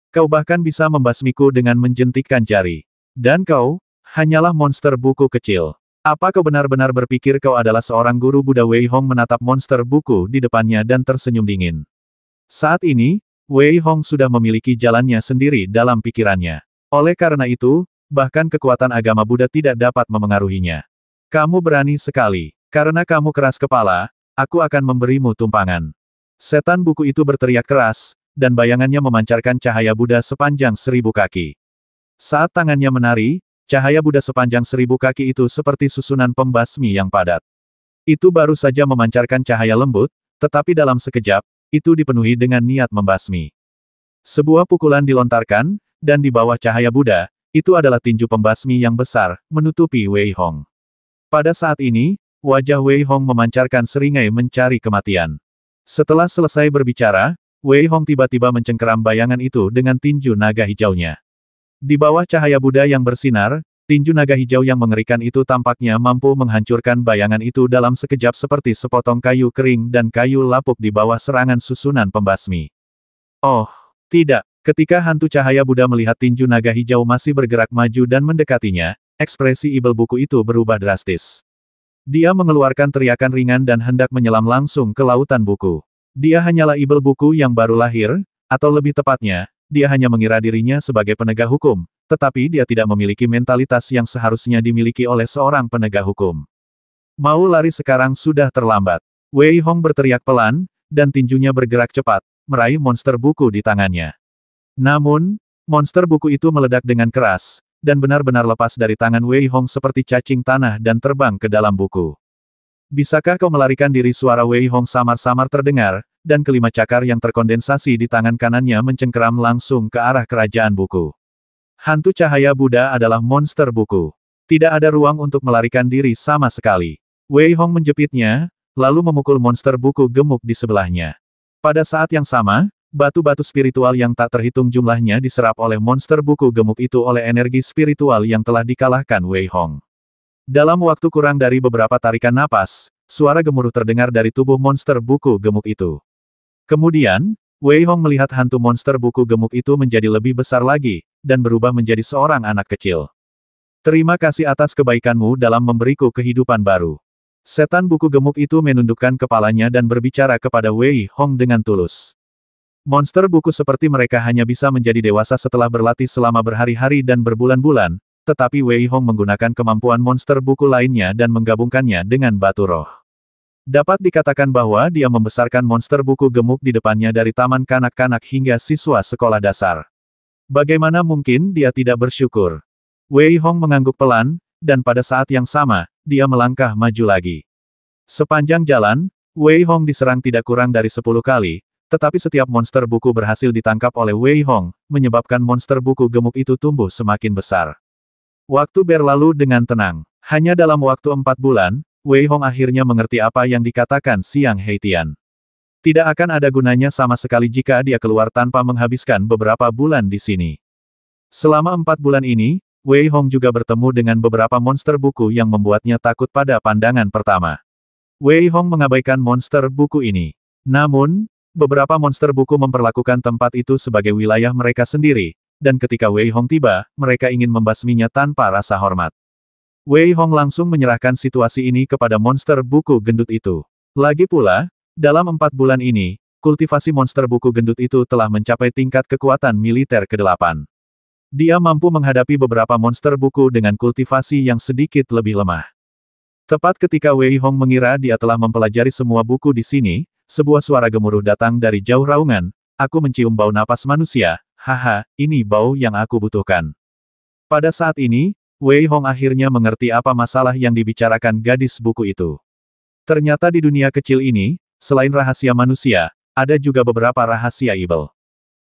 Kau bahkan bisa membasmiku dengan menjentikkan jari. Dan kau, hanyalah monster buku kecil. Apa kau benar-benar berpikir kau adalah seorang guru Buddha? Wei Hong menatap monster buku di depannya dan tersenyum dingin. Saat ini, Wei Hong sudah memiliki jalannya sendiri dalam pikirannya. Oleh karena itu, bahkan kekuatan agama Buddha tidak dapat memengaruhinya. Kamu berani sekali. Karena kamu keras kepala, aku akan memberimu tumpangan. Setan buku itu berteriak keras, dan bayangannya memancarkan cahaya Buddha sepanjang 1000 kaki. Saat tangannya menari, cahaya Buddha sepanjang 1000 kaki itu seperti susunan pembasmi yang padat. Itu baru saja memancarkan cahaya lembut, tetapi dalam sekejap, itu dipenuhi dengan niat membasmi. Sebuah pukulan dilontarkan, dan di bawah cahaya Buddha, itu adalah tinju pembasmi yang besar, menutupi Wei Hong. Pada saat ini, wajah Wei Hong memancarkan seringai mencari kematian. Setelah selesai berbicara, Wei Hong tiba-tiba mencengkeram bayangan itu dengan tinju naga hijaunya. Di bawah cahaya Buddha yang bersinar, tinju naga hijau yang mengerikan itu tampaknya mampu menghancurkan bayangan itu dalam sekejap seperti sepotong kayu kering dan kayu lapuk di bawah serangan susunan pembasmi. Oh, tidak. Ketika hantu cahaya Buddha melihat tinju naga hijau masih bergerak maju dan mendekatinya, ekspresi ibel buku itu berubah drastis. Dia mengeluarkan teriakan ringan dan hendak menyelam langsung ke lautan buku. Dia hanyalah ibel buku yang baru lahir, atau lebih tepatnya, dia hanya mengira dirinya sebagai penegak hukum, tetapi dia tidak memiliki mentalitas yang seharusnya dimiliki oleh seorang penegak hukum. Mau lari sekarang sudah terlambat. Wei Hong berteriak pelan, dan tinjunya bergerak cepat, meraih monster buku di tangannya. Namun, monster buku itu meledak dengan keras, dan benar-benar lepas dari tangan Wei Hong seperti cacing tanah dan terbang ke dalam buku. Bisakah kau melarikan diri? Suara Wei Hong samar-samar terdengar, dan kelima cakar yang terkondensasi di tangan kanannya mencengkeram langsung ke arah kerajaan buku. Hantu cahaya Buddha adalah monster buku. Tidak ada ruang untuk melarikan diri sama sekali. Wei Hong menjepitnya, lalu memukul monster buku gemuk di sebelahnya. Pada saat yang sama, batu-batu spiritual yang tak terhitung jumlahnya diserap oleh monster buku gemuk itu oleh energi spiritual yang telah dikalahkan Wei Hong. Dalam waktu kurang dari beberapa tarikan napas, suara gemuruh terdengar dari tubuh monster buku gemuk itu. Kemudian, Wei Hong melihat hantu monster buku gemuk itu menjadi lebih besar lagi, dan berubah menjadi seorang anak kecil. Terima kasih atas kebaikanmu dalam memberiku kehidupan baru. Setan buku gemuk itu menundukkan kepalanya dan berbicara kepada Wei Hong dengan tulus. Monster buku seperti mereka hanya bisa menjadi dewasa setelah berlatih selama berhari-hari dan berbulan-bulan, tetapi Wei Hong menggunakan kemampuan monster buku lainnya dan menggabungkannya dengan batu roh. Dapat dikatakan bahwa dia membesarkan monster buku gemuk di depannya dari taman kanak-kanak hingga siswa sekolah dasar. Bagaimana mungkin dia tidak bersyukur? Wei Hong mengangguk pelan, dan pada saat yang sama, dia melangkah maju lagi. Sepanjang jalan, Wei Hong diserang tidak kurang dari 10 kali, tetapi setiap monster buku berhasil ditangkap oleh Wei Hong, menyebabkan monster buku gemuk itu tumbuh semakin besar. Waktu berlalu dengan tenang. Hanya dalam waktu 4 bulan, Wei Hong akhirnya mengerti apa yang dikatakan Xiang Heitian. Tidak akan ada gunanya sama sekali jika dia keluar tanpa menghabiskan beberapa bulan di sini. Selama 4 bulan ini, Wei Hong juga bertemu dengan beberapa monster buku yang membuatnya takut pada pandangan pertama. Wei Hong mengabaikan monster buku ini. Namun, beberapa monster buku memperlakukan tempat itu sebagai wilayah mereka sendiri, dan ketika Wei Hong tiba, mereka ingin membasminya tanpa rasa hormat. Wei Hong langsung menyerahkan situasi ini kepada monster buku gendut itu. Lagi pula, dalam 4 bulan ini, kultivasi monster buku gendut itu telah mencapai tingkat kekuatan militer ke-8. Dia mampu menghadapi beberapa monster buku dengan kultivasi yang sedikit lebih lemah. Tepat ketika Wei Hong mengira dia telah mempelajari semua buku di sini, sebuah suara gemuruh datang dari jauh raungan. Aku mencium bau napas manusia, haha, ini bau yang aku butuhkan. Pada saat ini, Wei Hong akhirnya mengerti apa masalah yang dibicarakan gadis buku itu. Ternyata di dunia kecil ini, selain rahasia manusia, ada juga beberapa rahasia ibel.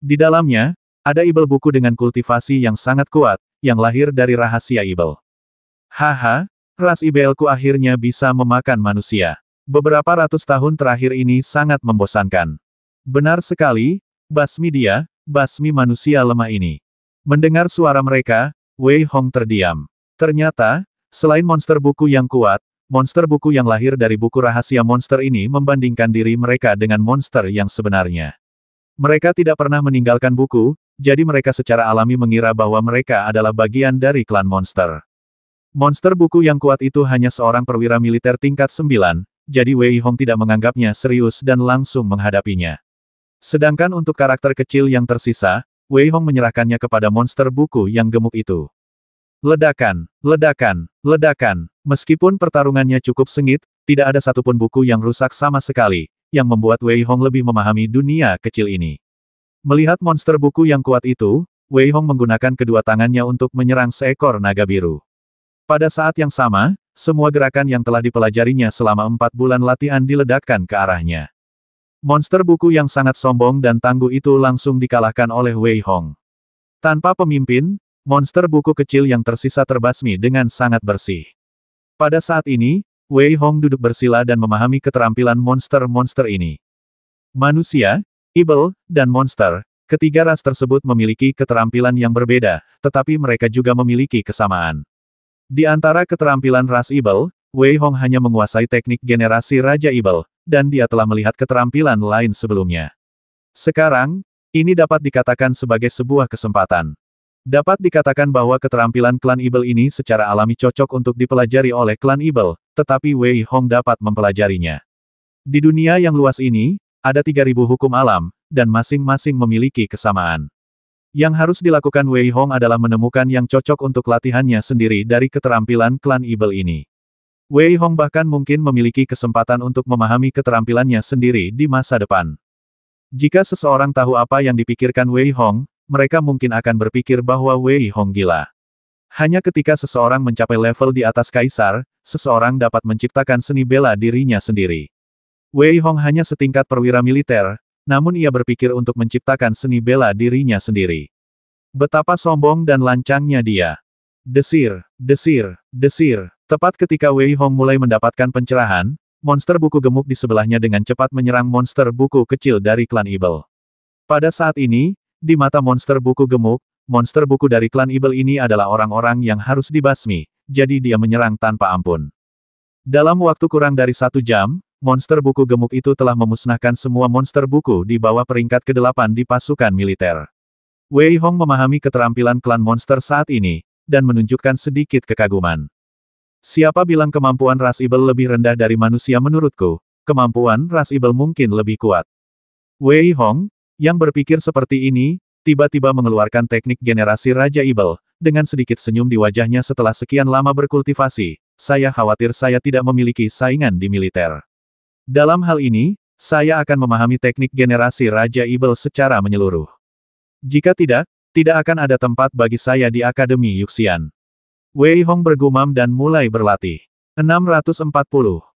Di dalamnya, ada ibel buku dengan kultivasi yang sangat kuat, yang lahir dari rahasia ibel. Haha, ras ibelku akhirnya bisa memakan manusia. Beberapa ratus tahun terakhir ini sangat membosankan. Benar sekali, basmi dia, basmi manusia lemah ini. Mendengar suara mereka, Wei Hong terdiam. Ternyata, selain monster buku yang kuat, monster buku yang lahir dari buku rahasia monster ini membandingkan diri mereka dengan monster yang sebenarnya. Mereka tidak pernah meninggalkan buku, jadi mereka secara alami mengira bahwa mereka adalah bagian dari klan monster. Monster buku yang kuat itu hanya seorang perwira militer tingkat 9, jadi Wei Hong tidak menganggapnya serius dan langsung menghadapinya. Sedangkan untuk karakter kecil yang tersisa, Wei Hong menyerahkannya kepada monster buku yang gemuk itu. Ledakan, ledakan, ledakan. Meskipun pertarungannya cukup sengit, tidak ada satupun buku yang rusak sama sekali, yang membuat Wei Hong lebih memahami dunia kecil ini. Melihat monster buku yang kuat itu, Wei Hong menggunakan kedua tangannya untuk menyerang seekor naga biru. Pada saat yang sama, semua gerakan yang telah dipelajarinya selama 4 bulan latihan diledakkan ke arahnya. Monster buku yang sangat sombong dan tangguh itu langsung dikalahkan oleh Wei Hong. Tanpa pemimpin, monster buku kecil yang tersisa terbasmi dengan sangat bersih. Pada saat ini, Wei Hong duduk bersila dan memahami keterampilan monster-monster ini. Manusia, ibel, dan monster, ketiga ras tersebut memiliki keterampilan yang berbeda, tetapi mereka juga memiliki kesamaan. Di antara keterampilan ras ibel, Wei Hong hanya menguasai teknik generasi Raja Ibel, dan dia telah melihat keterampilan lain sebelumnya. Sekarang, ini dapat dikatakan sebagai sebuah kesempatan. Dapat dikatakan bahwa keterampilan klan Ibel ini secara alami cocok untuk dipelajari oleh klan Ibel, tetapi Wei Hong dapat mempelajarinya. Di dunia yang luas ini, ada 3.000 hukum alam, dan masing-masing memiliki kesamaan. Yang harus dilakukan Wei Hong adalah menemukan yang cocok untuk latihannya sendiri dari keterampilan klan Ibel ini. Wei Hong bahkan mungkin memiliki kesempatan untuk memahami keterampilannya sendiri di masa depan. Jika seseorang tahu apa yang dipikirkan Wei Hong, mereka mungkin akan berpikir bahwa Wei Hong gila. Hanya ketika seseorang mencapai level di atas kaisar, seseorang dapat menciptakan seni bela dirinya sendiri. Wei Hong hanya setingkat perwira militer, namun ia berpikir untuk menciptakan seni bela dirinya sendiri. Betapa sombong dan lancangnya dia. Desir, desir, desir. Tepat ketika Wei Hong mulai mendapatkan pencerahan, monster buku gemuk di sebelahnya dengan cepat menyerang monster buku kecil dari klan Ibel. Pada saat ini, di mata monster buku gemuk, monster buku dari klan Ibel ini adalah orang-orang yang harus dibasmi, jadi dia menyerang tanpa ampun. Dalam waktu kurang dari 1 jam, monster buku gemuk itu telah memusnahkan semua monster buku di bawah peringkat ke-8 di pasukan militer. Wei Hong memahami keterampilan klan monster saat ini, dan menunjukkan sedikit kekaguman. Siapa bilang kemampuan ras Ibel lebih rendah dari manusia menurutku, kemampuan ras Ibel mungkin lebih kuat. Wei Hong, yang berpikir seperti ini, tiba-tiba mengeluarkan teknik generasi Raja Ibel, Dengan sedikit senyum di wajahnya setelah sekian lama berkultivasi, saya khawatir saya tidak memiliki saingan di militer. Dalam hal ini, saya akan memahami teknik generasi Raja Ibel secara menyeluruh. Jika tidak, tidak akan ada tempat bagi saya di Akademi Yuxian. Wei Hong bergumam dan mulai berlatih. 640.